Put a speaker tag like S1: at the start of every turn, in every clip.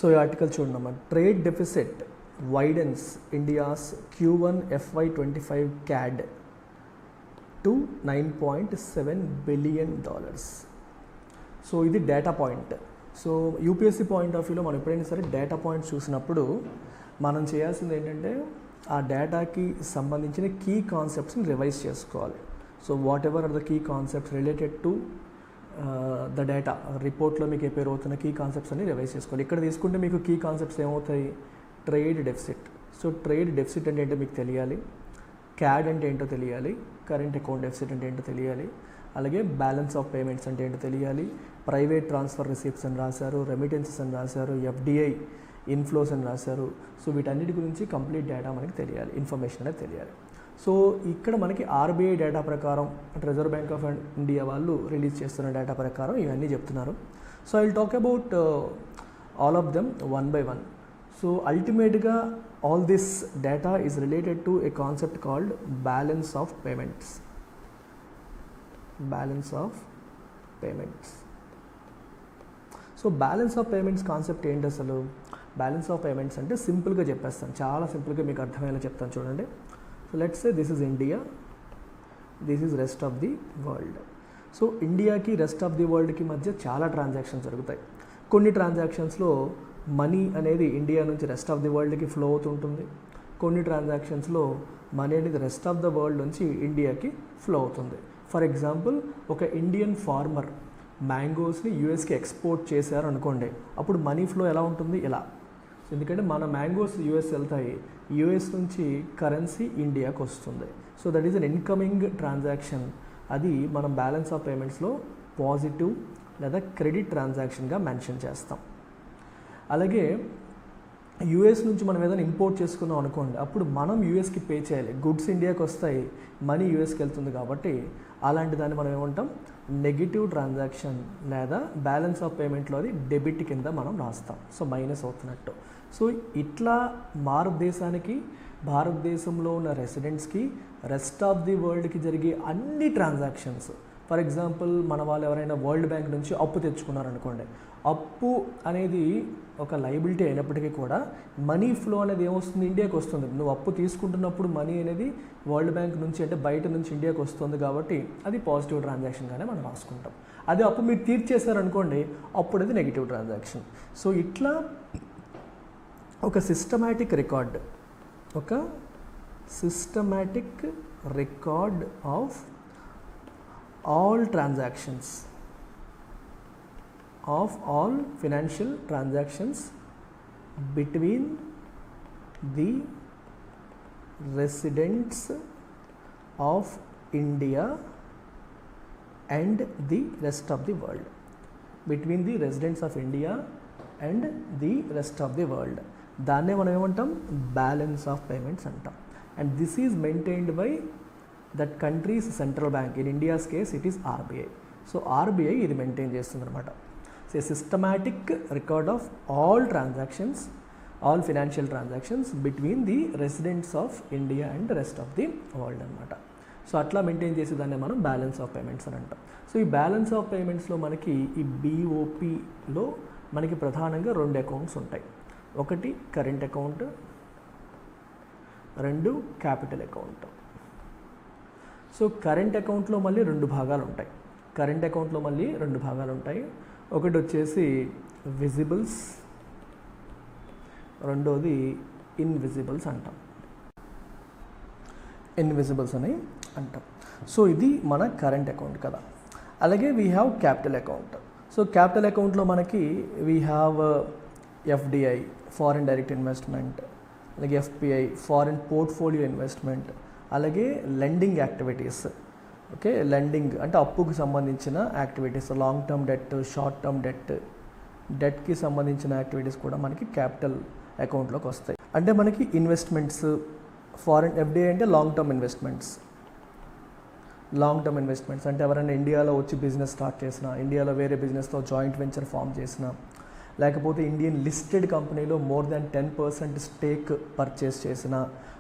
S1: So ఈ article చూడమ్మా, trade deficit widens India's Q1 FY25 CAD to $9.7 billion. So ఇది data point. So UPSC point of వ్యూలో మనం ఎప్పుడైనా సరే డేటా పాయింట్ చూసినప్పుడు మనం చేయాల్సింది ఏంటంటే ఆ డేటాకి సంబంధించిన కీ కాన్సెప్ట్స్ని రివైజ్ చేసుకోవాలి. So whatever are the key concepts related to the data, రిపోర్ట్లో మీకు ఏ పేరు అవుతున్న కీ కాన్సెప్ట్స్ అన్ని రివైజ్ చేసుకోవాలి. ఇక్కడ తీసుకుంటే మీకు కీ కాన్సెప్ట్స్ ఏమవుతాయి, trade deficit. So trade deficit అంటే ఏంటో మీకు తెలియాలి, క్యాడ్ అంటే ఏంటో తెలియాలి, కరెంట్ అకౌంట్ డెఫిసిట్ అంటే ఏంటో తెలియాలి, అలాగే బ్యాలెన్స్ ఆఫ్ పేమెంట్స్ అంటే ఏంటో తెలియాలి, ప్రైవేట్ ట్రాన్స్ఫర్ రిసీప్ట్స్ అని రాశారు, రెమిటెన్సెస్ అని రాశారు, ఎఫ్డిఐ ఇన్ఫ్లోస్ అని రాశారు. సో వీటన్నిటి గురించి కంప్లీట్ డేటా మనకి తెలియాలి, ఇన్ఫర్మేషన్ అనేది తెలియాలి. సో ఇక్కడ మనకి ఆర్బీఐ డేటా ప్రకారం, రిజర్వ్ బ్యాంక్ ఆఫ్ ఇండియా వాళ్ళు రిలీజ్ చేస్తున్న డేటా ప్రకారం ఇవన్నీ చెప్తున్నారు. So I will talk about all of them one by one. So అల్టిమేట్గా all this data is related to a concept called balance of payments. Balance of payments. So balance of payments concept ఏంటి అసలు? Balance of payments అంటే సింపుల్గా చెప్పేస్తాను, చాలా సింపుల్గా మీకు అర్థమయ్యేలా చెప్తాను చూడండి. So let's say this is India, this is rest of the world. So ఇండియాకి రెస్ట్ ఆఫ్ ది వరల్డ్కి మధ్య చాలా ట్రాన్సాక్షన్స్ జరుగుతాయి. కొన్ని ట్రాన్సాక్షన్స్లో మనీ అనేది ఇండియా నుంచి రెస్ట్ ఆఫ్ ది వరల్డ్కి ఫ్లో అవుతుంటుంది. కొన్ని ట్రాన్సాక్షన్స్లో మనీ అనేది రెస్ట్ ఆఫ్ ద వరల్డ్ నుంచి ఇండియాకి ఫ్లో అవుతుంది. ఫర్ ఎగ్జాంపుల్, ఒక ఇండియన్ ఫార్మర్ మ్యాంగోస్ని యూఎస్కి ఎక్స్పోర్ట్ చేశారు అనుకోండి, అప్పుడు మనీ ఫ్లో ఎలా ఉంటుంది, ఇలా. ఎందుకంటే మన మ్యాంగోస్ యూఎస్ వెళ్తాయి, యూఎస్ నుంచి కరెన్సీ ఇండియాకి వస్తుంది. So that is an incoming transaction. అది మనం బ్యాలెన్స్ ఆఫ్ పేమెంట్స్లో పాజిటివ్ లేదా క్రెడిట్ ట్రాన్సాక్షన్గా మెన్షన్ చేస్తాం. అలాగే యూఎస్ నుంచి మనం ఏదైనా ఇంపోర్ట్ చేసుకున్నాం అనుకోండి, అప్పుడు మనం యూఎస్కి పే చేయాలి. గుడ్స్ ఇండియాకి వస్తాయి, మనీ యూఎస్కి వెళ్తుంది. కాబట్టి అలాంటి దాన్ని మనం ఏమంటాం, నెగిటివ్ ట్రాన్సాక్షన్ లేదా బ్యాలెన్స్ ఆఫ్ పేమెంట్లో అది డెబిట్ కింద మనం రాస్తాం. సో మైనస్ అవుతున్నట్టు. సో ఇట్లా భారతదేశంలో ఉన్న రెసిడెంట్స్కి రెస్ట్ ఆఫ్ ది వరల్డ్కి జరిగే అన్ని ట్రాన్సాక్షన్స్, ఫర్ ఎగ్జాంపుల్ మన వాళ్ళు ఎవరైనా వరల్డ్ బ్యాంక్ నుంచి అప్పు తెచ్చుకున్నారనుకోండి, అప్పు అనేది ఒక లయబిలిటీ అయినప్పటికీ కూడా మనీ ఫ్లో అనేది ఏమొస్తుంది, ఇండియాకి వస్తుంది. నువ్వు అప్పు తీసుకుంటున్నప్పుడు మనీ అనేది వరల్డ్ బ్యాంక్ నుంచి అంటే బయట నుంచి ఇండియాకి వస్తుంది, కాబట్టి అది పాజిటివ్ ట్రాన్సాక్షన్గానే మనం రాసుకుంటాం. అదే అప్పు మీరు తీర్చేశారనుకోండి, అప్పుడు అది నెగిటివ్ ట్రాన్సాక్షన్. సో ఇట్లా ఒక systematic record of all transactions, of all financial transactions between the residents of India and the rest of the world. Between the residents of India and the rest of the world. దాన్నే మనం ఏమంటాం, balance of payments అంటాం. And this is maintained by that countries central bank. In India's case it is RBI. So RBI ఇది maintain చేస్తుంది అనమాట. A systematic record of all transactions, all financial transactions between the residents of India and the rest of the world అనమాట. So అట్లా maintain చేసేదాన్ని మనం balance of payments అని అంటాం. So ఈ బ్యాలెన్స్ ఆఫ్ పేమెంట్స్లో మనకి ఈ BOPలో మనకి ప్రధానంగా 2 అకౌంట్స్ ఉంటాయి. ఒకటి current account, 2 capital account. So current అకౌంట్లో మళ్ళీ 2 భాగాలు ఉంటాయి. ఒకటి వచ్చేసి విజిబుల్స్, రెండోది ఇన్విజిబుల్స్ అని అంటాం. సో ఇది మన కరెంట్ అకౌంట్ కదా. అలాగే we have capital account. So capital అకౌంట్లో మనకి we have FDI, foreign direct investment, అలాగే ఎఫ్పిఐ, ఫారిన్ పోర్ట్ఫోలియో ఇన్వెస్ట్మెంట్, అలాగే లెండింగ్ యాక్టివిటీస్. ఓకే, లెండింగ్ అంటే అప్పుకు సంబంధించిన activities, long term debt, short term డెట్కి సంబంధించిన యాక్టివిటీస్ కూడా మనకి క్యాపిటల్ అకౌంట్లోకి వస్తాయి. అంటే మనకి ఇన్వెస్ట్మెంట్స్, ఫారిన్ ఎఫ్డిఐ అంటే లాంగ్ టర్మ్ ఇన్వెస్ట్మెంట్స్ అంటే ఎవరైనా ఇండియాలో వచ్చి బిజినెస్ స్టార్ట్ చేసినా, ఇండియాలో వేరే బిజినెస్తో జాయింట్ వెంచర్ ఫామ్ చేసినా, లేకపోతే ఇండియన్ లిస్టెడ్ కంపెనీలో మోర్ దాన్ 10% స్టేక్ పర్చేస్ చేసిన,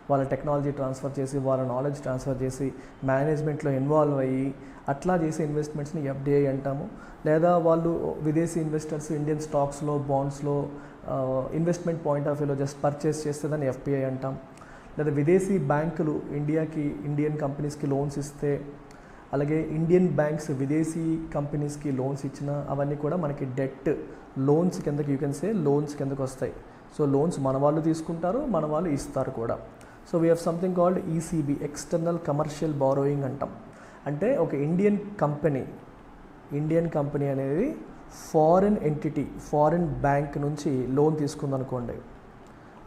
S1: వాళ్ళ టెక్నాలజీ ట్రాన్స్ఫర్ చేసి, వాళ్ళ నాలెడ్జ్ ట్రాన్స్ఫర్ చేసి, మేనేజ్మెంట్లో ఇన్వాల్వ్ అయ్యి అట్లా చేసే ఇన్వెస్ట్మెంట్స్ని ఎఫ్డిఐ అంటాము. లేదా వాళ్ళు విదేశీ ఇన్వెస్టర్స్ ఇండియన్ స్టాక్స్లో, బాండ్స్లో ఇన్వెస్ట్మెంట్ పాయింట్ ఆఫ్ వ్యూలో జస్ట్ పర్చేస్ చేస్తే దాన్ని ఎఫ్పిఐ అంటాం. లేదా విదేశీ బ్యాంకులు ఇండియన్ కంపెనీస్కి లోన్స్ ఇస్తే, అలాగే ఇండియన్ బ్యాంక్స్ విదేశీ కంపెనీస్కి లోన్స్ ఇచ్చిన అవన్నీ కూడా మనకి డెట్ లోన్స్ కిందకి, యూ కెన్ సే లోన్స్ కిందకి వస్తాయి. సో లోన్స్ మన వాళ్ళు తీసుకుంటారు, మన వాళ్ళు ఇస్తారు కూడా. So we have something called ECB, external commercial borrowing అంటాం. అంటే ఒక ఇండియన్ కంపెనీ అనేది ఫారిన్ ఎంటిటీ, ఫారిన్ బ్యాంక్ నుంచి లోన్ తీసుకుందనుకోండి,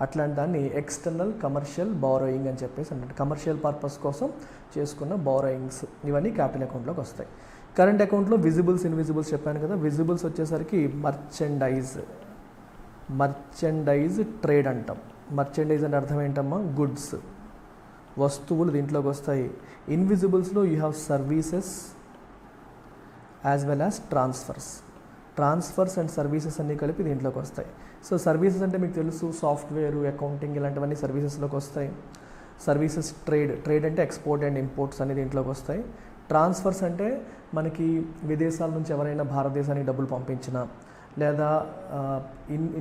S1: అట్లాంటి దాన్ని ఎక్స్టర్నల్ కమర్షియల్ బారోయింగ్ అని చెప్పేసి అంటే కమర్షియల్ పర్పస్ కోసం చేసుకున్న బారోయింగ్స్ ఇవన్నీ క్యాపిటల్ అకౌంట్లోకి వస్తాయి. కరెంట్ అకౌంట్లో విజిబుల్స్, ఇన్విజిబుల్స్ చెప్పాను కదా. విజిబుల్స్ వచ్చేసరికి మర్చెండైజ్ ట్రేడ్ అంటాం. మర్చెండైజ్ అంటే అర్థం ఏంటమ్మా? గుడ్స్, వస్తువులు దీంట్లోకి వస్తాయి. ఇన్విజిబుల్స్లో you have services as well as transfers and services అన్నీ కలిపి దీంట్లోకి వస్తాయి. సో సర్వీసెస్ అంటే మీకు తెలుసు, సాఫ్ట్వేర్, అకౌంటింగ్ ఇలాంటివన్నీ సర్వీసెస్లోకి వస్తాయి. సర్వీసెస్ ట్రేడ్ అంటే ఎక్స్పోర్ట్ అండ్ ఇంపోర్ట్స్ అన్ని దీంట్లోకి వస్తాయి. ట్రాన్స్ఫర్స్ అంటే మనకి విదేశాల నుంచి ఎవరైనా భారతదేశానికి డబ్బులు పంపించినా, లేదా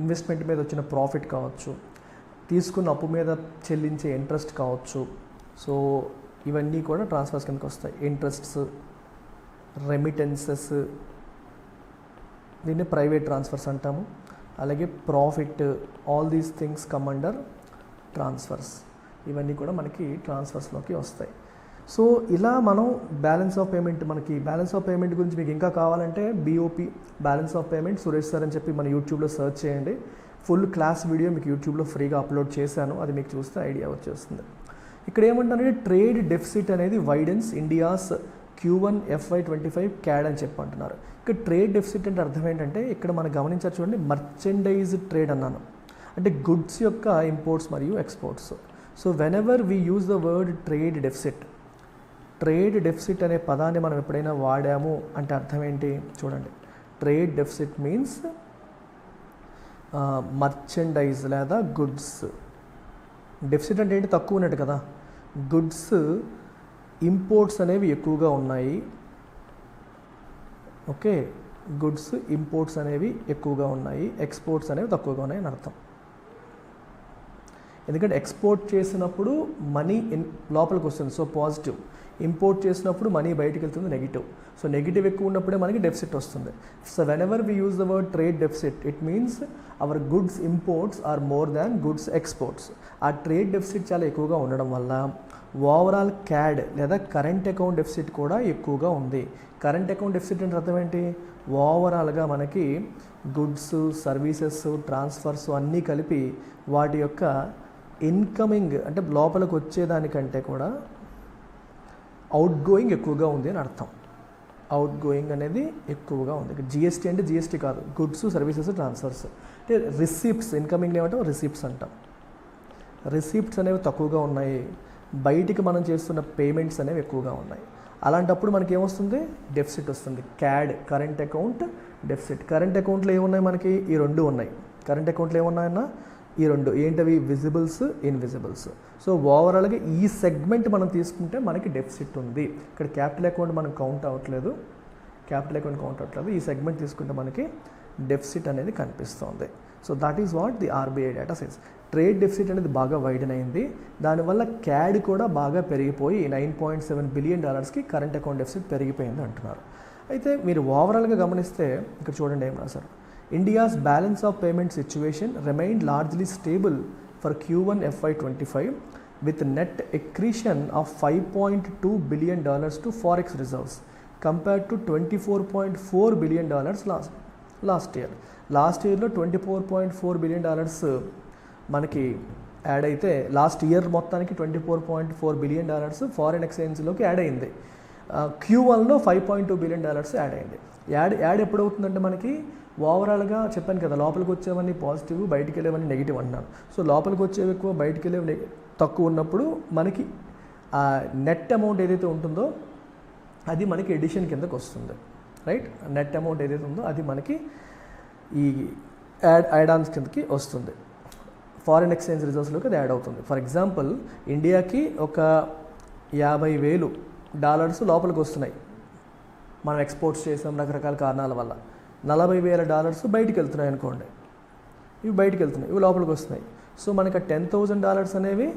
S1: ఇన్వెస్ట్మెంట్ మీద వచ్చిన ప్రాఫిట్ కావచ్చు, తీసుకున్న అప్పు మీద చెల్లించే ఇంట్రెస్ట్ కావచ్చు. సో ఇవన్నీ కూడా ట్రాన్స్ఫర్స్ కిందకి వస్తాయి. ఇంట్రెస్ట్స్, రెమిటెన్సెస్, దీన్ని ప్రైవేట్ ట్రాన్స్ఫర్స్ అంటాము. అలాగే profit, all these things come under transfers. ఇవన్నీ కూడా మనకి ట్రాన్స్ఫర్స్లోకి వస్తాయి. సో ఇలా మనం బ్యాలెన్స్ ఆఫ్ పేమెంట్ గురించి మీకు ఇంకా కావాలంటే BOP balance of payment Suresh sir అని చెప్పి మన యూట్యూబ్లో సెర్చ్ చేయండి. ఫుల్ క్లాస్ వీడియో మీకు యూట్యూబ్లో ఫ్రీగా అప్లోడ్ చేశాను, అది మీకు చూస్తే ఐడియా వచ్చేస్తుంది. ఇక్కడ ఏమంటారంటే ట్రేడ్ డెఫిసిట్ అనేది widens India's Q1 FY25 CAD అని చెప్పి అంటున్నారు. ఇక్కడ ట్రేడ్ డెఫిసిట్ అంటే అర్థం ఏంటంటే, ఇక్కడ మనం గమనించారు చూడండి, మర్చెండైజ్ ట్రేడ్ అన్నాను అంటే గుడ్స్ యొక్క ఇంపోర్ట్స్ మరియు exports. So whenever we use the word trade deficit అనే పదాన్ని మనం ఎప్పుడైనా వాడాము అంటే అర్థం ఏంటి చూడండి. ట్రేడ్ డెఫిసిట్ మీన్స్ మర్చెండైజ్ లేదా గుడ్స్. డెఫిసిట్ అంటే ఏంటి? తక్కువ ఉన్నట్టు కదా. గుడ్స్ ఇంపోర్ట్స్ అనేవి ఎక్కువగా ఉన్నాయి. ఓకే, గుడ్స్ ఇంపోర్ట్స్ అనేవి ఎక్కువగా ఉన్నాయి, ఎక్స్పోర్ట్స్ అనేవి తక్కువగా ఉన్నాయి అని అర్థం. ఎందుకంటే ఎక్స్పోర్ట్ చేసినప్పుడు మనీ లోపలికి వస్తుంది, సో పాజిటివ్. ఇంపోర్ట్ చేసినప్పుడు మనీ బయటికి వెళ్తుంది, నెగిటివ్. సో నెగిటివ్ ఎక్కువ ఉన్నప్పుడే మనకి డెఫిసిట్ వస్తుంది. So whenever we use the word trade deficit, it means our goods imports are more than goods exports. ఆ ట్రేడ్ డెఫిసిట్ చాలా ఎక్కువగా ఉండడం వల్ల ఓవరాల్ CAD లేదా కరెంట్ అకౌంట్ డెఫిసిట్ కూడా ఎక్కువగా ఉంది. కరెంట్ అకౌంట్ డెఫిసిట్ అంటే అర్థం ఏంటి? ఓవరాల్గా మనకి గుడ్స్, సర్వీసెస్, ట్రాన్స్ఫర్స్ అన్నీ కలిపి వాటి యొక్క ఇన్కమింగ్ అంటే లోపలికి వచ్చేదానికంటే కూడా అవుట్ గోయింగ్ ఎక్కువగా ఉంది అని అర్థం. అవుట్ గోయింగ్ అనేది ఎక్కువగా ఉంది. GST అంటే GST కాదు, గుడ్స్, సర్వీసెస్, ట్రాన్స్ఫర్స్. అంటే రిసిప్ట్స్, ఇన్కమింగ్ ఏమంటాం? రిసిప్ట్స్ అంటాం. రిసిప్ట్స్ అనేవి తక్కువగా ఉన్నాయి, బయటికి మనం చేస్తున్న పేమెంట్స్ అనేవి ఎక్కువగా ఉన్నాయి. అలాంటప్పుడు మనకి ఏమొస్తుంది? డెఫిసిట్ వస్తుంది. CAD, current account deficit. Current అకౌంట్లో ఏమున్నాయి మనకి? ఈ రెండు ఉన్నాయి. కరెంట్ అకౌంట్లో ఏమున్నాయన్నా? ఈ రెండు. ఏంటవి? విజిబుల్స్, ఇన్విజిబుల్స్. సో ఓవరాల్గా ఈ సెగ్మెంట్ మనం తీసుకుంటే మనకి డెఫిసిట్ ఉంది. ఇక్కడ క్యాపిటల్ అకౌంట్ మనం కౌంట్ అవ్వట్లేదు. ఈ సెగ్మెంట్ తీసుకుంటే మనకి డెఫిసిట్ అనేది కనిపిస్తుంది. So that is what the RBI data says. Trade deficit అనేది బాగా వైడెన్ అయింది. దానివల్ల CAD కూడా బాగా పెరిగిపోయి $9.7 బిలియన్ కరెంట్ అకౌంట్ డెఫిసిట్ పెరిగిపోయింది అంటున్నారు. అయితే మీరు ఓవరాల్గా గమనిస్తే ఇక్కడ చూడండి ఏం రాశారు. India's balance of payment situation remained largely stable for Q1 FY25 with net accretion of $5.2 billion to forex reserves compared to $24.4 billion last year. Last ఇయర్లో $24.4 బిలియన్ మనకి యాడ్ అయితే లాస్ట్ ఇయర్ మొత్తానికి $24.4 బిలియన్ ఫారిన్ ఎక్స్చేంజ్లోకి యాడ్ అయింది. Q1లో $5.2 billion add అయింది. Add ఎప్పుడవుతుందంటే మనకి ఓవరాల్గా చెప్పాను కదా, లోపలికి వచ్చేవన్నీ పాజిటివ్, బయటికి వెళ్ళేవన్నీ నెగిటివ్ అన్నాను. సో లోపలికి వచ్చేవి ఎక్కువ, బయటికి వెళ్ళేవి తక్కువ ఉన్నప్పుడు మనకి నెట్ అమౌంట్ ఏదైతే ఉంటుందో అది మనకి ఎడిషన్ కిందకు వస్తుంది. రైట్, నెట్ అమౌంట్ ఏదైతే ఉందో అది మనకి ఈ యాడ్ ఆన్స్ కిందకి వస్తుంది. ఫారిన్ ఎక్స్చేంజ్ రిజర్వ్స్లోకి అది యాడ్ అవుతుంది. ఫర్ ఎగ్జాంపుల్ ఇండియాకి ఒక $50,000 లోపలికి వస్తున్నాయి, మనం ఎక్స్పోర్ట్స్ చేసాం రకరకాల కారణాల వల్ల. $40,000 బయటికి వెళ్తున్నాయి అనుకోండి. ఇవి బయటికి వెళ్తున్నాయి, ఇవి లోపలికి వస్తున్నాయి. సో మనకి $10,000 అనేవి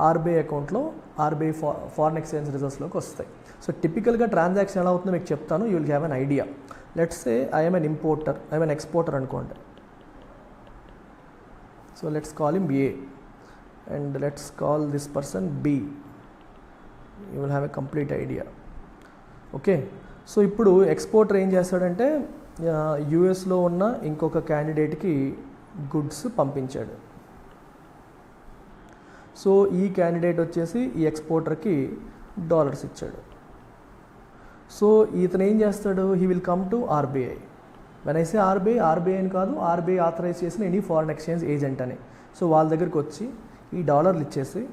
S1: ఆర్బీఐ అకౌంట్లో ఆర్బీఐ ఫారెన్ ఎక్స్చేంజ్ రిజర్వ్స్లోకి వస్తాయి. సో టిపికల్గా ట్రాన్సాక్షన్ ఎలా అవుతుందో మీకు చెప్తాను, you will have an idea. Let's say I'm an importer, I'm an exporter అనుకోండి. So let's call him A and let's call this person B. You will have a complete idea. Okay, so ఇప్పుడు ఎక్స్పోర్టర్ ఏం చేస్తాడంటే యూఎస్లో ఉన్న ఇంకొక క్యాండిడేట్కి goods పంపించాడు. సో ఈ క్యాండిడేట్ వచ్చేసి ఈ ఎక్స్పోర్టర్కి డాలర్స్ ఇచ్చాడు. సో ఇతను ఏం చేస్తాడు, he will come to RBI. When I say RBI అని కాదు, ఆర్బీఐ ఆథరైజ్ చేసిన ఎనీ ఫారెన్ ఎక్స్చేంజ్ ఏజెంట్ అని. సో వాళ్ళ దగ్గరికి వచ్చి ఈ డాలర్లు ఇచ్చేసి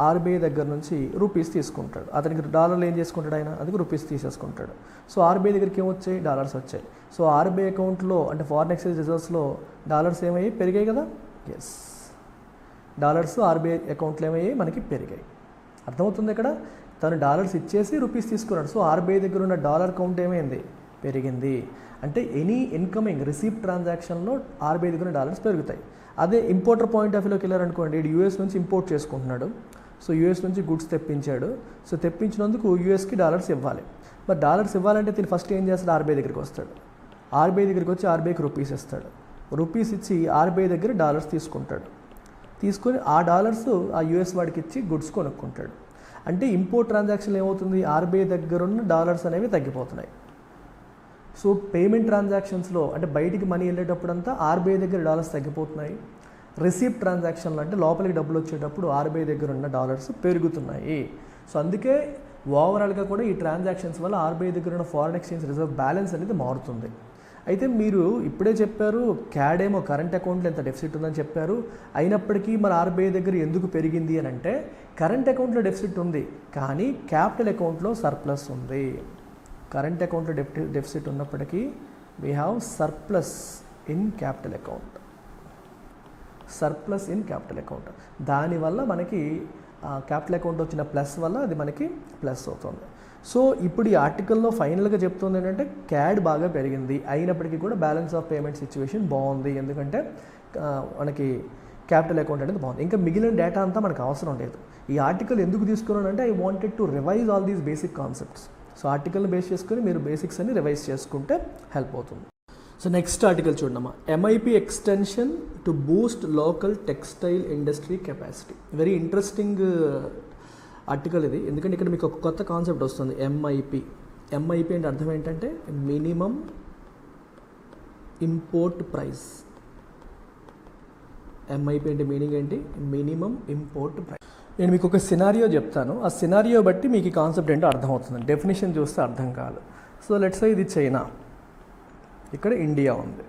S1: ఆర్బీఐ దగ్గర నుంచి రూపీస్ తీసుకుంటాడు. అతనికి డాలర్లు ఏం చేసుకుంటాడు ఆయన, అది రూపీస్ తీసేసుకుంటాడు. సో ఆర్బీఐ దగ్గరికి ఏమొచ్చాయి, డాలర్స్ వచ్చాయి. సో ఆర్బీఐ అకౌంట్లో అంటే ఫారెన్ ఎక్స్చేంజ్ రిజర్వ్స్లో డాలర్స్ ఏమయ్యాయి, పెరిగాయి కదా. ఎస్, డాలర్స్ ఆర్బీఐ అకౌంట్లో ఏమయ్యాయి, మనకి పెరిగాయి. అర్థమవుతుంది ఇక్కడ, తను డాలర్స్ ఇచ్చేసి రూపీస్ తీసుకున్నాడు. సో ఆర్బీఐ దగ్గర ఉన్న డాలర్ కౌంట్ ఏమైంది, పెరిగింది. అంటే ఎనీ ఇన్కమింగ్ రిసీప్ట్ ట్రాన్సాక్షన్లో ఆర్బీఐ దగ్గర ఉన్న డాలర్స్ పెరుగుతాయి. అదే ఇంపోర్టర్ పాయింట్ ఆఫ్ వ్యూలోకి వెళ్ళారనుకోండి, ఇటు యూఎస్ నుంచి ఇంపోర్ట్ చేసుకుంటున్నాడు. సో యూఎస్ నుంచి గుడ్స్ తెప్పించాడు. సో తెప్పించినందుకు యూఎస్కి డాలర్స్ ఇవ్వాలి. మరి డాలర్స్ ఇవ్వాలంటే దీన్ని ఫస్ట్ ఏం చేస్తాడు, ఆర్బీఐ దగ్గరికి వస్తాడు. ఆర్బీఐ దగ్గరికి వచ్చి ఆర్బీఐకి రూపీస్ ఇస్తాడు. రూపీస్ ఇచ్చి ఆర్బీఐ దగ్గర డాలర్స్ తీసుకుంటాడు. తీసుకొని ఆ డాలర్స్ ఆ యూఎస్ వాడికి ఇచ్చి గుడ్స్ కొనుక్కుంటాడు. అంటే ఇంపోర్ట్ ట్రాన్సాక్షన్ ఏమవుతుంది, ఆర్బీఐ దగ్గర ఉన్న డాలర్స్ అనేవి తగ్గిపోతున్నాయి. సో పేమెంట్ ట్రాన్సాక్షన్స్లో అంటే బయటికి మనీ వెళ్ళేటప్పుడంతా ఆర్బీఐ దగ్గర డాలర్స్ తగ్గిపోతున్నాయి. రిసీప్ట్ ట్రాన్సాక్షన్లు అంటే లోపలికి డబ్బులు వచ్చేటప్పుడు ఆర్బీఐ దగ్గర ఉన్న డాలర్స్ పెరుగుతున్నాయి. సో అందుకే ఓవరాల్గా కూడా ఈ ట్రాన్సాక్షన్స్ వల్ల ఆర్బీఐ దగ్గర ఉన్న ఫారెన్ ఎక్స్చేంజ్ రిజర్వ్ బ్యాలెన్స్ అనేది మారుతుంది. అయితే మీరు ఇప్పుడే చెప్పారు క్యాడ్ ఏమో కరెంట్ అకౌంట్లో ఎంత డెఫిసిట్ ఉందని చెప్పారు. అయినప్పటికీ మరి ఆర్బీఐ దగ్గర ఎందుకు పెరిగింది అని అంటే, కరెంట్ అకౌంట్లో డెఫిసిట్ ఉంది కానీ క్యాపిటల్ అకౌంట్లో సర్ప్లస్ ఉంది. కరెంట్ అకౌంట్లో డెఫిసిట్ ఉన్నప్పటికీ we have surplus in capital account. Surplus in capital account, దానివల్ల మనకి క్యాపిటల్ అకౌంట్ వచ్చిన ప్లస్ వల్ల అది మనకి ప్లస్ అవుతుంది. సో ఇప్పుడు ఈ ఆర్టికల్లో ఫైనల్గా చెప్తుంది ఏంటంటే క్యాడ్ బాగా పెరిగింది, అయినప్పటికీ కూడా బ్యాలెన్స్ ఆఫ్ పేమెంట్ సిచ్యువేషన్ బాగుంది. ఎందుకంటే మనకి క్యాపిటల్ అకౌంట్ అనేది బాగుంది. ఇంకా మిగిలిన డేటా అంతా మనకు అవసరం లేదు. ఈ ఆర్టికల్ ఎందుకు తీసుకున్నానంటే I wanted to revise all these basic concepts. So ఆర్టికల్ని బేస్ చేసుకొని మీరు బేసిక్స్ అన్ని రివైజ్ చేసుకుంటే హెల్ప్ అవుతుంది. సో నెక్స్ట్ ఆర్టికల్ చూడమ్మా, MIP extension to boost local textile industry capacity. Very interesting article ఇది, ఎందుకంటే ఇక్కడ మీకు ఒక కొత్త కాన్సెప్ట్ వస్తుంది. ఎంఐపి అంటే అర్థం ఏంటంటే మినిమం ఇంపోర్ట్ ప్రైస్. ఎంఐపి అంటే మీనింగ్ ఏంటి, మినిమం ఇంపోర్ట్ ప్రైస్. నేను మీకు ఒక సినారియో చెప్తాను, ఆ సినారియో బట్టి మీకు ఈ కాన్సెప్ట్ ఏంటో అర్థమవుతుంది. డెఫినేషన్ చూస్తే అర్థం కాదు. సో లెట్స్ సే ఇది చైనా, ఇక్కడ ఇండియా ఉంది.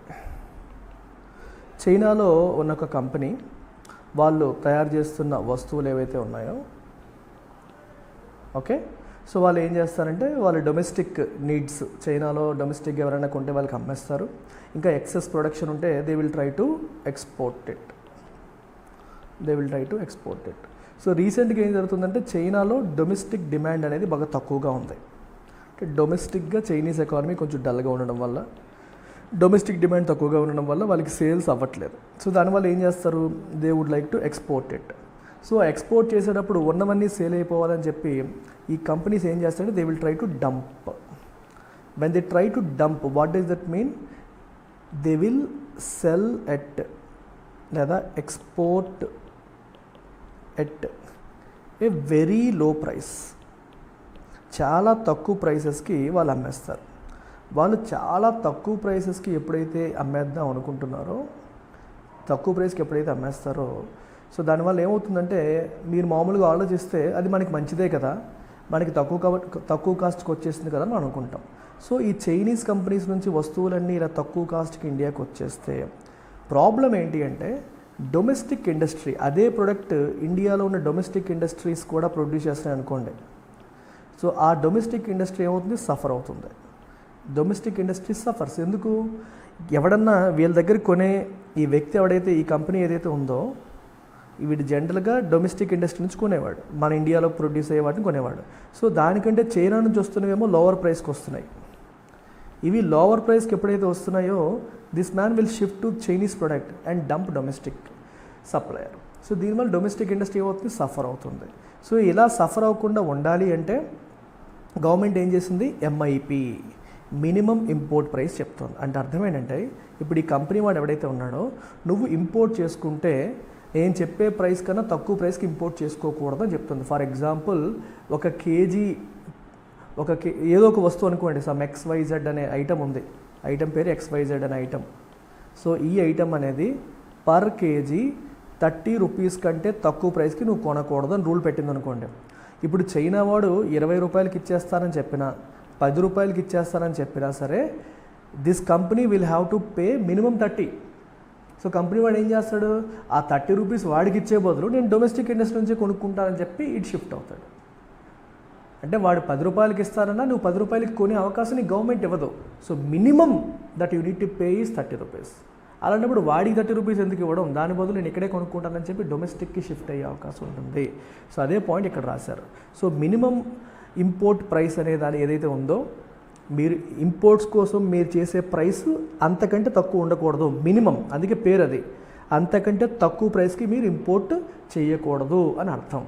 S1: చైనాలో ఉన్న ఒక కంపెనీ వాళ్ళు తయారు చేస్తున్న వస్తువులు ఏవైతే ఉన్నాయో, ఓకే, సో వాళ్ళు ఏం చేస్తారంటే వాళ్ళు డొమెస్టిక్ నీడ్స్, చైనాలో డొమెస్టిక్ ఎవరైనా కొంటే వాళ్ళకి అమ్మేస్తారు. ఇంకా ఎక్సెస్ ప్రొడక్షన్ ఉంటే they will try to export it. So రీసెంట్గా ఏం జరుగుతుందంటే చైనాలో డొమెస్టిక్ డిమాండ్ అనేది బాగా తక్కువగా ఉంది. అంటే డొమెస్టిక్గా చైనీస్ ఎకానమీ కొంచెం డల్గా ఉండడం వల్ల, డొమెస్టిక్ డిమాండ్ తక్కువగా ఉండడం వల్ల వాళ్ళకి సేల్స్ అవ్వట్లేదు. సో దానివల్ల ఏం చేస్తారు, they would like to export it. So export చేసేటప్పుడు ఉన్నవన్నీ సేల్ అయిపోవాలని చెప్పి ఈ కంపెనీస్ ఏం చేస్తారంటే they will try to dump. When they try to dump, what does that mean, they will sell at లేదా export at a very low price. చాలా తక్కువ ప్రైసెస్కి వాళ్ళు అమ్మేస్తారు. వాళ్ళు చాలా తక్కువ ప్రైసెస్కి ఎప్పుడైతే అమ్మేద్దాం అనుకుంటున్నారో, తక్కువ ప్రైస్కి ఎప్పుడైతే అమ్మేస్తారో, సో దానివల్ల ఏమవుతుందంటే మీరు మామూలుగా ఆలోచిస్తే అది మనకి మంచిదే కదా, మనకి తక్కువ కాస్ట్కి వచ్చేస్తుంది కదా అని అనుకుంటాం. సో ఈ చైనీస్ కంపెనీస్ నుంచి వస్తువులన్నీ ఇలా తక్కువ కాస్ట్కి ఇండియాకి వచ్చేస్తే ప్రాబ్లం ఏంటి అంటే, డొమెస్టిక్ ఇండస్ట్రీ అదే ప్రొడక్ట్ ఇండియాలో ఉన్న డొమెస్టిక్ ఇండస్ట్రీస్ కూడా ప్రొడ్యూస్ చేస్తున్నాయి అనుకోండి. సో ఆ డొమెస్టిక్ ఇండస్ట్రీ ఏమవుతుంది, సఫర్ అవుతుంది. Domestic industry suffers. ఎందుకు, ఎవడన్నా వీళ్ళ దగ్గర కొనే ఈ వ్యక్తి ఎవడైతే ఈ కంపెనీ ఏదైతే ఉందో, వీడు జనరల్గా డొమెస్టిక్ ఇండస్ట్రీ నుంచి కొనేవాడు, మన ఇండియాలో ప్రొడ్యూస్ అయ్యే వాటిని కొనేవాడు. సో దానికంటే చైనా నుంచి వస్తున్నవేమో లోవర్ ప్రైస్కి వస్తున్నాయి. ఇవి లోవర్ ప్రైస్కి ఎప్పుడైతే వస్తున్నాయో this man will shift to Chinese product and dump domestic supplier. So దీనివల్ల డొమెస్టిక్ ఇండస్ట్రీ ఏమవుతుంది, సఫర్ అవుతుంది. సో ఇలా సఫర్ అవ్వకుండా ఉండాలి అంటే గవర్నమెంట్ ఏం చేసింది, ఎంఐపి మినిమం ఇంపోర్ట్ ప్రైస్ చెప్తుంది. అంటే అర్థం ఏంటంటే ఇప్పుడు ఈ కంపెనీ వాడు ఎవడైతే ఉన్నాడో నువ్వు ఇంపోర్ట్ చేసుకుంటే నేను చెప్పే ప్రైస్ కన్నా తక్కువ ప్రైస్కి ఇంపోర్ట్ చేసుకోకూడదని చెప్తుంది. ఫర్ ఎగ్జాంపుల్ ఒక కేజీ ఏదో ఒక వస్తువు అనుకోండి, సమ్ XYZ అనే ఐటమ్ ఉంది, ఐటమ్ పేరు XYZ అనే ఐటమ్. సో ఈ ఐటమ్ అనేది పర్ కేజీ 30 రూపీస్ కంటే తక్కువ ప్రైస్కి నువ్వు కొనకూడదు అని రూల్ పెట్టింది అనుకోండి. ఇప్పుడు చైనా వాడు 20 రూపాయలకి ఇచ్చేస్తానని చెప్పినా 10 రూపాయలకి ఇచ్చేస్తానని చెప్పినా సరే this company will have to pay minimum 30. So company వాడు ఏం చేస్తాడు, ఆ 30 రూపీస్ వాడికి ఇచ్చే బదులు నేను డొమెస్టిక్ ఇండస్ట్రీ నుంచి కొనుక్కుంటానని చెప్పి ఇటు షిఫ్ట్ అవుతాడు. అంటే వాడు 10 రూపాయలకి ఇస్తానన్నా నువ్వు 10 రూపాయలకి కొనే అవకాశం నీ గవర్నమెంట్ ఇవ్వదు. So minimum that you need to pay is 30 rupees. అలాంటప్పుడు వాడికి 30 రూపీస్ ఎందుకు ఇవ్వడం, దాని బదులు నేను ఇక్కడే కొనుక్కుంటానని చెప్పి డొమెస్టిక్కి షిఫ్ట్ అయ్యే అవకాశం ఉంటుంది. సో అదే పాయింట్ ఇక్కడ రాశారు. సో మినిమం ఇంపోర్ట్ ప్రైస్ అనే దాని ఏదైతే ఉందో, మీరు ఇంపోర్ట్స్ కోసం మీరు చేసే ప్రైస్ అంతకంటే తక్కువ ఉండకూడదు, మినిమం, అందుకే పేరు అది. అంతకంటే తక్కువ ప్రైస్కి మీరు ఇంపోర్ట్ చేయకూడదు అని అర్థం.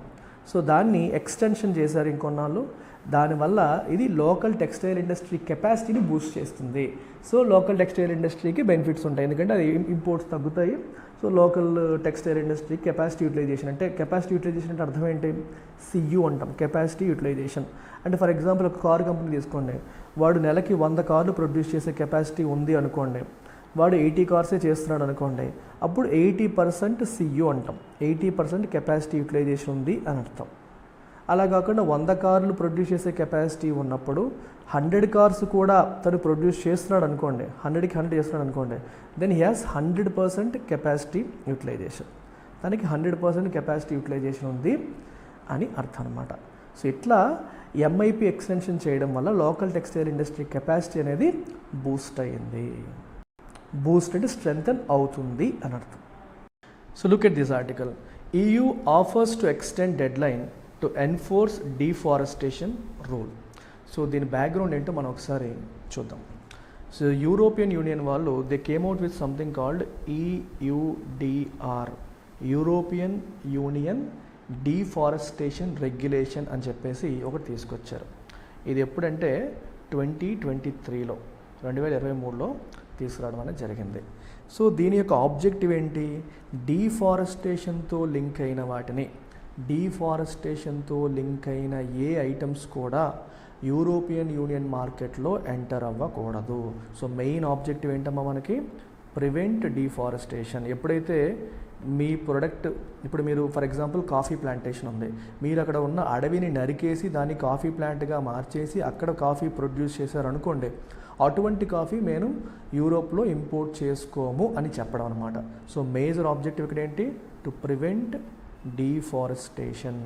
S1: సో దాన్ని ఎక్స్టెన్షన్ చేశారు ఇంకొన్నాళ్ళు. దానివల్ల ఇది లోకల్ టెక్స్టైల్ ఇండస్ట్రీ కెపాసిటీని బూస్ట్ చేస్తుంది. సో లోకల్ టెక్స్టైల్ ఇండస్ట్రీకి బెనిఫిట్స్ ఉంటాయి, ఎందుకంటే అది ఇంపోర్ట్స్ తగ్గుతాయి. So local textile industry capacity utilization అంటే అర్థం ఏంటి, CU అంటాం, కెపాసిటీ యూటిలైజేషన్. అంటే ఫర్ ఎగ్జాంపుల్ ఒక కారు కంపెనీ తీసుకోండి, వాడు నెలకి 100 కార్లు ప్రొడ్యూస్ చేసే కెపాసిటీ ఉంది అనుకోండి, వాడు 80 కార్సే చేస్తున్నాడు అనుకోండి, అప్పుడు 80% CU అంటాం, 80% కెపాసిటీ యూటిలైజేషన్ ఉంది అని అర్థం. అలా కాకుండా 100 కార్లు ప్రొడ్యూస్ చేసే కెపాసిటీ ఉన్నప్పుడు 100 కార్స్ కూడా తను ప్రొడ్యూస్ చేస్తున్నాడు అనుకోండి, 100కి 100 చేస్తున్నాడు అనుకోండి, then he has 100% capacity utilization. దానికి 100% కెపాసిటీ యూటిలైజేషన్ ఉంది అని అర్థం అనమాట. సో ఇట్లా MIP ఎక్స్టెన్షన్ చేయడం వల్ల లోకల్ టెక్స్టైల్ ఇండస్ట్రీ కెపాసిటీ అనేది బూస్ట్ అయ్యింది. బూస్ట్ అంటే స్ట్రెంథన్ అవుతుంది అని అర్థం. So look at this article. EU offers to extend deadline to enforce deforestation rule. So దీని బ్యాక్గ్రౌండ్ ఏంటో మనం ఒకసారి చూద్దాం. సో యూరోపియన్ యూనియన్ వాళ్ళు they came out with something called EUDR, European union deforestation regulation అని చెప్పేసి ఒకటి తీసుకొచ్చారు. ఇది ఎప్పుడంటే 2023లో 2023లో తీసుకురావడం అనేది జరిగింది. సో దీని యొక్క ఆబ్జెక్టివ్ ఏంటి, డీఫారెస్టేషన్తో లింక్ అయిన వాటిని, డీఫారెస్టేషన్తో లింక్ అయిన ఏ ఐటమ్స్ కూడా యూరోపియన్ యూనియన్ మార్కెట్లో ఎంటర్ అవ్వకూడదు. సో మెయిన్ ఆబ్జెక్టివ్ ఏంటమ్మా మనకి, ప్రివెంట్ డీఫారెస్టేషన్. ఎప్పుడైతే మీ ప్రొడక్ట్, ఇప్పుడు మీరు ఫర్ ఎగ్జాంపుల్ కాఫీ ప్లాంటేషన్ ఉంది, మీరు అక్కడ ఉన్న అడవిని నరికేసి దాన్ని కాఫీ ప్లాంట్గా మార్చేసి అక్కడ కాఫీ ప్రొడ్యూస్ చేశారు అనుకోండి, అటువంటి కాఫీ మేము యూరోప్లో ఇంపోర్ట్ చేసుకోము అని చెప్పడం అనమాట. సో మేజర్ ఆబ్జెక్టివ్ ఇక్కడ ఏంటి, to prevent deforestation.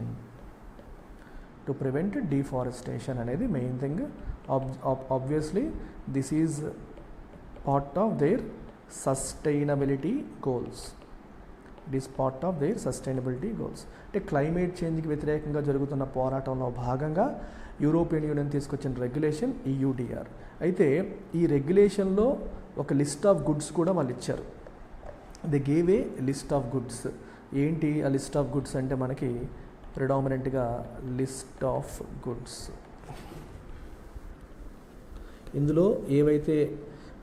S1: To prevent deforestation అనేది main thing. Obviously this is part of their sustainability goals. It is part of their sustainability goals. అంటే క్లైమేట్ చేంజ్కి వ్యతిరేకంగా జరుగుతున్న పోరాటంలో భాగంగా యూరోపియన్ యూనియన్ తీసుకొచ్చిన రెగ్యులేషన్ EUDR. అయితే ఈ రెగ్యులేషన్లో ఒక లిస్ట్ ఆఫ్ గుడ్స్ కూడా వాళ్ళు ఇచ్చారు. They gave a list of goods. ఏంటి ఆ లిస్ట్ ఆఫ్ గుడ్స్ అంటే మనకి ప్రిడామినెంట్గా లిస్ట్ ఆఫ్ గుడ్స్, ఇందులో ఏవైతే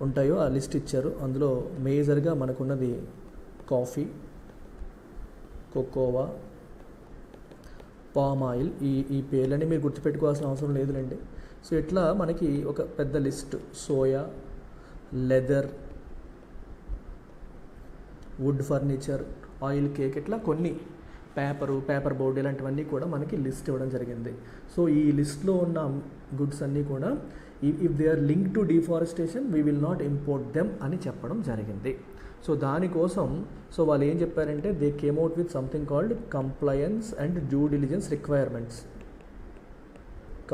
S1: ఉంటాయో ఆ లిస్ట్ ఇచ్చారు. అందులో మేజర్గా మనకున్నది కాఫీ, కోకోవా, పామ్ ఆయిల్. ఈ పేర్లన్నీ మీరు గుర్తుపెట్టుకోవాల్సిన అవసరం లేదులేండి. సో ఇట్లా మనకి ఒక పెద్ద list, soya, leather, wood furniture, oil cake, ఇట్లా కొన్ని, పేపర్ బోర్డు, ఇలాంటివన్నీ కూడా మనకి లిస్ట్ ఇవ్వడం జరిగింది. సో ఈ లిస్ట్లో ఉన్న గుడ్స్ అన్నీ కూడా if they are link to deforestation we will not import them అని చెప్పడం జరిగింది. సో దానికోసం సో వాళ్ళు ఏం చెప్పారంటే they came out with something called compliance and due diligence requirements.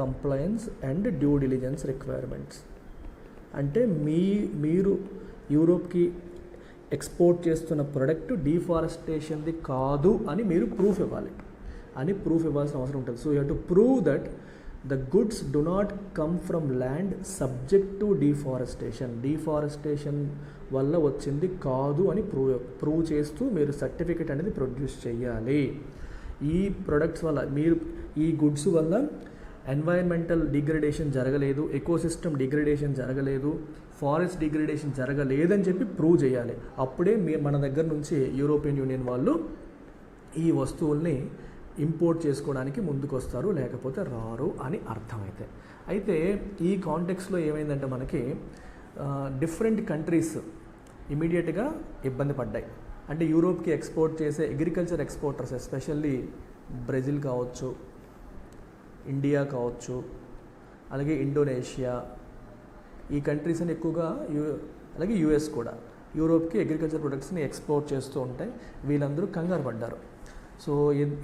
S1: Compliance and due diligence requirements అంటే మీరు యూరోప్కి ఎక్స్పోర్ట్ చేస్తున్న ప్రొడక్ట్ డిఫారెస్టేషన్ది కాదు అని మీరు ప్రూఫ్ ఇవ్వాలి, అని ప్రూఫ్ ఇవ్వాల్సిన అవసరం ఉంటుంది. So you have to prove that the goods do not come from land subject to deforestation వల్ల వచ్చింది కాదు అని ప్రూవ్ చేస్తూ మీరు సర్టిఫికెట్ అనేది ప్రొడ్యూస్ చేయాలి. ఈ ప్రొడక్ట్స్ వల్ల మీరు ఈ గుడ్స్ వల్ల ఎన్వైరన్మెంటల్ డిగ్రేడేషన్ జరగలేదు, ఎకోసిస్టమ్ డిగ్రేడేషన్ జరగలేదు, ఫారెస్ట్ డిగ్రేడేషన్ జరగలేదని చెప్పి ప్రూవ్ చేయాలి. అప్పుడే మన దగ్గర నుంచి యూరోపియన్ యూనియన్ వాళ్ళు ఈ వస్తువుల్ని ఇంపోర్ట్ చేసుకోవడానికి ముందుకు వస్తారు, లేకపోతే రారు అని అర్థమైతే. అయితే ఈ కాంటెక్స్లో ఏమైందంటే మనకి డిఫరెంట్ కంట్రీస్ ఇమీడియట్గా ఇబ్బంది పడ్డాయి. అంటే యూరోప్కి ఎక్స్పోర్ట్ చేసే అగ్రికల్చర్ ఎక్స్పోర్టర్స్, ఎస్పెషల్లీ బ్రెజిల్ కావచ్చు, ఇండియా కావచ్చు, అలాగే ఇండోనేషియా, ఈ కంట్రీస్ అని ఎక్కువగా అలాగే యూఎస్ కూడా యూరోప్కి అగ్రికల్చర్ ప్రొడక్ట్స్ని ఎక్స్పోర్ట్ చేస్తూ ఉంటాయి. వీళ్ళందరూ కంగారు పడ్డారు. సో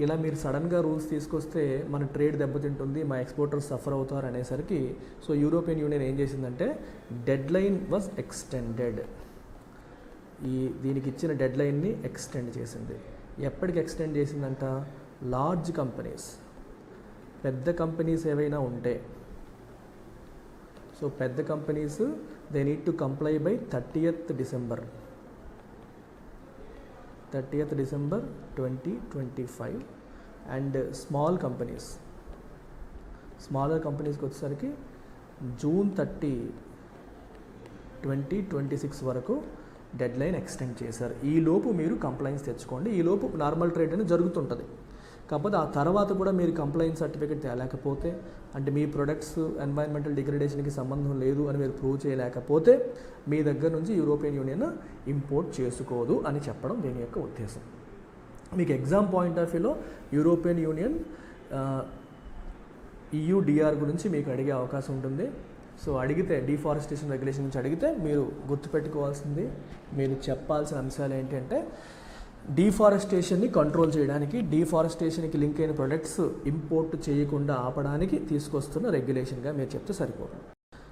S1: ఇలా మీరు సడన్గా రూల్స్ తీసుకొస్తే మన ట్రేడ్ దెబ్బతింటుంది, మా ఎక్స్పోర్టర్స్ సఫర్ అవుతారు అనేసరికి సో యూరోపియన్ యూనియన్ ఏం చేసిందంటే డెడ్ లైన్ వాజ్ ఎక్స్టెండెడ్. దీనికి ఇచ్చిన డెడ్ లైన్ని ఎక్స్టెండ్ చేసింది. ఎప్పటికి ఎక్స్టెండ్ చేసిందంట? లార్జ్ కంపెనీస్, పెద్ద కంపెనీస్ ఏవైనా ఉంటే, సో పెద్ద companies they need to comply by 30th December 2025. And smaller కంపెనీస్కి వచ్చేసరికి June 30, 2026 వరకు డెడ్ లైన్ ఎక్స్టెండ్ చేశారు. ఈలోపు మీరు కంప్లైంట్స్ తెచ్చుకోండి. ఈలోపు నార్మల్ ట్రేడ్ అనేది జరుగుతుంటుంది. కాకపోతే ఆ తర్వాత కూడా మీరు కంప్లైంట్ సర్టిఫికేట్ తేలేకపోతే, అంటే మీ ప్రొడక్ట్స్ ఎన్వైరన్మెంటల్ డిగ్రేడేషన్కి సంబంధం లేదు అని మీరు ప్రూవ్ చేయలేకపోతే మీ దగ్గర నుంచి యూరోపియన్ యూనియన్ ఇంపోర్ట్ చేసుకోదు అని చెప్పడం దీని యొక్క ఉద్దేశం. మీకు ఎగ్జామ్ పాయింట్ ఆఫ్ వ్యూలో యూరోపియన్ యూనియన్ EUDR గురించి మీకు అడిగే అవకాశం ఉంటుంది. సో అడిగితే డిఫారెస్టేషన్ రెగ్యులేషన్ గురించి అడిగితే మీరు గుర్తుపెట్టుకోవాల్సింది, మీరు చెప్పాల్సిన అంశాలు ఏంటంటే డిఫారెస్టేషన్ని కంట్రోల్ చేయడానికి, డిఫారెస్టేషన్కి లింక్ అయిన ప్రొడక్ట్స్ ఇంపోర్ట్ చేయకుండా ఆపడానికి తీసుకొస్తున్న రెగ్యులేషన్గా మీరు చెప్తే సరిపోతుంది.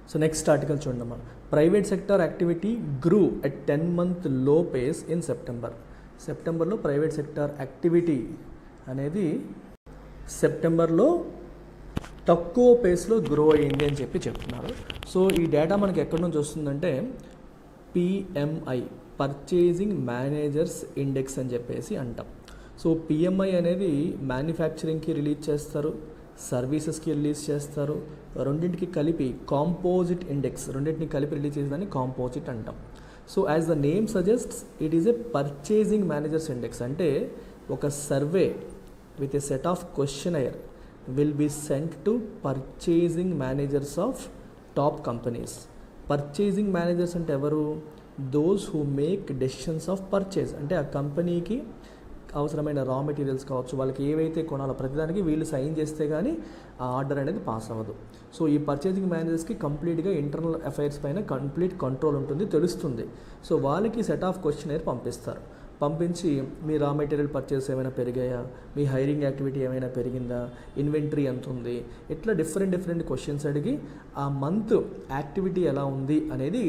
S1: సో నెక్స్ట్ ఆర్టికల్ చూడమ్మా. Private sector activity grew at 10-month low pace in సెప్టెంబర్లో ప్రైవేట్ సెక్టర్ యాక్టివిటీ అనేది సెప్టెంబర్లో తక్కువ పేస్లో గ్రో అయ్యింది అని చెప్పి చెప్తున్నారు. సో ఈ డేటా మనకి ఎక్కడి నుంచి వస్తుందంటే PMI, పర్చేజింగ్ మేనేజర్స్ ఇండెక్స్ అని చెప్పేసి అంటాం. సో PMI అనేది మ్యానుఫ్యాక్చరింగ్కి రిలీజ్ చేస్తారు, సర్వీసెస్కి రిలీజ్ చేస్తారు, రెండింటికి కలిపి కాంపోజిట్ ఇండెక్స్, రెండింటిని కలిపి రిలీజ్ చేసేదాన్ని కాంపోజిట్ అంటాం. So as the name suggests it is a purchasing managers index. అంటే ఒక survey with a set of questionnaire will be sent to purchasing managers of top companies. Purchasing managers అంటే ఎవరు? those who make decisions of purchase. అంటే ఆ కంపెనీకి అవసరమైన రా materials కావచ్చు, వాళ్ళకి ఏవైతే కొనాలో ప్రతిదానికి వీళ్ళు సైన్ చేస్తే కానీ ఆ ఆర్డర్ అనేది పాస్ అవ్వదు. సో ఈ పర్చేజింగ్ మేనేజర్స్కి కంప్లీట్గా ఇంటర్నల్ అఫైర్స్ పైన కంప్లీట్ కంట్రోల్ ఉంటుంది, తెలుస్తుంది. సో వాళ్ళకి సెట్ ఆఫ్ క్వశ్చనైర్ పంపించి మీ రా మెటీరియల్ పర్చేస్ ఏమైనా పెరిగాయా, మీ హైరింగ్ యాక్టివిటీ ఏమైనా పెరిగిందా, ఇన్వెంటరీ ఎంత ఉంది, ఇట్లా డిఫరెంట్ క్వశ్చన్స్ అడిగి ఆ మంత్ యాక్టివిటీ ఎలా ఉంది అనేది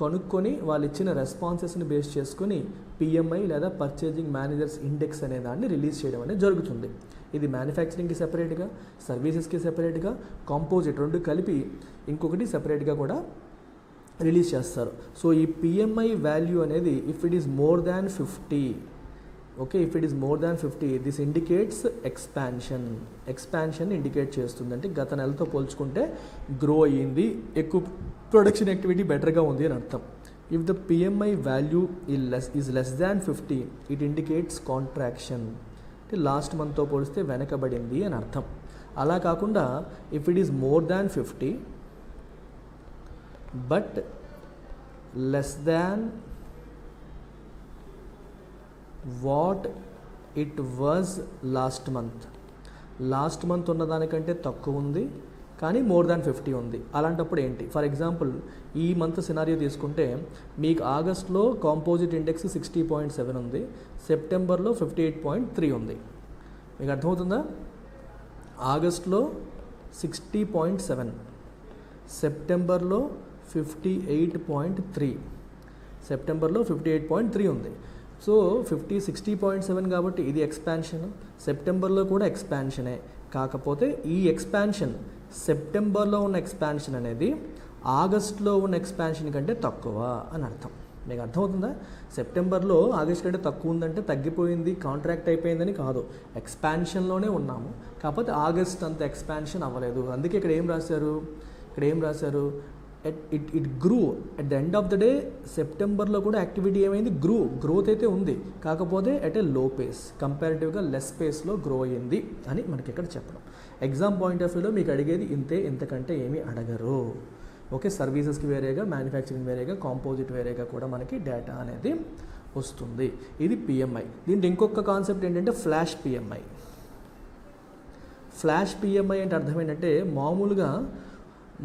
S1: కనుక్కొని వాళ్ళు ఇచ్చిన రెస్పాన్సెస్ని బేస్ చేసుకొని PMI లేదా పర్చేజింగ్ మేనేజర్స్ ఇండెక్స్ అనే దాన్ని రిలీజ్ చేయడం అనేది జరుగుతుంది. ఇది మ్యానుఫ్యాక్చరింగ్కి సెపరేట్గా, సర్వీసెస్కి సెపరేట్గా, కాంపోజిట్ రెండు కలిపి ఇంకొకటి సెపరేట్గా కూడా రిలీజ్ చేస్తారు. సో ఈ PMI వాల్యూ అనేది if it is more than 50, okay, if it is more than 50 this indicates expansion indicate చేస్తుంది. అంటే గత నెలతో పోల్చుకుంటే గ్రో అయ్యింది, ఎక్కువ ప్రొడక్షన్ యాక్టివిటీ బెటర్గా ఉంది అని అర్థం. If the PMI value is less than 50 it indicates contraction, అంటే లాస్ట్ మంత్తో పోలిస్తే వెనకబడింది అని అర్థం. అలా కాకుండా if it is more than 50 but less than what it was last month ఉన్నదానికంటే తక్కువ ఉంది కానీ మోర్ దాన్ 50 ఉంది. అలాంటప్పుడు ఏంటి? ఫర్ ఎగ్జాంపుల్ ఈ మంత్ సినారియో తీసుకుంటే మీకు ఆగస్ట్లో కాంపోజిట్ ఇండెక్స్ 60.7 ఉంది, సెప్టెంబర్లో 58.3 ఉంది. మీకు అర్థమవుతుందా? ఆగస్ట్లో 60.7, సెప్టెంబర్లో 58.3 ఉంది. సో 60.7 కాబట్టి ఇది ఎక్స్పాన్షన్, సెప్టెంబర్లో కూడా ఎక్స్పాన్షనే, కాకపోతే ఈ ఎక్స్పాన్షన్ సెప్టెంబర్లో ఉన్న ఎక్స్పాన్షన్ అనేది ఆగస్ట్లో ఉన్న ఎక్స్పాన్షన్ కంటే తక్కువ అని అర్థం. మీకు అర్థమవుతుందా? సెప్టెంబర్లో ఆగస్ట్ కంటే తక్కువ ఉందంటే తగ్గిపోయింది, కాంట్రాక్ట్ అయిపోయిందని కాదు, ఎక్స్పాన్షన్లోనే ఉన్నాము. కాకపోతే ఆగస్ట్ అంత ఎక్స్పాన్షన్ అవ్వలేదు. అందుకే ఇక్కడ ఏం రాశారు, it grew at the end of the day. సెప్టెంబర్లో కూడా యాక్టివిటీ ఏమైంది? గ్రోత్ అయితే ఉంది, కాకపోతే అట్ ఏ లో పేస్, కంపారిటివ్గా లెస్ పేస్లో గ్రో అయ్యింది అని మనకి ఇక్కడ చెప్పడం. ఎగ్జామ్ పాయింట్ ఆఫ్ వ్యూలో మీకు అడిగేది ఇంతే, ఇంతకంటే ఏమీ అడగరు. ఓకే, సర్వీసెస్కి వేరేగా, మ్యానుఫ్యాక్చరింగ్ వేరేగా, కాంపోజిట్ వేరేగా కూడా మనకి డేటా అనేది వస్తుంది. ఇది పిఎంఐ. దీంట్లో ఇంకొక కాన్సెప్ట్ ఏంటంటే ఫ్లాష్ పిఎంఐ. ఫ్లాష్ పిఎంఐ అంటే అర్థం ఏంటంటే, మామూలుగా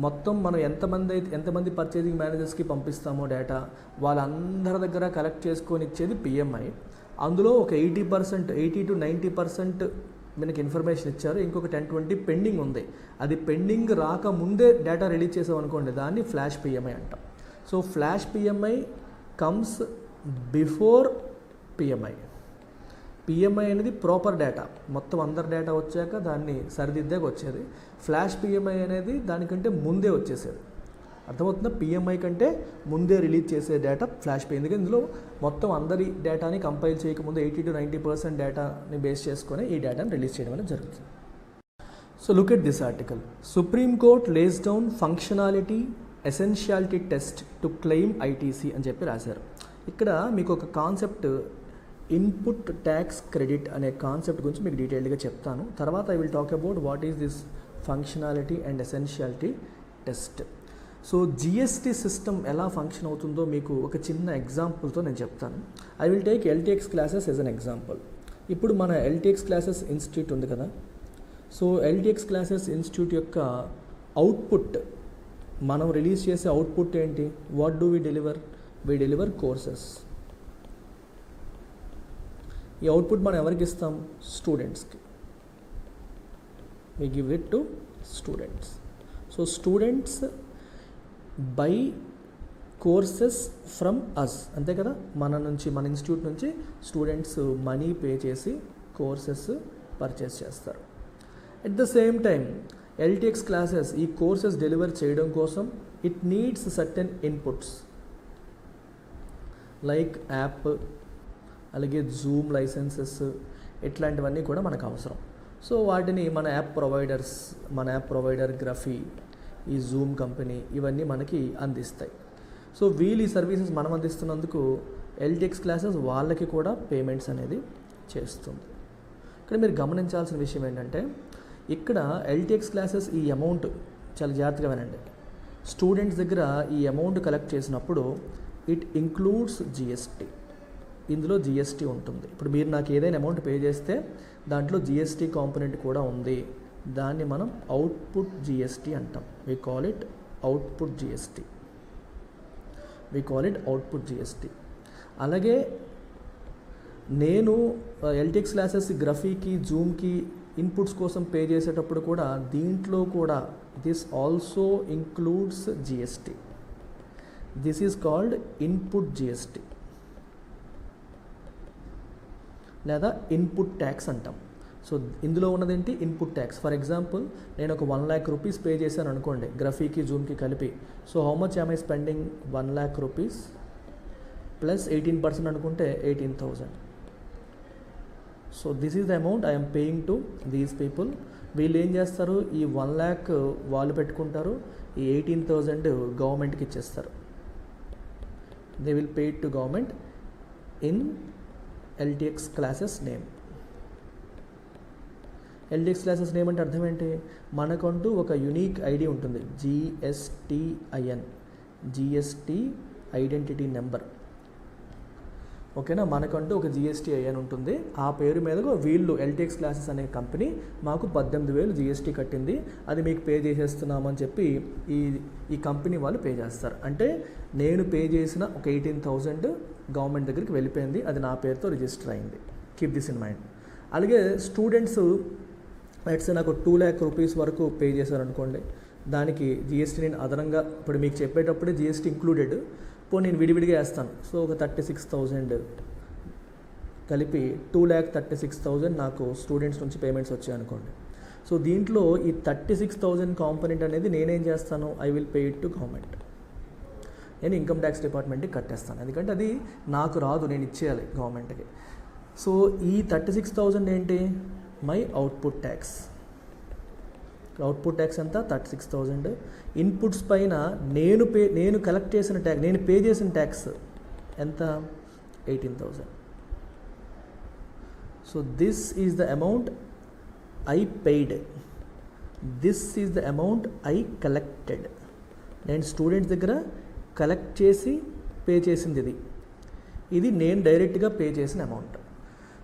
S1: మొత్తం మనం ఎంతమంది పర్చేసింగ్ మేనేజర్స్కి పంపిస్తామో డేటా, వాళ్ళందరి దగ్గర కలెక్ట్ చేసుకొని ఇచ్చేది పిఎంఐ. అందులో ఒక 80 to 90% మనకి ఇన్ఫర్మేషన్ ఇచ్చారు, ఇంకొక 10-20 పెండింగ్ ఉంది. అది పెండింగ్ రాకముందే డేటా రిలీజ్ చేసాం అనుకోండి, దాన్ని ఫ్లాష్ పిఎంఐ అంటాం. So flash PMI comes before PMI. PMI అనేది ప్రాపర్ డేటా, మొత్తం అందరి డేటా వచ్చాక దాన్ని సరిదిద్దాక వచ్చేది. ఫ్లాష్ పిఎంఐ అనేది దానికంటే ముందే వచ్చేసేది. అర్థమవుతుందా? పిఎంఐ కంటే ముందే రిలీజ్ చేసే డేటా ఫ్లాష్ పిఎంఐ. ఎందుకంటే ఇందులో మొత్తం అందరి డేటాని కంపైల్ చేయకముందు 80 to 90% డేటాని బేస్ చేసుకొని ఈ డేటాని రిలీజ్ చేయడం అనేది జరుగుతుంది. So look at this article. Supreme court lays down functionality essentiality test to claim ITC అని చెప్పి రాశారు. ఇక్కడ మీకు ఒక కాన్సెప్ట్, ఇన్పుట్ ట్యాక్స్ క్రెడిట్ అనే కాన్సెప్ట్ గురించి మీకు డీటెయిల్డ్గా చెప్తాను. తర్వాత I will talk about what is this functionality and essentiality test. So GST system ఎలా ఫంక్షన్ అవుతుందో మీకు ఒక చిన్న ఎగ్జాంపుల్తో నేను చెప్తాను. I will take LTX classes as an example. ఇప్పుడు మన ఎల్టీఎక్స్ క్లాసెస్ ఇన్స్టిట్యూట్ ఉంది కదా. సో ఎల్టీఎక్స్ క్లాసెస్ ఇన్స్టిట్యూట్ యొక్క అవుట్పుట్, మనం రిలీజ్ చేసే అవుట్పుట్ ఏంటి? What do we deliver? We deliver courses. ఈ అవుట్పుట్ మనం ఎవరికి ఇస్తాం? స్టూడెంట్స్కి. We give it to students. So students buy courses from us, అంతే కదా. మన ఇన్స్టిట్యూట్ నుంచి స్టూడెంట్స్ మనీ పే చేసి కోర్సెస్ పర్చేస్ చేస్తారు. At the same time LTX classes ఈ కోర్సెస్ డెలివర్ చేయడం కోసం it needs certain inputs like app, అలాగే జూమ్ లైసెన్సెస్, ఇట్లాంటివన్నీ కూడా మనకు అవసరం. సో వాటిని మన యాప్ ప్రొవైడర్ గ్రఫీ, ఈ జూమ్ కంపెనీ, ఇవన్నీ మనకి అందిస్తాయి. సో వీళ్ళు ఈ సర్వీసెస్ మనం అందిస్తున్నందుకు ఎల్టీఎక్స్ క్లాసెస్ వాళ్ళకి కూడా పేమెంట్స్ అనేది చేస్తుంది. ఇక్కడ మీరు గమనించాల్సిన విషయం ఏంటంటే, ఇక్కడ ఎల్టీఎక్స్ క్లాసెస్ ఈ అమౌంట్ చాలా జాగ్రత్తగా వినండి. స్టూడెంట్స్ దగ్గర ఈ అమౌంట్ కలెక్ట్ చేసినప్పుడు ఇట్ ఇంక్లూడ్స్ జిఎస్టీ. ఇందులో జిఎస్టీ ఉంటుంది. ఇప్పుడు మీరు నాకు ఏదైనా అమౌంట్ పే చేస్తే దాంట్లో జిఎస్టీ కాంపోనెంట్ కూడా ఉంది. దాన్ని మనం అవుట్పుట్ జిఎస్టీ అంటాం. We call it output GST. అలాగే నేను ఎల్టీఎక్స్ క్లాసెస్ గ్రఫీకి, జూమ్కి ఇన్పుట్స్ కోసం పే చేసేటప్పుడు కూడా దీంట్లో కూడా this also includes GST. This is called input GST లేదా ఇన్పుట్ ట్యాక్స్ అంటాం. సో ఇందులో ఉన్నదేంటి? Input tax. ఫర్ ఎగ్జాంపుల్, నేను ఒక 1 lakh రూపీస్ పే చేశాను అనుకోండి, గ్రఫీకి జూమ్కి కలిపి. So how much am I spending? 1 lakh rupees plus 18% అనుకుంటే 18,000. So this is the amount I'm paying to these people. వీళ్ళు ఏం చేస్తారు? ఈ 1 lakh వాళ్ళు పెట్టుకుంటారు, ఈ 18,000 గవర్నమెంట్కి ఇచ్చేస్తారు. They will pay to government in LTX classes name. LTX classes name అంటే అర్థం ఏంటి? మనకంటూ ఒక యునీక్ ఐడి ఉంటుంది, జిఎస్టీ ఐడెంటిటీ నెంబర్. ఓకేనా? మనకంటూ ఒక జిఎస్టీఐఎన్ ఉంటుంది. ఆ పేరు మీదగా వీళ్ళు ఎల్టీఎక్స్ క్లాసెస్ అనే కంపెనీ మాకు 18,000 జిఎస్టీ కట్టింది, అది మీకు పే చేసేస్తున్నామని చెప్పి ఈ కంపెనీ వాళ్ళు పే చేస్తారు. అంటే నేను పే చేసిన ఒక 18,000 గవర్నమెంట్ దగ్గరికి వెళ్ళిపోయింది, అది నా పేరుతో రిజిస్టర్ అయింది. Keep this in mind. అలాగే స్టూడెంట్స్ లెట్స్ నాకు 2 lakh రూపీస్ వరకు పే చేశారనుకోండి, దానికి జిఎస్టీ నేను అదనంగా, ఇప్పుడు మీకు చెప్పేటప్పుడే జిఎస్టీ ఇంక్లూడెడ్, ఇప్పుడు నేను విడివిడిగా వేస్తాను. సో ఒక 36,000 కలిపి 2,36,000 నాకు స్టూడెంట్స్ నుంచి పేమెంట్స్ వచ్చాయి అనుకోండి. సో దీంట్లో ఈ 36,000 కాంపోనెంట్ అనేది నేనేం చేస్తాను, I will pay it to government. నేను ఇన్కమ్ ట్యాక్స్ డిపార్ట్మెంట్కి కట్టేస్తాను, ఎందుకంటే అది నాకు రాదు, నేను ఇచ్చేయాలి గవర్నమెంట్కి. సో ఈ 36,000 ఏంటి, my output tax. Output tax ఎంత, 36,000. ఇన్పుట్స్ పైన నేను కలెక్ట్ చేసిన ట్యాక్స్, నేను పే చేసిన ట్యాక్స్ ఎంత, 18,000. So this is the amount I paid, this is the amount I collected. నేను స్టూడెంట్స్ దగ్గర కలెక్ట్ చేసి పే చేసింది ఇది నేను డైరెక్ట్గా పే చేసిన అమౌంట్.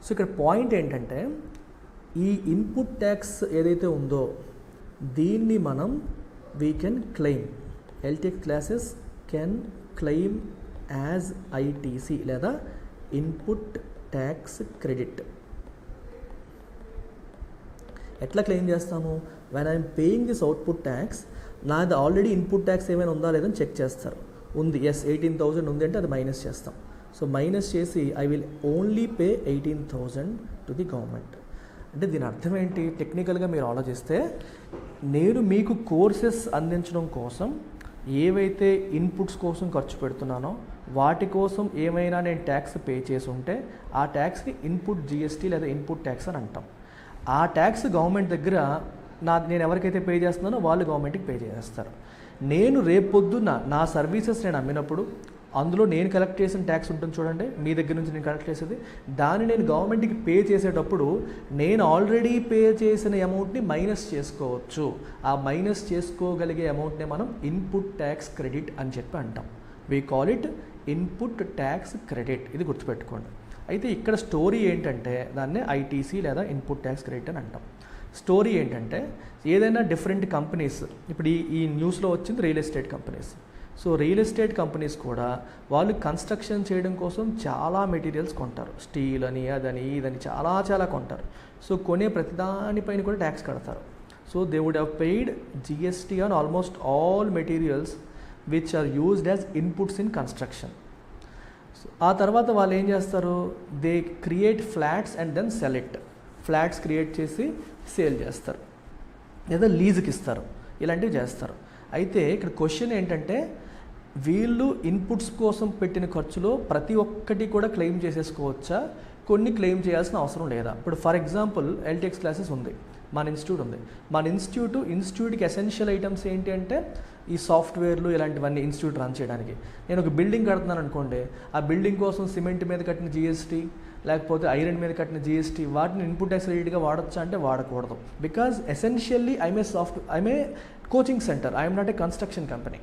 S1: సో ఇక్కడ పాయింట్ ఏంటంటే ఈ ఇన్పుట్ ట్యాక్స్ ఏదైతే ఉందో దీన్ని మనం we can claim, Eltech classes can claim as ITC లేదా ఇన్పుట్ ట్యాక్స్ క్రెడిట్. ఎట్లా క్లెయిమ్ చేస్తాము, when I'm paying this output tax, నాది ఆల్రెడీ ఇన్పుట్ ట్యాక్స్ ఏమైనా ఉందా లేదని చెక్ చేస్తారు. ఉంది, ఎస్ 18,000 ఉంది అంటే అది మైనస్ చేస్తాం. సో మైనస్ చేసి I will only pay 18,000 to the government. అంటే దీని అర్థం ఏంటి, టెక్నికల్గా మీరు ఆలోచిస్తే నేను మీకు కోర్సెస్ అందించడం కోసం ఏవైతే ఇన్పుట్స్ కోసం ఖర్చు పెడుతున్నానో వాటి కోసం ఏమైనా నేను ట్యాక్స్ పే చేసి ఉంటే ఆ ట్యాక్స్ని ఇన్పుట్ జిఎస్టీ లేదా ఇన్పుట్ ట్యాక్స్ అని అంటాం. ఆ ట్యాక్స్ గవర్నమెంట్ దగ్గర నేను ఎవరికైతే పే చేస్తున్నానో వాళ్ళు గవర్నమెంట్కి పే చేస్తారు. నేను రేపొద్దున నా సర్వీసెస్ నేను అమ్మినప్పుడు అందులో నేను కలెక్ట్ చేసిన ట్యాక్స్ ఉంటుంది చూడండి, మీ దగ్గర నుంచి నేను కలెక్ట్ చేసేది, దాన్ని నేను గవర్నమెంట్కి పే చేసేటప్పుడు నేను ఆల్రెడీ పే చేసిన అమౌంట్ని మైనస్ చేసుకోవచ్చు. ఆ మైనస్ చేసుకోగలిగే అమౌంట్ని మనం ఇన్పుట్ ట్యాక్స్ క్రెడిట్ అని చెప్పి అంటాం. We call it input tax credit. ఇది గుర్తుపెట్టుకోండి. అయితే ఇక్కడ స్టోరీ ఏంటంటే దాన్ని ఐటీసీ లేదా ఇన్పుట్ ట్యాక్స్ క్రెడిట్ అని అంటాం. స్టోరీ ఏంటంటే ఏదైనా డిఫరెంట్ కంపెనీస్, ఇప్పుడు ఈ న్యూస్లో వచ్చింది real estate companies. So real estate companies కూడా వాళ్ళు కన్స్ట్రక్షన్ చేయడం కోసం చాలా మెటీరియల్స్ కొంటారు, స్టీల్ అని అదని ఇదని చాలా కొంటారు. సో కొనే ప్రతిదానిపైన కూడా ట్యాక్స్ కడతారు. So they would have paid GST on almost all materials which are used as inputs in construction. ఆ తర్వాత వాళ్ళు ఏం చేస్తారు, they create flats and then sell it. Flats create చేసి సేల్ చేస్తారు లేదా లీజుకి ఇస్తారు, ఇలాంటివి చేస్తారు. అయితే ఇక్కడ క్వశ్చన్ ఏంటంటే వీళ్ళు ఇన్పుట్స్ కోసం పెట్టిన ఖర్చులో ప్రతి ఒక్కటి కూడా క్లెయిమ్ చేసేసుకోవచ్చా, కొన్ని క్లెయిమ్ చేయాల్సిన అవసరం లేదా? ఇప్పుడు ఫర్ ఎగ్జాంపుల్ ఎల్టెక్స్ క్లాసెస్ ఉంది, మన ఇన్స్టిట్యూట్ ఉంది. మన ఇన్స్టిట్యూట్కి ఎసెన్షియల్ ఐటమ్స్ ఏంటి అంటే ఈ సాఫ్ట్వేర్లు ఇలాంటివన్నీ ఇన్స్టిట్యూట్ రన్ చేయడానికి. నేను ఒక బిల్డింగ్ కడుతున్నాను అనుకోండి, ఆ బిల్డింగ్ కోసం సిమెంట్ మీద కట్టిన జిఎస్టీ లేకపోతే ఐరన్ మీద కట్టిన జిఎస్టీ వాటిని ఇన్పుట్ ట్యాక్స్ క్రెడిట్గా వాడచ్చా అంటే వాడకూడదు. Because essentially I'm a coaching centre, I'm not a construction company.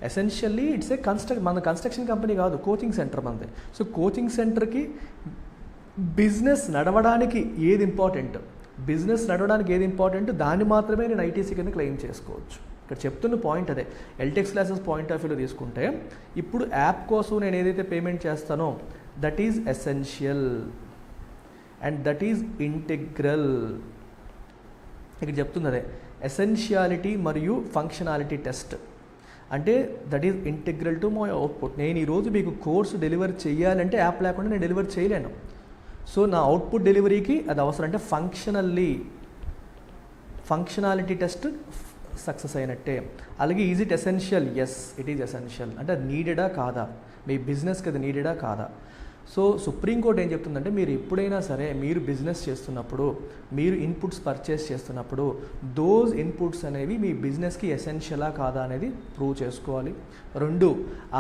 S1: Essentially it's a మన కన్స్ట్రక్షన్ కంపెనీ కాదు, కోచింగ్ సెంటర్ మనది. సో కోచింగ్ సెంటర్కి బిజినెస్ నడవడానికి ఏది ఇంపార్టెంట్, దాన్ని మాత్రమే నేను ఐటీసీ కింద క్లెయిమ్ చేసుకోవచ్చు. ఇక్కడ చెప్తున్న పాయింట్ అదే. ఎల్టెక్స్ క్లాసెస్ పాయింట్ ఆఫ్ వ్యూలో తీసుకుంటే ఇప్పుడు యాప్ కోసం నేను ఏదైతే పేమెంట్ చేస్తానో that is essential and that is integral. ఇక్కడ చెప్తుంది అదే, ఎసెన్షియాలిటీ మరియు ఫంక్షనాలిటీ టెస్ట్. అంటే that is integral to my output. నేను ఈరోజు మీకు కోర్సు డెలివర్ చేయాలంటే యాప్ లేకుండా నేను డెలివర్ చేయలేను. సో నా అవుట్పుట్ డెలివరీకి అది అవసరం. అంటే ఫంక్షనాలిటీ టెస్ట్ సక్సెస్ అయినట్టే. అలాగే is it essential? Yes, it is essential. అంటే అది నీడెడా కాదా, మీ బిజినెస్కి అది నీడెడా కాదా? సో సుప్రీంకోర్టు ఏం చెప్తుందంటే మీరు ఎప్పుడైనా సరే మీరు బిజినెస్ చేస్తున్నప్పుడు, మీరు ఇన్పుట్స్ పర్చేస్ చేస్తున్నప్పుడు దోస్ ఇన్పుట్స్ అనేవి మీ బిజినెస్కి ఎసెన్షియలా కాదా అనేది ప్రూవ్ చేసుకోవాలి. 2,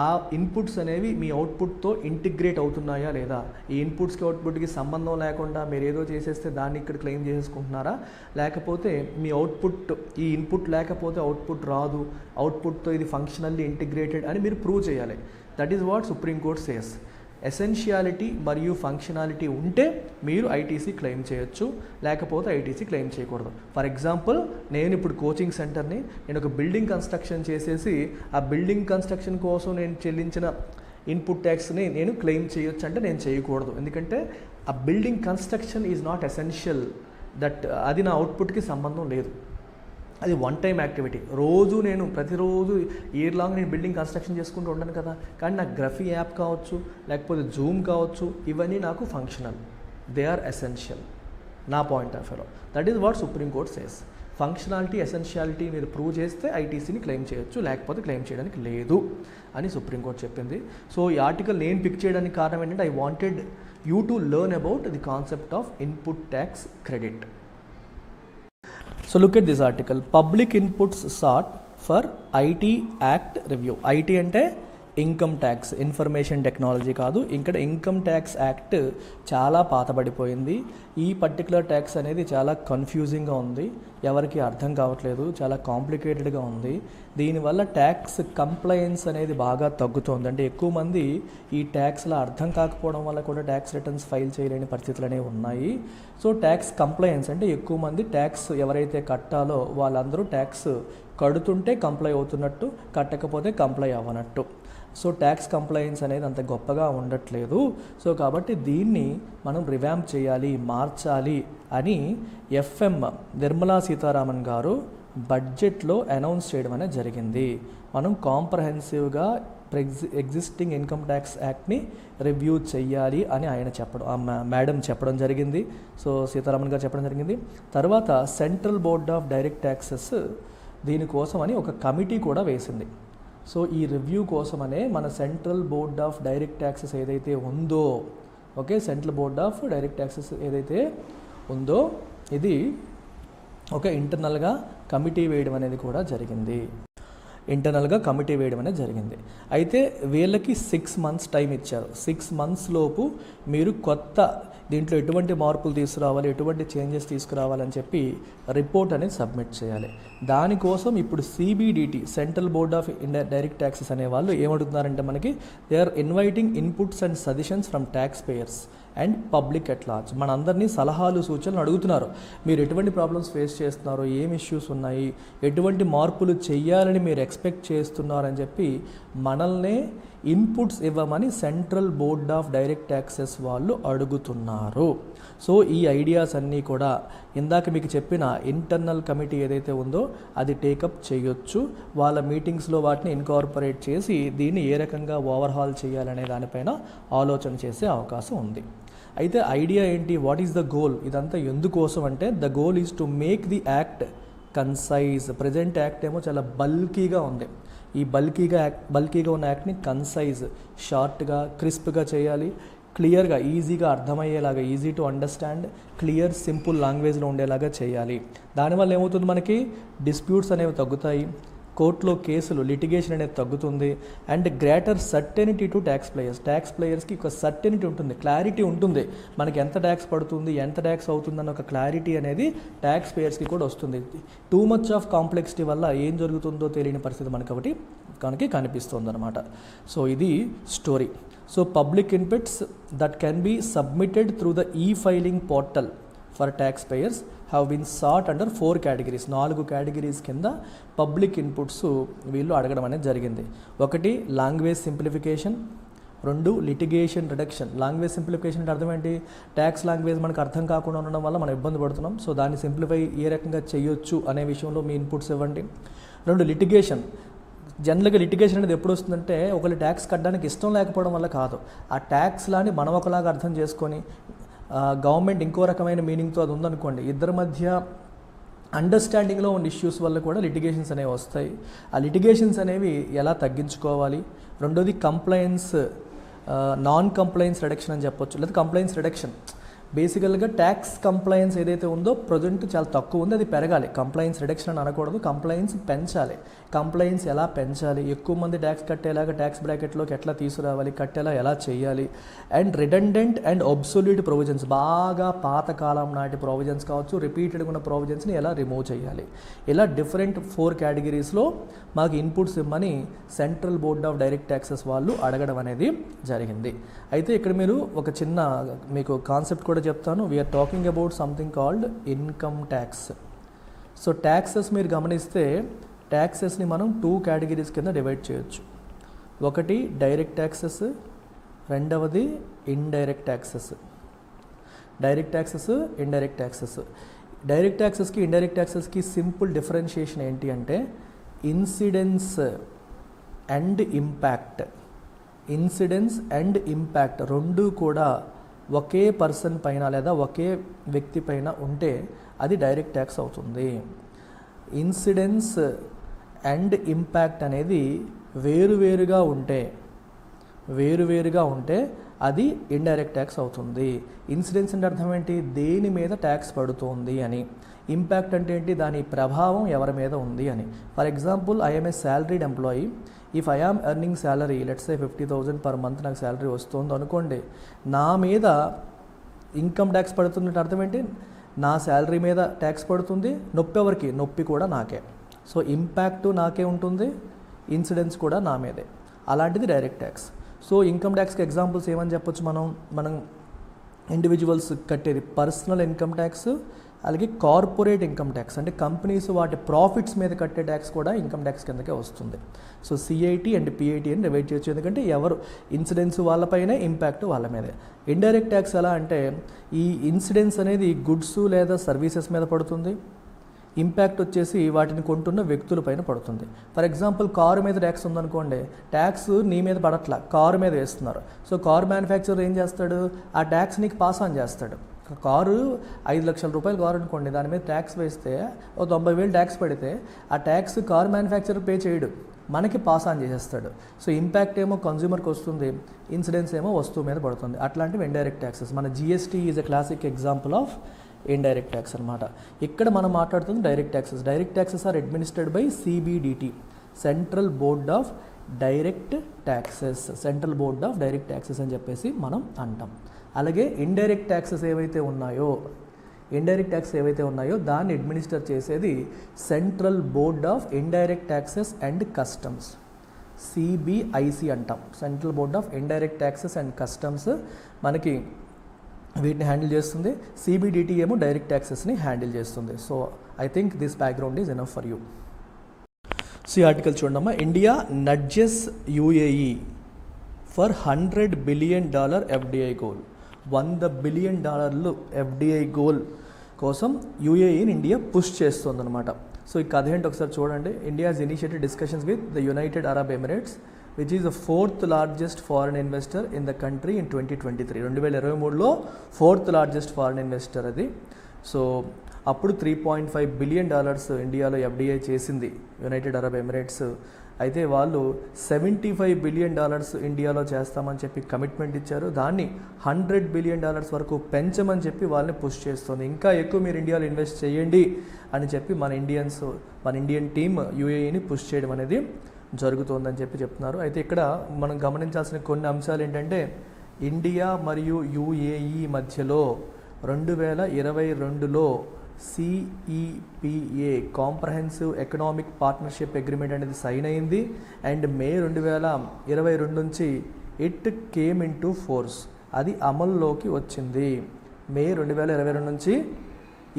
S1: ఆ ఇన్పుట్స్ అనేవి మీ అవుట్పుట్తో ఇంటిగ్రేట్ అవుతున్నాయా లేదా, ఈ ఇన్పుట్స్కి అవుట్పుట్కి సంబంధం లేకుండా మీరు ఏదో చేసేస్తే దాన్ని ఇక్కడ క్లెయిమ్ చేసేసుకుంటున్నారా, లేకపోతే మీ అవుట్పుట్ ఈ ఇన్పుట్ లేకపోతే అవుట్పుట్ రాదు, అవుట్పుట్తో ఇది ఫంక్షనల్లీ ఇంటిగ్రేటెడ్ అని మీరు ప్రూవ్ చేయాలి. That is what supreme court says. Essentiality మరియు ఫంక్షనాలిటీ ఉంటే మీరు ఐటీసీ క్లెయిమ్ చేయొచ్చు, లేకపోతే ఐటీసీ క్లెయిమ్ చేయకూడదు. ఫర్ ఎగ్జాంపుల్ నేను ఇప్పుడు కోచింగ్ సెంటర్ని, నేను ఒక బిల్డింగ్ కన్స్ట్రక్షన్ చేసేసి ఆ బిల్డింగ్ కన్స్ట్రక్షన్ కోసం నేను చెల్లించిన ఇన్పుట్ ట్యాక్స్ని నేను క్లెయిమ్ చేయొచ్చు అంటే నేను చేయకూడదు. ఎందుకంటే ఆ building construction is not essential, అది నా అవుట్పుట్కి సంబంధం లేదు. అది వన్ టైం యాక్టివిటీ. నేను ప్రతిరోజు ఇయర్ లాంగ్ నేను బిల్డింగ్ కన్స్ట్రక్షన్ చేసుకుంటూ ఉంటాను కదా. కానీ నాకు గ్రఫీ యాప్ కావచ్చు, లేకపోతే జూమ్ కావచ్చు, ఇవన్నీ నాకు ఫంక్షనల్, దే ఆర్ ఎసెన్షియల్ నా పాయింట్ ఆఫ్ వ్యూలో. That is what supreme court says. Functionality essentiality మీరు ప్రూవ్ చేస్తే ఐటీసీని క్లెయిమ్ చేయొచ్చు, లేకపోతే క్లెయిమ్ చేయడానికి లేదు అని సుప్రీంకోర్టు చెప్పింది. సో ఈ ఆర్టికల్ నేను పిక్ చేయడానికి కారణం ఏంటంటే I wanted you to learn about the concept of input tax credit. So look at this article. Public inputs sought for IT Act review. IT అంటే ఇన్కమ్ ట్యాక్స్, ఇన్ఫర్మేషన్ టెక్నాలజీ కాదు. ఇక్కడ income tax act చాలా పాతబడిపోయింది. ఈ particular tax అనేది చాలా కన్ఫ్యూజింగ్గా ఉంది, ఎవరికి అర్థం కావట్లేదు, చాలా కాంప్లికేటెడ్గా ఉంది. దీనివల్ల ట్యాక్స్ కంప్లయన్స్ అనేది బాగా తగ్గుతోంది. అంటే ఎక్కువ మంది ఈ ట్యాక్స్లో అర్థం కాకపోవడం వల్ల కూడా ట్యాక్స్ రిటర్న్స్ ఫైల్ చేయలేని పరిస్థితులు అనేవి ఉన్నాయి. సో ట్యాక్స్ కంప్లయన్స్ అంటే ఎక్కువ మంది ట్యాక్స్ ఎవరైతే కట్టాలో వాళ్ళందరూ ట్యాక్స్ కడుతుంటే కంప్లై అవుతున్నట్టు, కట్టకపోతే కంప్లై అవ్వనట్టు. సో ట్యాక్స్ కంప్లయన్స్ అనేది అంత గొప్పగా ఉండట్లేదు. సో కాబట్టి దీన్ని మనం రివాంప్ చేయాలి, మార్చాలి అని ఎఫ్ఎం నిర్మలా సీతారామన్ గారు బడ్జెట్లో అనౌన్స్ చేయడం అనేది జరిగింది. మనం కాంప్రహెన్సివ్గా ఎగ్జిస్టింగ్ ఇన్కమ్ ట్యాక్స్ యాక్ట్ని రివ్యూ చేయాలి అని ఆయన మేడం చెప్పడం జరిగింది. సో సీతారామన్ గారు చెప్పడం జరిగింది. తర్వాత central board of direct taxes దీనికోసం అని ఒక కమిటీ కూడా వేసింది. సో ఈ రివ్యూ కోసమనే మన central board of direct taxes ఏదైతే ఉందో, okay, central board of direct taxes ఏదైతే ఉందో ఇది ఒక ఇంటర్నల్గా కమిటీ వేయడం అనేది కూడా జరిగింది. అయితే వీళ్ళకి 6 months టైం ఇచ్చారు. 6 months లోపు మీరు కొత్త దీంట్లో ఎటువంటి మార్పులు తీసుకురావాలి, ఎటువంటి చేంజెస్ తీసుకురావాలని చెప్పి రిపోర్ట్ అనేది సబ్మిట్ చేయాలి. దానికోసం ఇప్పుడు CBDT central board of direct taxes అనే వాళ్ళు ఏమడుగుతున్నారంటే మనకి they are inviting inputs and suggestions from tax payers and public at large. మనందరినీ సలహాలు సూచనలు అడుగుతున్నారు. మీరు ఎటువంటి ప్రాబ్లమ్స్ ఫేస్ చేస్తున్నారో, ఏం ఇష్యూస్ ఉన్నాయి, ఎటువంటి మార్పులు చేయాలని మీరు ఎక్స్పెక్ట్ చేస్తున్నారని చెప్పి మనల్నే ఇన్పుట్స్ ఇవ్వమని central board of direct taxes వాళ్ళు అడుగుతున్నారు. సో ఈ ఐడియాస్ అన్నీ కూడా ఇందాక మీకు చెప్పిన ఇంటర్నల్ కమిటీ ఏదైతే ఉందో అది టేకప్ చేయొచ్చు. వాళ్ళ మీటింగ్స్లో వాటిని ఇన్కార్పొరేట్ చేసి దీన్ని ఏ రకంగా ఓవర్హాల్ చేయాలనే దానిపైన ఆలోచన చేసే అవకాశం ఉంది. అయితే ఐడియా ఏంటి, వాట్ ఈస్ ద గోల్, ఇదంతా ఎందుకోసం అంటే the goal is to make the act concise. Present act ఏమో చాలా బల్కీగా ఉంది. ఈ బల్కీగా ఉన్న యాక్ట్ని కన్సైజ్, షార్ట్గా, క్రిస్ప్గా చేయాలి, క్లియర్గా, ఈజీగా అర్థమయ్యేలాగా, easy to understand, clear simple లాంగ్వేజ్లో ఉండేలాగా చేయాలి. దానివల్ల ఏమవుతుంది, మనకి డిస్ప్యూట్స్ అనేవి తగ్గుతాయి, కోర్టులో కేసులు లిటిగేషన్ అనేది తగ్గుతుంది, and greater certainty to tax ప్లేయర్స్కి ఒక సర్టెనిటీ ఉంటుంది, క్లారిటీ ఉంటుంది. మనకి ఎంత ట్యాక్స్ పడుతుంది, ఎంత ట్యాక్స్ అవుతుందన్న ఒక క్లారిటీ అనేది ట్యాక్స్ పేయర్స్కి కూడా వస్తుంది. టూ మచ్ ఆఫ్ కాంప్లెక్సిటీ వల్ల ఏం జరుగుతుందో తెలియని పరిస్థితి మనకి కనిపిస్తుంది అనమాట. సో ఇది story. So public inputs that can be submitted through the e filing portal for tax payers have been sought under 4 categories. 4 categories కింద పబ్లిక్ ఇన్పుట్స్ వీళ్ళు అడగడం అనేది జరిగింది. 1 language simplification, 2 litigation reduction. Language simplification అంటే అర్థం ఏంటి, ట్యాక్స్ లాంగ్వేజ్ మనకు అర్థం కాకుండా ఉండడం వల్ల మనం ఇబ్బంది పడుతున్నాం. సో దాన్ని సింప్లిఫై ఏ రకంగా చేయొచ్చు అనే విషయంలో మీ ఇన్పుట్స్ ఇవ్వండి. 2 లిటిగేషన్. జనరల్గా లిటిగేషన్ అనేది ఎప్పుడు వస్తుందంటే ఒకళ్ళు ట్యాక్స్ కట్టడానికి ఇష్టం లేకపోవడం వల్ల కాదు, ఆ ట్యాక్స్లాని మనం ఒకలాగా అర్థం చేసుకొని గవర్నమెంట్ ఇంకో రకమైన మీనింగ్తో అది ఉందనుకోండి, ఇద్దరి మధ్య అండర్స్టాండింగ్లో ఉన్న ఇష్యూస్ వల్ల కూడా లిటిగేషన్స్ అనేవి వస్తాయి. ఆ లిటిగేషన్స్ అనేవి ఎలా తగ్గించుకోవాలి. 2ది కంప్లైన్స్, నాన్ కంప్లైన్స్ రిడక్షన్ అని చెప్పొచ్చు, లేదా కంప్లైన్స్ రిడక్షన్. బేసికల్గా ట్యాక్స్ కంప్లైన్స్ ఏదైతే ఉందో ప్రజెంట్ చాలా తక్కువ ఉంది, అది పెరగాలి. కంప్లైన్స్ రిడక్షన్ అని అనకూడదు, కంప్లైన్స్ పెంచాలి. కంప్లైన్స్ ఎలా పెంచాలి, ఎక్కువ మంది ట్యాక్స్ కట్టేలాగా ట్యాక్స్ బ్రాకెట్లోకి ఎట్లా తీసుకురావాలి, కట్టేలా ఎలా చేయాలి, and redundant and absolute provisions, బాగా పాతకాలం నాటి ప్రొవిజన్స్ కావచ్చు, రిపీటెడ్గా ఉన్న ప్రొవిజన్స్ని ఎలా రిమూవ్ చేయాలి. ఇలా డిఫరెంట్ 4 categories మాకు ఇన్పుట్స్ ఇమ్మని central board of direct taxes వాళ్ళు అడగడం అనేది జరిగింది. అయితే ఇక్కడ మీరు ఒక చిన్న మీకు కాన్సెప్ట్ కూడా చెప్తాను. We're talking about something called income tax. So taxes మీరు గమనిస్తే ట్యాక్సెస్ని మనం 2 categories కింద డివైడ్ చేయొచ్చు. 1 డైరెక్ట్ ట్యాక్సెస్, 2వది indirect taxes. Direct taxes, indirect taxes. Direct ట్యాక్సెస్కి ఇండైరెక్ట్ ట్యాక్సెస్కి సింపుల్ డిఫరెన్షియేషన్ ఏంటి అంటే incidence and impact. Incidence and impact 2 కూడా ఒకే పర్సన్ పైన లేదా ఒకే వ్యక్తి పైన ఉంటే అది డైరెక్ట్ ట్యాక్స్ అవుతుంది. ఇన్సిడెన్స్ అండ్ ఇంపాక్ట్ అనేది వేరువేరుగా ఉంటే అది ఇండైరెక్ట్ ట్యాక్స్ అవుతుంది. ఇన్సిడెన్స్ అంటే అర్థం ఏంటి, దేని మీద ట్యాక్స్ పడుతుంది అని. ఇంపాక్ట్ అంటే ఏంటి, దాని ప్రభావం ఎవరి మీద ఉంది అని. For example, I'm a salaried employee. If I am earning salary, let's say 50,000 per month నాకు శాలరీ వస్తుంది అనుకోండి, నా మీద ఇన్కమ్ ట్యాక్స్ పడుతున్నట్టు అర్థం ఏంటి, నా శాలరీ మీద ట్యాక్స్ పడుతుంది. నొప్పి ఎవరికి, నొప్పి కూడా నాకే. సో ఇంపాక్ట్ నాకే ఉంటుంది, ఇన్సిడెన్స్ కూడా నా మీదే. అలాంటిది డైరెక్ట్ ట్యాక్స్. సో ఇన్కమ్ ట్యాక్స్కి ఎగ్జాంపుల్స్ ఏమని చెప్పొచ్చు, మనం ఇండివిజువల్స్ కట్టేది పర్సనల్ ఇన్కమ్ ట్యాక్స్, అలాగే కార్పొరేట్ ఇన్కమ్ ట్యాక్స్ అంటే కంపెనీస్ వాటి ప్రాఫిట్స్ మీద కట్టే ట్యాక్స్ కూడా ఇన్కమ్ ట్యాక్స్ కిందకే వస్తుంది. సో సిఐటి అండ్ పిఐటి అని డివైడ్ చేయొచ్చు, ఎందుకంటే ఎవరు ఇన్సిడెన్స్ వాళ్ళపైనే, ఇంపాక్ట్ వాళ్ళ మీదే. ఇండైరెక్ట్ ట్యాక్స్ ఎలా అంటే, ఈ ఇన్సిడెన్స్ అనేది గుడ్స్ లేదా సర్వీసెస్ మీద పడుతుంది, ఇంపాక్ట్ వచ్చేసి వాటిని కొంటున్న వ్యక్తుల పైన పడుతుంది. ఫర్ ఎగ్జాంపుల్, కారు మీద ట్యాక్స్ ఉందనుకోండి, ట్యాక్స్ నీ మీద పడట్లా, కారు మీద వేస్తున్నారు. సో కారు మ్యానుఫ్యాక్చరర్ ఏం చేస్తాడు, ఆ ట్యాక్స్ నీకు పాస్ ఆన్ చేస్తాడు. కారు 5 లక్షల రూపాయలు కారు అనుకోండి, దాని మీద ట్యాక్స్ వేస్తే ఓ 90,000 ట్యాక్స్ పడితే ఆ ట్యాక్స్ కారు మ్యానుఫ్యాక్చరర్ పే చేయడు, మనకి పాస్ ఆన్ చేసేస్తాడు. సో ఇంపాక్ట్ ఏమో కన్జ్యూమర్కి వస్తుంది, ఇన్సిడెన్స్ ఏమో వస్తువు మీద పడుతుంది. అట్లాంటివి ఇండైరెక్ట్ ట్యాక్సెస్. మన GST is a classic example of indirect tax అనమాట. ఇక్కడ మనం మాట్లాడుతుంది direct taxes. Direct taxes are administered by CBDT, central board of direct taxes. Central board of direct taxes అని చెప్పేసి మనం అంటాం. అలాగే ఇండైరెక్ట్ ట్యాక్సెస్ ఏవైతే ఉన్నాయో దాన్ని అడ్మినిస్టర్ చేసేది central board of indirect taxes and customs, CBIC అంటాం. Central board of indirect taxes and customs మనకి వీటిని హ్యాండిల్ చేస్తుంది. సిబిడిటి ఏమో డైరెక్ట్ ట్యాక్సెస్ని హ్యాండిల్ చేస్తుంది. So I think this background is enough for you. So ఈ ఆర్టికల్ చూడమ్మా, India nudges UAE for $100 billion FDI goal. $100 billion FDI goal కోసం యూఏఈని ఇండియా పుష్ చేస్తుందన్నమాట. సో ఈ కథ ఏంటి ఒకసారి చూడండి. India has initiated discussions with the United Arab Emirates, which is the 4th largest foreign investor in the country in 2023. 2023లో 4th largest foreign investor అది. So అప్పుడు $3.5 బిలియన్ ఇండియాలో ఎఫ్డిఐ చేసింది యునైటెడ్ అరబ్ ఎమిరేట్స్. అయితే వాళ్ళు $75 బిలియన్ ఇండియాలో చేస్తామని చెప్పి commitment ఇచ్చారు. దాన్ని $100 బిలియన్ వరకు పెంచమని చెప్పి వాళ్ళని పుష్ చేస్తుంది. ఇంకా ఎక్కువ మీరు ఇండియాలో ఇన్వెస్ట్ చేయండి అని చెప్పి మన ఇండియన్ టీమ్ యూఏఈని పుష్ చేయడం అనేది జరుగుతుందని చెప్పి చెప్తున్నారు. అయితే ఇక్కడ మనం గమనించాల్సిన కొన్ని అంశాలు ఏంటంటే, ఇండియా మరియు యూఏఈ మధ్యలో 2022లో CEPA comprehensive economic partnership agreement అనేది సైన్ అయింది. అండ్ మే 2022 నుంచి it came into force, అది అమల్లోకి వచ్చింది. మే 2022 నుంచి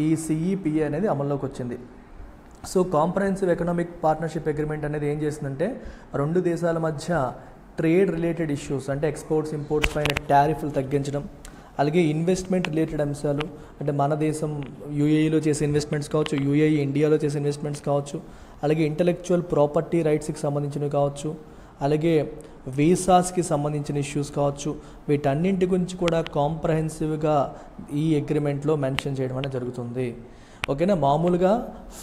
S1: ఈ సిఈపిఏ అనేది అమల్లోకి వచ్చింది. So comprehensive economic partnership agreement అనేది ఏం చేస్తుందంటే, రెండు దేశాల మధ్య ట్రేడ్ రిలేటెడ్ ఇష్యూస్ అంటే ఎక్స్పోర్ట్స్ ఇంపోర్ట్స్ పైన టారిఫ్లు తగ్గించడం, అలాగే ఇన్వెస్ట్మెంట్ రిలేటెడ్ అంశాలు అంటే మన దేశం యూఏఈలో చేసే ఇన్వెస్ట్మెంట్స్ కావచ్చు, యూఏఈ ఇండియాలో చేసే ఇన్వెస్ట్మెంట్స్ కావచ్చు, అలాగే ఇంటలెక్చువల్ ప్రాపర్టీ రైట్స్కి సంబంధించినవి కావచ్చు, అలాగే వీసాస్కి సంబంధించిన ఇష్యూస్ కావచ్చు, వీటన్నింటి గురించి కూడా కాంప్రహెన్సివ్గా ఈ అగ్రిమెంట్లో మెన్షన్ చేయడం అనేది జరుగుతుంది. ఓకేనా. మామూలుగా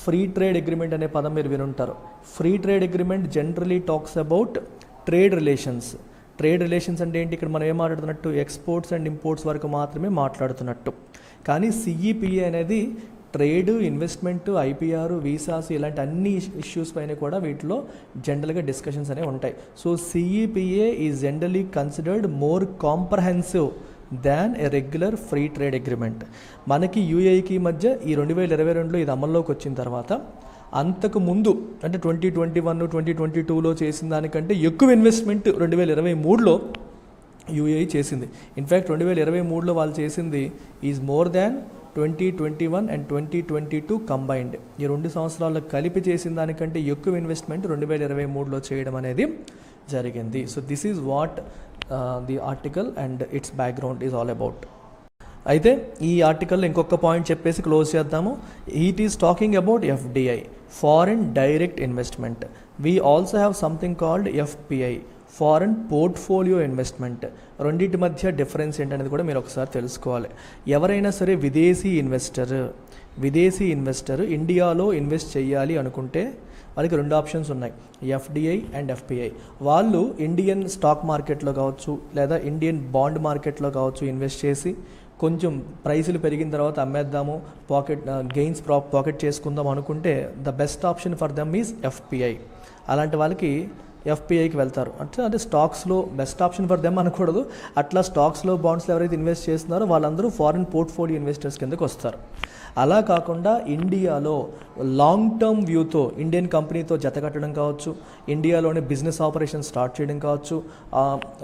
S1: ఫ్రీ ట్రేడ్ అగ్రిమెంట్ అనే పదం మీరు వినుంటారు. Free trade agreement generally talks about trade relations. Trade relations అంటే ఏంటి, ఇక్కడ మనం ఏం మాట్లాడుతున్నట్టు ఎక్స్పోర్ట్స్ అండ్ ఇంపోర్ట్స్ వరకు మాత్రమే మాట్లాడుతున్నట్టు. కానీ సిఈపిఏ అనేది ట్రేడ్, ఇన్వెస్ట్మెంట్, ఐపీఆర్, వీసాస్ ఇలాంటి అన్ని ఇష్యూస్ పైన కూడా వీటిలో జనరల్గా డిస్కషన్స్ అనేవి ఉంటాయి. So CEPA is generally considered more comprehensive than A regular free trade agreement. మనకి యూఏఈకి మధ్య ఈ 2022లో ఇది అమల్లోకి వచ్చిన తర్వాత అంతకు ముందు అంటే 2021, 2022లో చేసిన దానికంటే ఎక్కువ ఇన్వెస్ట్మెంట్ 2023లో యూఏఈ చేసింది. ఇన్ఫ్యాక్ట్ 2023లో వాళ్ళు చేసింది is more than 2021 and 2022 combined. ఈ 2 సంవత్సరాల్లో కలిపి చేసిన దానికంటే ఎక్కువ ఇన్వెస్ట్మెంట్ 2023లో చేయడం అనేది జరిగింది. So this is what the article and it's background is all about. అయితే ఈ ఆర్టికల్లో ఇంకొక పాయింట్ చెప్పేసి క్లోజ్ చేద్దాము. It is talking about FDI, foreign direct investment. We also have something called FPI, foreign portfolio investment. రెండింటి మధ్య difference ఏంటనేది కూడా మీరు ఒకసారి తెలుసుకోవాలి. ఎవరైనా సరే విదేశీ ఇన్వెస్టర్ విదేశీ ఇన్వెస్టర్ ఇండియాలో ఇన్వెస్ట్ చేయాలి అనుకుంటే వాళ్ళకి 2 ఆప్షన్స్ ఉన్నాయి, ఎఫ్డిఐ అండ్ ఎఫ్పిఐ. వాళ్ళు ఇండియన్ స్టాక్ మార్కెట్లో కావచ్చు లేదా ఇండియన్ బాండ్ మార్కెట్లో కావచ్చు ఇన్వెస్ట్ చేసి కొంచెం ప్రైసులు పెరిగిన తర్వాత అమ్మేద్దాము, గెయిన్స్ పాకెట్ చేసుకుందాం అనుకుంటే the best option for them is FPI. అలాంటి వాళ్ళకి ఎఫ్పిఐకి వెళ్తారు. అంటే స్టాక్స్లో బెస్ట్ ఆప్షన్ ఫర్ దెమ్ అనకూడదు, అట్లా స్టాక్స్లో బాండ్స్లో ఎవరైతే ఇన్వెస్ట్ చేస్తున్నారో వాళ్ళందరూ ఫారిన్ పోర్ట్ఫోలియో ఇన్వెస్టర్స్ కిందకు వస్తారు. అలా కాకుండా ఇండియాలో లాంగ్ టర్మ్ వ్యూతో ఇండియన్ కంపెనీతో జతకట్టడం కావచ్చు, ఇండియాలోనే బిజినెస్ ఆపరేషన్ స్టార్ట్ చేయడం కావచ్చు,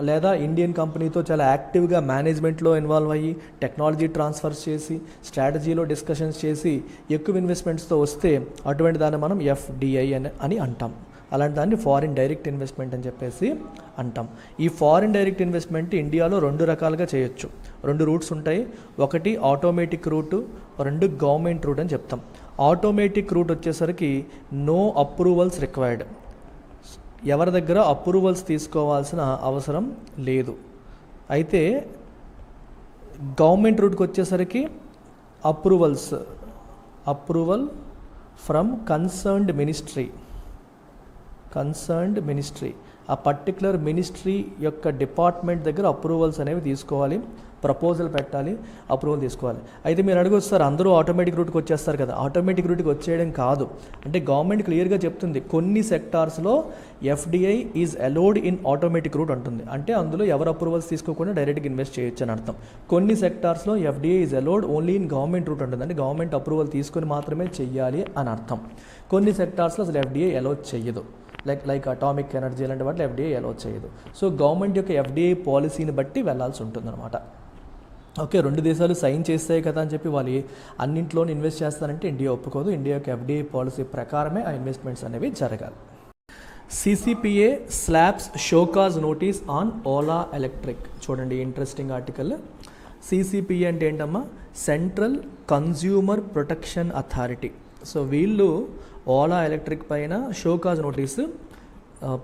S1: లేదా ఇండియన్ కంపెనీతో చాలా యాక్టివ్గా మేనేజ్మెంట్లో ఇన్వాల్వ్ అయ్యి టెక్నాలజీ ట్రాన్స్ఫర్స్ చేసి స్ట్రాటజీలో డిస్కషన్స్ చేసి ఎక్కువ ఇన్వెస్ట్మెంట్స్తో వస్తే అటువంటి దాన్ని మనం ఎఫ్డిఐ అని అంటాం. అలాంటి దాన్ని ఫారిన్ డైరెక్ట్ ఇన్వెస్ట్మెంట్ అని చెప్పేసి అంటాం. ఈ ఫారిన్ డైరెక్ట్ ఇన్వెస్ట్మెంట్ ఇండియాలో 2 రకాలుగా చేయొచ్చు. 2 రూట్స్ ఉంటాయి. ఒకటి ఆటోమేటిక్ రూటు, 2 గవర్నమెంట్ రూట్ అని చెప్తాం. ఆటోమేటిక్ రూట్ వచ్చేసరికి నో అప్రూవల్స్ రిక్వైర్డ్, ఎవరి దగ్గర అప్రూవల్స్ తీసుకోవాల్సిన అవసరం లేదు. అయితే గవర్నమెంట్ రూట్కి వచ్చేసరికి అప్రూవల్ ఫ్రమ్ కన్సర్న్డ్ మినిస్ట్రీ, ఆ పర్టికులర్ మినిస్ట్రీ యొక్క డిపార్ట్మెంట్ దగ్గర అప్రూవల్స్ అనేవి తీసుకోవాలి, ప్రపోజల్ పెట్టాలి, అప్రూవల్ తీసుకోవాలి. అయితే మీరు అడగొచ్చు సార్ అందరూ ఆటోమేటిక్ రూట్కి వచ్చేస్తారు కదా, ఆటోమేటిక్ రూట్కి వచ్చేయడం కాదు. అంటే గవర్నమెంట్ క్లియర్గా చెప్తుంది కొన్ని సెక్టార్స్లో FDI is allowed in automatic route అంటుంది. అంటే అందులో ఎవరు అప్రూవల్స్ తీసుకోకుండా డైరెక్ట్గా ఇన్వెస్ట్ చేయొచ్చు అని అర్థం. కొన్ని సెక్టార్స్లో FDI is allowed only in government route అంటుంది, అంటే గవర్నమెంట్ అప్రూవల్ తీసుకొని మాత్రమే చెయ్యాలి అని అర్థం. కొన్ని సెక్టార్స్లో అసలు ఎఫ్డిఐ అలౌ చేయదు, లైక్ అటామిక్ ఎనర్జీ లాంటి వాటిలో ఎఫ్డిఐ అలౌ చేయదు. సో గవర్నమెంట్ యొక్క ఎఫ్డిఐ పాలసీని బట్టి వెళ్ళాల్సి ఉంటుందన్నమాట. ఓకే, 2 దేశాలు సైన్ చేస్తాయి కదా అని చెప్పి వాళ్ళు అన్నింటిలోనే ఇన్వెస్ట్ చేస్తారంటే ఇండియా ఒప్పుకోదు. ఇండియా యొక్క ఎఫ్డిఐ పాలసీ ప్రకారమే ఆ ఇన్వెస్ట్మెంట్స్ అనేవి జరగాలి. CCPA slabs show cause notice on Ola electric. చూడండి ఇంట్రెస్టింగ్ ఆర్టికల్. సిసిపిఏ అంటే ఏంటమ్మా, central consumer protection authority. So వీళ్ళు ఓలా ఎలక్ట్రిక్ పైన షోకాజ్ నోటీసు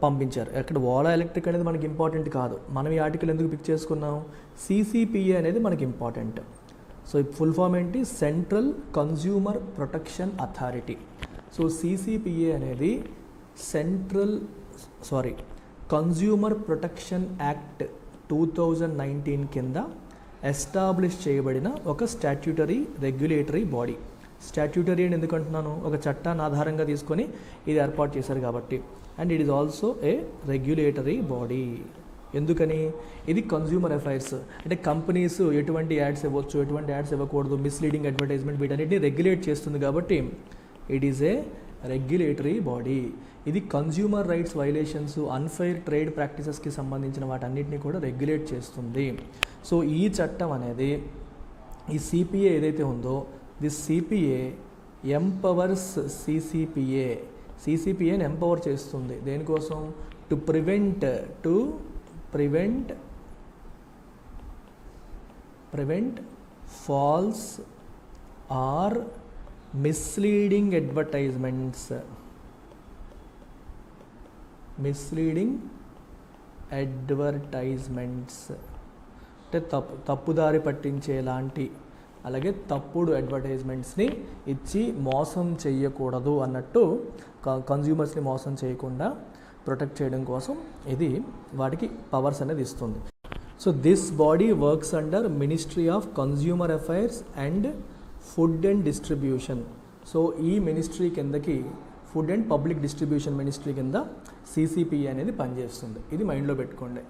S1: పంపించారు. అక్కడ ఓలా ఎలక్ట్రిక్ అనేది మనకి ఇంపార్టెంట్ కాదు, మనం ఈ ఆర్టికల్ ఎందుకు పిక్ చేసుకున్నాం, సిసిపిఏ అనేది మనకి ఇంపార్టెంట్. సో ఈ ఫుల్ ఫామ్ ఏంటి, central consumer protection authority. So CCPA అనేది కన్జ్యూమర్ ప్రొటెక్షన్ యాక్ట్ 2019 కింద ఎస్టాబ్లిష్ చేయబడిన ఒక స్టాట్యూటరీ రెగ్యులేటరీ బాడీ. స్టాట్యూటరీ అని ఎందుకు అంటున్నాను, ఒక చట్టాన్ని ఆధారంగా తీసుకొని ఇది ఏర్పాటు చేశారు కాబట్టి. And it is also a regulatory body. ఎందుకని, ఇది కన్జ్యూమర్ అఫైర్స్, అంటే కంపెనీస్ ఎటువంటి యాడ్స్ ఇవ్వచ్చు, ఎటువంటి యాడ్స్ ఇవ్వకూడదు, మిస్లీడింగ్ అడ్వర్టైజ్మెంట్, వీటన్నిటిని రెగ్యులేట్ చేస్తుంది కాబట్టి it is a regulatory body. ఇది consumer rights violations, unfair trade ప్రాక్టీసెస్కి సంబంధించిన వాటన్నిటిని కూడా రెగ్యులేట్ చేస్తుంది. సో ఈ చట్టం అనేది, ఈ సిపిఏ ఏదైతే ఉందో, దిస్ సిపిఏ ఎంపవర్స్ సిసిపిఏని ఎంపవర్ చేస్తుంది. దేనికోసం, to prevent false or misleading advertisements అంటే తప్పుదారి పట్టించేలాంటి, అలాగే తప్పుడు అడ్వర్టైజ్మెంట్స్ని ఇచ్చి మోసం చేయకూడదు అన్నట్టు, కన్జ్యూమర్స్ని మోసం చేయకుండా ప్రొటెక్ట్ చేయడం కోసం ఇది వాటికి పవర్స్ అనేది ఇస్తుంది. So this body works under ministry of consumer affairs and food and distribution. So ఈ మినిస్ట్రీ కిందకి food and public distribution ministry కింద సిసిపిఏ అనేది పనిచేస్తుంది. ఇది మైండ్లో పెట్టుకోండి.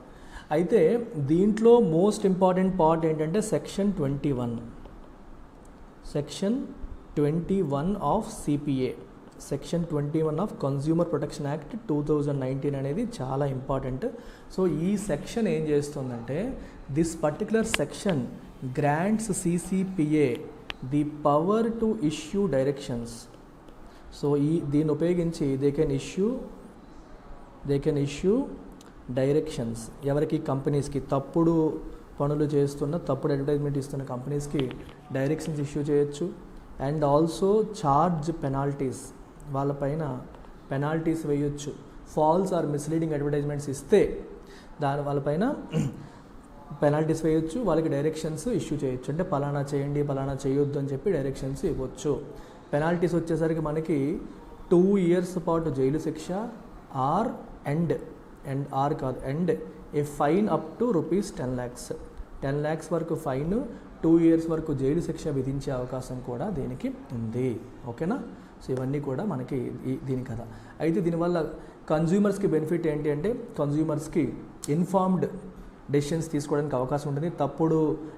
S1: అయితే దీంట్లో మోస్ట్ ఇంపార్టెంట్ పార్ట్ ఏంటంటే section 21 of CPA, section 21 of consumer protection act 2019 అనేది చాలా ఇంపార్టెంట్. సో ఈ సెక్షన్ ఏం చేస్తుందంటే, this particular section grants CCPA the power to issue directions. So దీన్ని ఉపయోగించి దే కెన్ ఇష్యూ డైరెక్షన్స్ ఎవరికి, కంపెనీస్కి, తప్పుడు పనులు చేస్తున్న, తప్పుడు అడ్వర్టైజ్మెంట్ ఇస్తున్న కంపెనీస్కి డైరెక్షన్స్ ఇష్యూ చేయొచ్చు. అండ్ ఆల్సో చార్జ్ పెనాల్టీస్, వాళ్ళపైన పెనాల్టీస్ వేయొచ్చు. ఫాల్స్ ఆర్ మిస్లీడింగ్ అడ్వర్టైజ్మెంట్స్ ఇస్తే వాళ్ళపైన పెనాల్టీస్ వేయొచ్చు, వాళ్ళకి డైరెక్షన్స్ ఇష్యూ చేయొచ్చు. అంటే పలానా చేయండి, పలానా చేయొద్దు అని చెప్పి డైరెక్షన్స్ ఇవ్వచ్చు. పెనాల్టీస్ వచ్చేసరికి మనకి 2 years పాటు జైలు శిక్ష or and a fine up to ₹10 lakhs. 10 lakhs వరకు ఫైన్, 2 years వరకు జైలు శిక్ష విధించే అవకాశం కూడా దీనికి ఉంది. ఓకేనా? సో ఇవన్నీ కూడా మనకి దీని కథ. అయితే దీనివల్ల కన్జ్యూమర్స్కి బెనిఫిట్ ఏంటి అంటే, కన్జ్యూమర్స్కి ఇన్ఫార్మ్డ్ డెసిషన్స్ తీసుకోవడానికి అవకాశం ఉంటుంది. తప్పుడు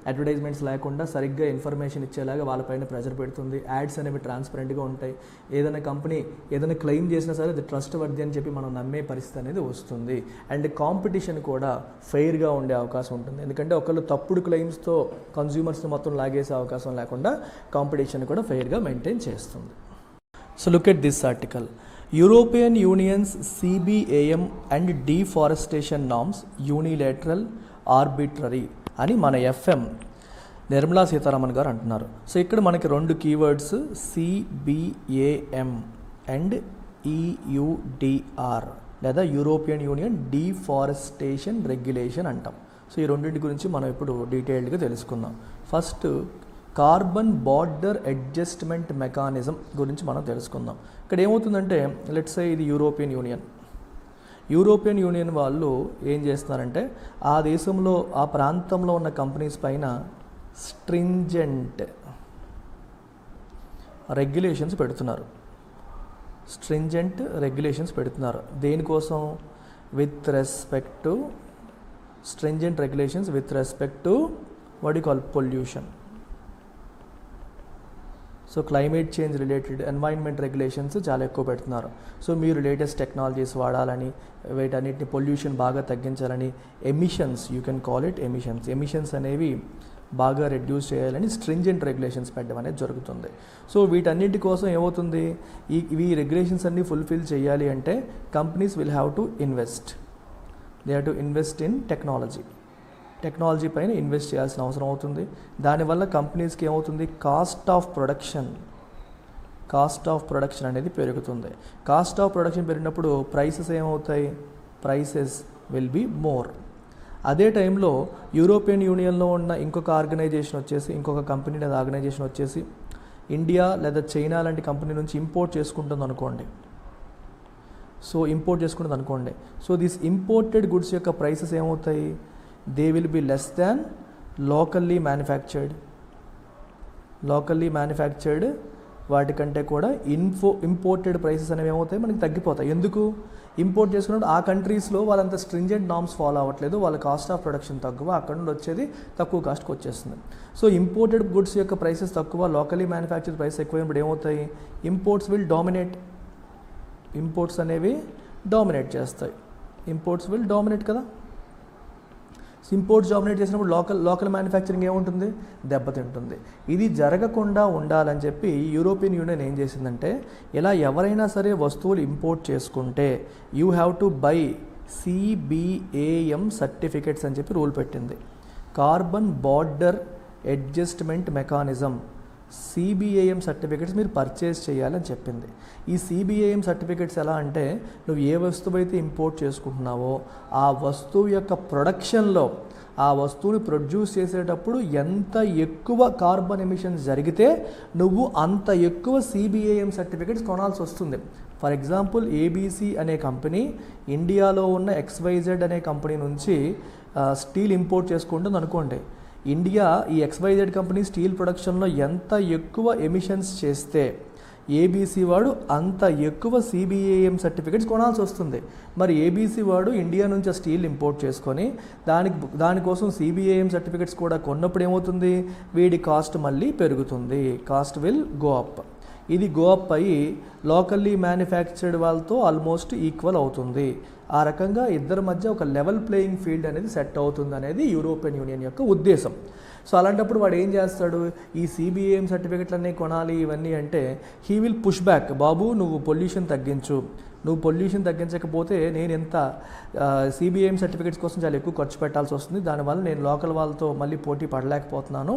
S1: అడ్వర్టైజ్మెంట్స్ లేకుండా సరిగ్గా ఇన్ఫర్మేషన్ ఇచ్చేలాగా వాళ్ళపైన ప్రెజర్ పెడుతుంది. యాడ్స్ అనేవి ట్రాన్స్పరెంట్గా ఉంటాయి. ఏదైనా కంపెనీ ఏదైనా క్లెయిమ్ చేసినా సరే అది ట్రస్ట్ వర్ది అని చెప్పి మనం నమ్మే పరిస్థితి అనేది వస్తుంది. అండ్ కాంపిటీషన్ కూడా ఫెయిర్గా ఉండే అవకాశం ఉంటుంది. ఎందుకంటే ఒకళ్ళు తప్పుడు క్లెయిమ్స్తో కన్జ్యూమర్స్ని మొత్తం లాగేసే అవకాశం లేకుండా కాంపిటీషన్ కూడా ఫెయిర్గా మెయింటైన్ చేస్తుంది. So look at this article. European unions CBAM and deforestation norms unilateral arbitrary అని మన FM నిర్మలా సీతారామన్ గారు అంటున్నారు. సో ఇక్కడ మనకి 2 keywords CBAM అండ్ EUDR లేదా యూరోపియన్ యూనియన్ డిఫారెస్టేషన్ రెగ్యులేషన్ అంటాం. సో ఈ రెండింటి గురించి మనం ఇప్పుడు డీటెయిల్డ్గా తెలుసుకుందాం. First carbon border adjustment mechanism గురించి మనం తెలుసుకుందాం. ఇక్కడ ఏమవుతుందంటే, లెట్స్ సే ఇది యూరోపియన్ యూనియన్ వాళ్ళు ఏం చేస్తున్నారంటే, ఆ దేశంలో ఆ ప్రాంతంలో ఉన్న కంపెనీస్ పైన స్ట్రింజెంట్ రెగ్యులేషన్స్ పెడుతున్నారు. దేనికోసం? With respect to stringent regulations with respect to what you call pollution. So climate change related environment regulations చాలా ఎక్కువ పెడుతున్నారు. సో మీరు లేటెస్ట్ టెక్నాలజీస్ వాడాలని, వీటన్నిటిని పొల్యూషన్ బాగా తగ్గించాలని, emissions, you can call it emissions అనేవి బాగా రెడ్యూస్ చేయాలని స్ట్రింజెంట్ రెగ్యులేషన్స్ పెట్టడం అనేది జరుగుతుంది. సో వీటన్నిటి కోసం ఏమవుతుంది, ఈ రెగ్యులేషన్స్ అన్నీ ఫుల్ఫిల్ చేయాలి అంటే companies will have to invest. They have to invest in technology పైన ఇన్వెస్ట్ చేయాల్సిన అవసరం అవుతుంది. దానివల్ల కంపెనీస్కి ఏమవుతుంది, కాస్ట్ ఆఫ్ ప్రొడక్షన్ అనేది పెరుగుతుంది. కాస్ట్ ఆఫ్ ప్రొడక్షన్ పెరిగినప్పుడు ప్రైసెస్ ఏమవుతాయి, ప్రైసెస్ విల్ బీ మోర్. అదే టైంలో యూరోపియన్ యూనియన్లో ఉన్న ఇంకొక కంపెనీ లేదా ఆర్గనైజేషన్ వచ్చేసి ఇండియా లేదా చైనా లాంటి కంపెనీ నుంచి ఇంపోర్ట్ చేసుకుంటుంది అనుకోండి. సో దిస్ ఇంపోర్టెడ్ గుడ్స్ యొక్క ప్రైసెస్ ఏమవుతాయి, they will be less than locally manufactured వాటికంటే కూడా ఇంపోర్టెడ్ ప్రైసెస్ అనేవి ఏమవుతాయి, మనకి తగ్గిపోతాయి. ఎందుకు? ఇంపోర్ట్ చేసుకున్నప్పుడు ఆ కంట్రీస్లో వాళ్ళంత స్ట్రింజెంట్ నార్మ్స్ ఫాలో అవ్వట్లేదు, వాళ్ళ కాస్ట్ ఆఫ్ ప్రొడక్షన్ తక్కువ, అక్కడ నుండి వచ్చేది తక్కువ కాస్ట్కి వచ్చేస్తుంది. సో ఇంపోర్టెడ్ గుడ్స్ యొక్క ప్రైసెస్ తక్కువ, లోకలీ మ్యానుఫ్యాక్చర్డ్ ప్రైస్ ఎక్కువైనప్పుడు ఏమవుతాయి, ఇంపోర్ట్స్ అనేవి డామినేట్ చేస్తాయి. ఇంపోర్ట్స్ విల్ డామినేట్ కదా. ఇంపోర్ట్స్ డామినేట్ చేసినప్పుడు లోకల్ మ్యానుఫ్యాక్చరింగ్ ఏముంటుంది, దెబ్బతింటుంది. ఇది జరగకుండా ఉండాలని చెప్పి యూరోపియన్ యూనియన్ ఏం చేసిందంటే, ఇలా ఎవరైనా సరే వస్తువులు ఇంపోర్ట్ చేసుకుంటే you have to buy CBAM certificates అని చెప్పి రూల్ పెట్టింది. Carbon border adjustment mechanism CBAM certificates మీరు పర్చేస్ చేయాలని చెప్పింది. ఈ CBAM సర్టిఫికెట్స్ ఎలా అంటే, నువ్వు ఏ వస్తువు అయితే ఇంపోర్ట్ చేసుకుంటున్నావో ఆ వస్తువు యొక్క ప్రొడక్షన్లో, ఆ వస్తువుని ప్రొడ్యూస్ చేసేటప్పుడు ఎంత ఎక్కువ కార్బన్ ఎమిషన్స్ జరిగితే నువ్వు అంత ఎక్కువ CBAM సర్టిఫికెట్స్ కొనాల్సి వస్తుంది. ఫర్ ఎగ్జాంపుల్, ABC అనే కంపెనీ ఇండియాలో ఉన్న XYZ అనే కంపెనీ నుంచి స్టీల్ ఇంపోర్ట్ చేసుకుంటుంది అనుకోండి. ఇండియా ఈ XYZ కంపెనీ స్టీల్ ప్రొడక్షన్లో ఎంత ఎక్కువ ఎమిషన్స్ చేస్తే ABC వాడు అంత ఎక్కువ CBAM సర్టిఫికెట్స్ కొనాల్సి వస్తుంది. మరి ABC వాడు ఇండియా నుంచి ఆ స్టీల్ ఇంపోర్ట్ చేసుకొని దానికోసం CBAM సర్టిఫికెట్స్ కూడా కొన్నప్పుడు ఏమవుతుంది, వీడి కాస్ట్ మళ్ళీ పెరుగుతుంది. Cost will go up. ఇది గో అప్ అయ్యి లోకల్లీ మ్యానుఫ్యాక్చర్డ్ వాళ్ళతో ఆల్మోస్ట్ ఈక్వల్ అవుతుంది. ఆ రకంగా ఇద్దరి మధ్య ఒక లెవెల్ ప్లేయింగ్ ఫీల్డ్ అనేది సెట్ అవుతుంది అనేది యూరోపియన్ యూనియన్ యొక్క ఉద్దేశం. సో అలాంటప్పుడు వాడు ఏం చేస్తాడు, ఈ CBAM సర్టిఫికెట్లన్నీ కొనాలి ఇవన్నీ అంటే హీ విల్ పుష్ బ్యాక్, బాబు నువ్వు పొల్యూషన్ తగ్గించు, నువ్వు పొల్యూషన్ తగ్గించకపోతే నేను ఎంత CBAM సర్టిఫికేట్స్ కోసం చాలా ఎక్కువ ఖర్చు పెట్టాల్సి వస్తుంది, దానివల్ల నేను లోకల్ వాళ్ళతో మళ్ళీ పోటీ పడలేకపోతున్నాను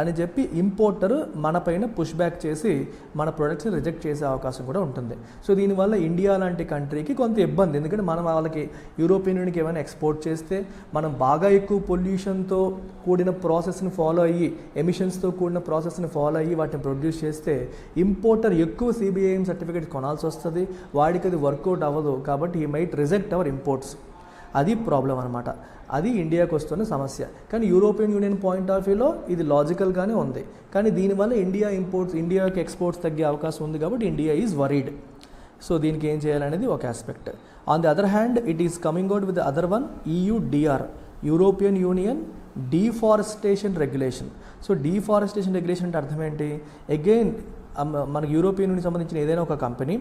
S1: అని చెప్పి ఇంపోర్టర్ మన పైన పుష్ బ్యాక్ చేసి మన ప్రొడక్ట్స్ని రిజెక్ట్ చేసే అవకాశం కూడా ఉంటుంది. సో దీనివల్ల ఇండియా లాంటి కంట్రీకి కొంత ఇబ్బంది, ఎందుకంటే మనం వాళ్ళకి యూరోపియన్ యూనియన్కి ఏమైనా ఎక్స్పోర్ట్ చేస్తే మనం బాగా ఎక్కువ పొల్యూషన్తో కూడిన ప్రాసెస్ని ఫాలో అయ్యి, ఎమిషన్స్తో కూడిన ప్రాసెస్ని ఫాలో అయ్యి వాటిని ప్రొడ్యూస్ చేస్తే ఇంపోర్టర్ ఎక్కువ CBAM సర్టిఫికేట్ కొనాల్సి వస్తుంది, వాడికి అది వర్కౌట్ అవ్వదు. కాబట్టి he might reject hour imports. అది ప్రాబ్లం అనమాట. అది ఇండియాకి వస్తున్న సమస్య. కానీ యూరోపియన్ యూనియన్ పాయింట్ ఆఫ్ వ్యూలో ఇది లాజికల్గానే ఉంది. కానీ దీనివల్ల ఇండియాకి ఎక్స్పోర్ట్స్ తగ్గే అవకాశం ఉంది కాబట్టి ఇండియా ఈజ్ వరీడ్. సో దీనికి ఏం చేయాలనేది ఒక aspect. On the other hand it is coming out with the other one, EUDR, European union deforestation regulation. So deforestation regulation అంటే అర్థం ఏంటి? అగైన్ మనకి యూరోపియన్ యూనియన్ సంబంధించిన ఏదైనా ఒక కంపెనీ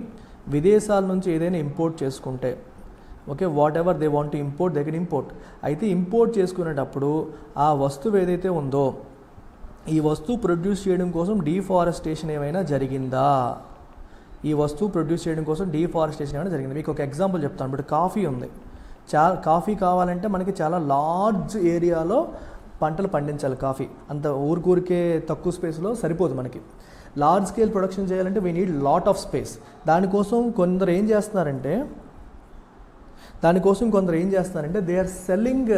S1: విదేశాల నుంచి ఏదైనా ఇంపోర్ట్ చేసుకుంటే, okay, what ever they want to import they can import. అయితే ఇంపోర్ట్ చేసుకునేటప్పుడు ఆ వస్తువు ఏదైతే ఉందో ఈ వస్తువు ప్రొడ్యూస్ చేయడం కోసం డీఫారెస్టేషన్ ఏమైనా జరిగిందా, ఈ వస్తువు ప్రొడ్యూస్ చేయడం కోసం డీఫారెస్టేషన్ ఏమైనా జరిగింది. మీకు ఒక ఎగ్జాంపుల్ చెప్తాను. ఇప్పుడు కాఫీ ఉంది. కాఫీ కావాలంటే మనకి చాలా లార్జ్ ఏరియాలో పంటలు పండించాలి. కాఫీ అంత ఊరికే తక్కువ స్పేస్లో సరిపోదు మనకి. లార్జ్ స్కేల్ ప్రొడక్షన్ చేయాలంటే we need lot of space. దానికోసం కొందరు ఏం చేస్తున్నారంటే they are selling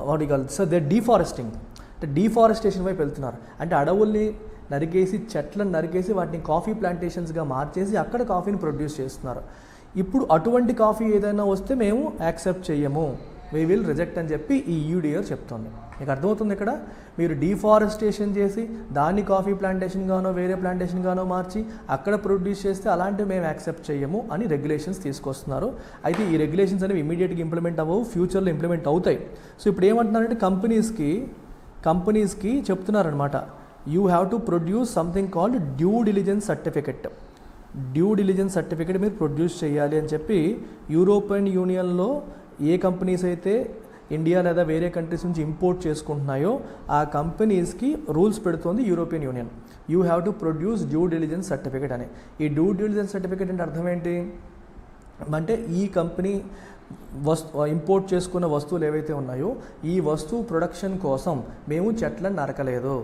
S1: what you call so they are deforesting. అంటే డీఫారెస్టేషన్ వైపు వెళ్తున్నారు. అంటే అడవుల్ని నరికేసి, చెట్లను నరికేసి వాటిని కాఫీ ప్లాంటేషన్స్గా మార్చేసి అక్కడ కాఫీని ప్రొడ్యూస్ చేస్తున్నారు. ఇప్పుడు అటువంటి కాఫీ ఏదైనా వస్తే మేము యాక్సెప్ట్ చేయము, వీ విల్ రిజెక్ట్ అని చెప్పి ఈ EUDR చెప్తుంది. మీకు అర్థమవుతుంది? ఇక్కడ మీరు డీఫారెస్టేషన్ చేసి దాన్ని కాఫీ ప్లాంటేషన్ గానో వేరే ప్లాంటేషన్ గానో మార్చి అక్కడ ప్రొడ్యూస్ చేస్తే అలాంటివి మేము యాక్సెప్ట్ చేయము అని రెగ్యులేషన్స్ తీసుకొస్తున్నారు. అయితే ఈ రెగ్యులేషన్స్ అనేవి ఇమీడియట్గా ఇంప్లిమెంట్ అవ్వవు, ఫ్యూచర్లో ఇంప్లిమెంట్ అవుతాయి. సో ఇప్పుడు ఏమంటున్నారంటే కంపెనీస్కి చెప్తున్నారనమాట, you have to produce something called due diligence certificate. Due diligence certificate మీరు ప్రొడ్యూస్ చేయాలి అని చెప్పి యూరోపియన్ యూనియన్లో ఏ కంపెనీస్ అయితే ఇండియా లేదా వేరే కంట్రీస్ నుంచి ఇంపోర్ట్ చేసుకుంటున్నాయో ఆ కంపెనీస్కి రూల్స్ పెడుతోంది European union. You have to produce due diligence certificate అని. ఈ డ్యూ డిలిజెన్స్ సర్టిఫికెట్ అంటే అర్థం ఏంటి అంటే ఈ కంపెనీ ఇంపోర్ట్ చేసుకున్న వస్తువులు ఏవైతే ఉన్నాయో ఈ వస్తువు ప్రొడక్షన్ కోసం మేము చెట్లను నరకలేదు,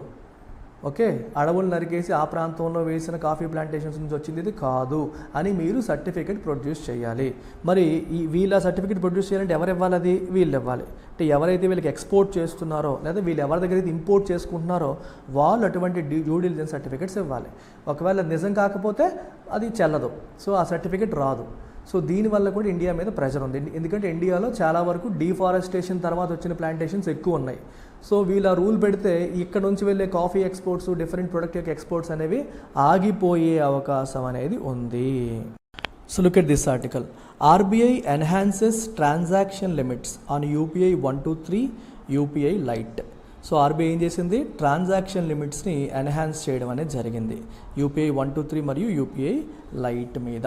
S1: ఓకే, అడవులు నరికేసి ఆ ప్రాంతంలో వేసిన కాఫీ ప్లాంటేషన్స్ నుంచి వచ్చింది ఇది కాదు అని మీరు సర్టిఫికేట్ ప్రొడ్యూస్ చేయాలి. మరి వీళ్ళ సర్టిఫికేట్ ప్రొడ్యూస్ చేయాలంటే ఎవరు ఇవ్వాలి? అది వీళ్ళు ఇవ్వాలి. అంటే ఎవరైతే వీళ్ళకి ఎక్స్పోర్ట్ చేస్తున్నారో లేదా వీళ్ళు ఎవరి దగ్గర అయితే ఇంపోర్ట్ చేసుకుంటున్నారో వాళ్ళు అటువంటి డ్యూ డిలిజెన్స్ సర్టిఫికేట్స్ ఇవ్వాలి. ఒకవేళ నిజం కాకపోతే అది చెల్లదు, సో ఆ సర్టిఫికేట్ రాదు. సో దీనివల్ల కూడా ఇండియా మీద ప్రెషర్ ఉంది. ఎందుకంటే ఇండియాలో చాలా వరకు డీఫారెస్టేషన్ తర్వాత వచ్చిన ప్లాంటేషన్స్ ఎక్కువ ఉన్నాయి. సో వీళ్ళ రూల్ పెడితే ఇక్కడ నుంచి వెళ్ళే కాఫీ ఎక్స్పోర్ట్స్, డిఫరెంట్ ప్రొడక్ట్ యొక్క ఎక్స్పోర్ట్స్ అనేవి ఆగిపోయే అవకాశం అనేది ఉంది. So look at this article. RBI enhances transaction limits on UPI 123, UPI Lite. So RBI ఏం చేసింది? ట్రాన్సాక్షన్ లిమిట్స్ని ఎన్హాన్స్ చేయడం అనేది జరిగింది UPI 123 మరియు UPI Lite మీద.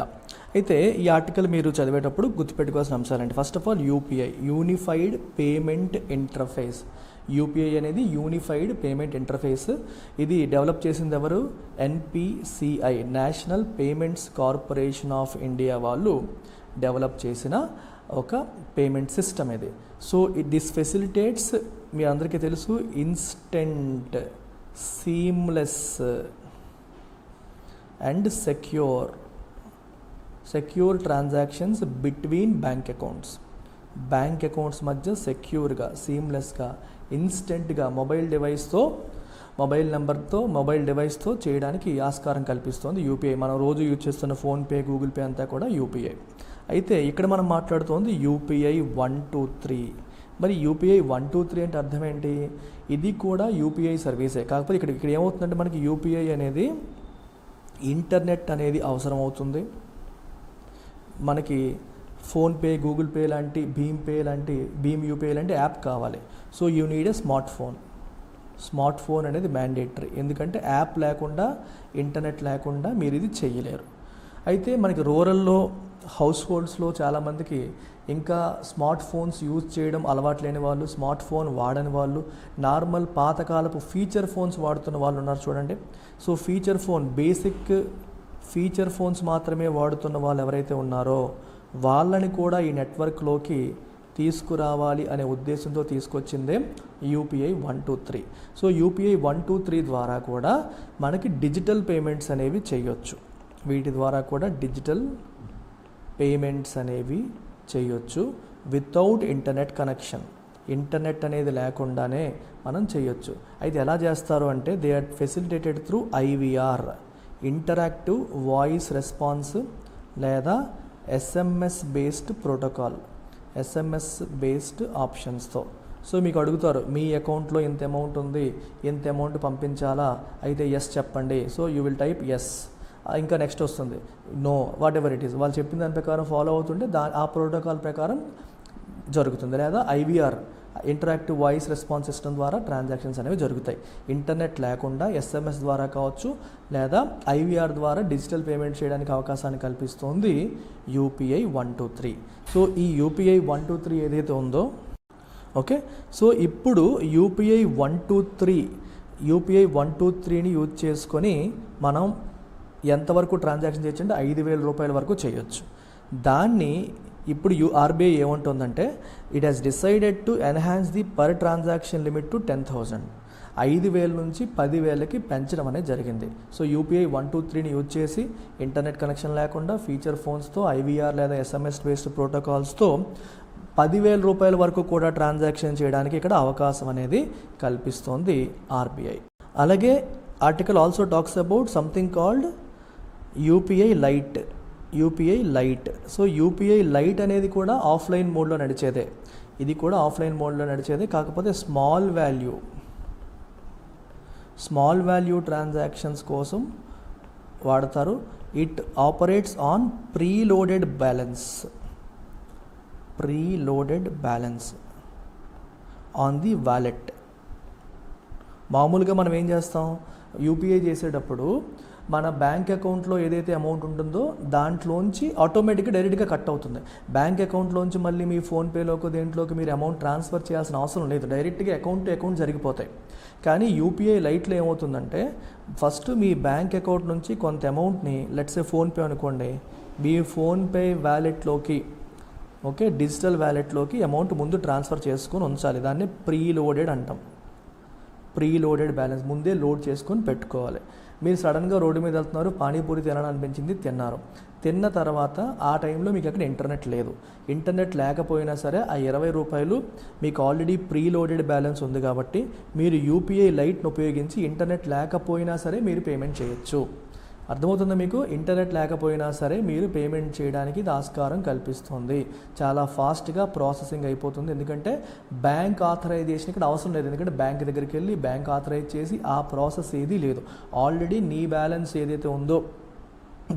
S1: అయితే ఈ ఆర్టికల్ మీరు చదివేటప్పుడు గుర్తుపెట్టుకోవాల్సిన అంశాలంటే first of all UPI unified payment interface. UPI అనేది యూనిఫైడ్ పేమెంట్ ఇంటర్ఫేస్. ఇది డెవలప్ చేసింది ఎవరు? NPCI national payments corporation of India వాళ్ళు డెవలప్ చేసిన ఒక పేమెంట్ సిస్టమ్ ఇది. సో దిస్ ఫెసిలిటేట్స్ మీ అందరికీ తెలుసు instant, seamless and secure transactions between bank accounts మధ్య సెక్యూర్గా, సీమ్లెస్గా, ఇన్స్టెంట్గా మొబైల్ డివైస్తో చేయడానికి ఆస్కారం కల్పిస్తోంది UPI. మనం రోజు యూజ్ చేస్తున్న ఫోన్పే, గూగుల్ పే అంతా కూడా UPI. అయితే ఇక్కడ మనం మాట్లాడుతోంది UPI 123. మరి UPI 123 అంటే అర్థం ఏంటి? ఇది కూడా UPI సర్వీసే. కాకపోతే ఇక్కడ ఏమవుతుందంటే మనకి UPI అనేది ఇంటర్నెట్ అనేది అవసరం అవుతుంది. మనకి ఫోన్పే, గూగుల్ పే లాంటి, భీమ్ UPI లాంటి యాప్ కావాలి. So you need a smart phone అనేది మ్యాండేటరీ. ఎందుకంటే యాప్ లేకుండా, ఇంటర్నెట్ లేకుండా మీరు ఇది చేయలేరు. అయితే మనకి రూరల్లో హౌస్ హోల్డ్స్లో చాలామందికి ఇంకా స్మార్ట్ ఫోన్స్ యూజ్ చేయడం అలవాటు లేని వాళ్ళు, స్మార్ట్ ఫోన్ వాడని వాళ్ళు, నార్మల్ పాతకాలపు ఫీచర్ ఫోన్స్ వాడుతున్న వాళ్ళు ఉన్నారు చూడండి. So feature phone, basic feature phones మాత్రమే వాడుతున్న వాళ్ళు ఎవరైతే ఉన్నారో వాళ్ళని కూడా ఈ నెట్వర్క్లోకి తీసుకురావాలి అనే ఉద్దేశంతో తీసుకొచ్చిందే యూపీఐ 123. సో యూపీఐ 123 ద్వారా కూడా మనకి డిజిటల్ పేమెంట్స్ అనేవి చేయొచ్చు. వీటి ద్వారా కూడా డిజిటల్ పేమెంట్స్ అనేవి చేయొచ్చు వితౌట్ ఇంటర్నెట్ కనెక్షన్. ఇంటర్నెట్ అనేది లేకుండానే మనం చేయొచ్చు. అయితే ఎలా చేస్తారు అంటే they are facilitated through IVR, interactive voice response లేదా SMS based protocol, SMS based ఆప్షన్స్తో. సో మీకు అడుగుతారు మీ అకౌంట్లో ఇంత అమౌంట్ ఉంది, ఇంత అమౌంట్ పంపించాలా, అయితే ఎస్ చెప్పండి. So you will type yes, ఇంకా నెక్స్ట్ వస్తుంది no, whatever it is. వాళ్ళు చెప్పిన దాని ప్రకారం ఫాలో అవుతుంటే ఆ ప్రోటోకాల్ ప్రకారం జరుగుతుంది. లేదా IVR, interactive voice response system ద్వారా ట్రాన్సాక్షన్స్ అనేవి జరుగుతాయి. ఇంటర్నెట్ లేకుండా SMS ద్వారా కావచ్చు లేదా IVR ద్వారా డిజిటల్ పేమెంట్ చేయడానికి అవకాశాన్ని కల్పిస్తుంది యూపీఐ 123. సో ఈ యూపీఐ 123 ఏదైతే ఉందో ఓకే, సో ఇప్పుడు యూపీఐ 123ని యూజ్ చేసుకొని మనం ఎంతవరకు ట్రాన్సాక్షన్ చేయొచ్చు అంటే 5,000 రూపాయల వరకు చేయొచ్చు. దాన్ని ఇప్పుడు ఆర్బీఐ ఏమంటుందంటే it has decided to enhance the per transaction limit to 10,000. 5,000 నుంచి 10,000కి పెంచడం అనేది జరిగింది. సో యూపీఐ 123ని యూజ్ చేసి ఇంటర్నెట్ కనెక్షన్ లేకుండా ఫీచర్ ఫోన్స్తో IVR లేదా SMS బేస్డ్ ప్రోటోకాల్స్తో 10,000 రూపాయల వరకు కూడా ట్రాన్సాక్షన్ చేయడానికి ఇక్కడ అవకాశం అనేది కల్పిస్తోంది ఆర్బీఐ. అలాగే article also talks about something called UPI light. So UPI light అనేది కూడా ఆఫ్లైన్ మోడ్లో నడిచేదే. ఇది కూడా ఆఫ్లైన్ మోడ్లో నడిచేదే, కాకపోతే స్మాల్ వాల్యూ ట్రాన్సాక్షన్స్ కోసం వాడతారు. It operates on preloaded balance on the wallet. మామూలుగా మనం ఏం చేస్తాం, యూపీఐ చేసేటప్పుడు మన బ్యాంక్ అకౌంట్లో ఏదైతే అమౌంట్ ఉంటుందో దాంట్లోంచి ఆటోమేటిక్గా డైరెక్ట్గా కట్ అవుతుంది. బ్యాంక్ అకౌంట్లోంచి మళ్ళీ మీ ఫోన్పేలోకి దేంట్లోకి మీరు అమౌంట్ ట్రాన్స్ఫర్ చేయాల్సిన అవసరం లేదు, డైరెక్ట్గా అకౌంట్ టు అకౌంట్ జరిగిపోతాయి. కానీ యూపీఐ లైట్లో ఏమవుతుందంటే ఫస్ట్ మీ బ్యాంక్ అకౌంట్ నుంచి కొంత అమౌంట్ని లెట్సే ఫోన్పే అనుకోండి, మీ ఫోన్పే వ్యాలెట్లోకి ఓకే డిజిటల్ వ్యాలెట్లోకి అమౌంట్ ముందు ట్రాన్స్ఫర్ చేసుకొని ఉంచాలి. దాన్ని ప్రీలోడెడ్ అంటాం. ప్రీలోడెడ్ బ్యాలెన్స్ ముందే లోడ్ చేసుకొని పెట్టుకోవాలి. మీరు సడన్గా రోడ్డు మీద వెళ్తున్నారు, పానీపూరి తినాలనిపించింది, తిన్న తర్వాత ఆ టైంలో మీకు అక్కడ ఇంటర్నెట్ లేదు. ఇంటర్నెట్ లేకపోయినా సరే ఆ 20 రూపాయలు మీకు ఆల్రెడీ ప్రీలోడెడ్ బ్యాలెన్స్ ఉంది కాబట్టి మీరు యూపీఐ లైట్ను ఉపయోగించి ఇంటర్నెట్ లేకపోయినా సరే మీరు పేమెంట్ చేయొచ్చు. అర్థమవుతుందా మీకు? ఇంటర్నెట్ లేకపోయినా సరే మీరు పేమెంట్ చేయడానికి ఇది ఆస్కారం కల్పిస్తుంది. చాలా ఫాస్ట్గా ప్రాసెసింగ్ అయిపోతుంది, ఎందుకంటే బ్యాంక్ ఆథరైజేషన్ ఇక్కడ అవసరం లేదు. ఎందుకంటే బ్యాంక్ దగ్గరికి వెళ్ళి బ్యాంక్ ఆథరైజ్ చేసి ఆ ప్రాసెస్ ఏదీ లేదు. ఆల్రెడీ నీ బ్యాలెన్స్ ఏదైతే ఉందో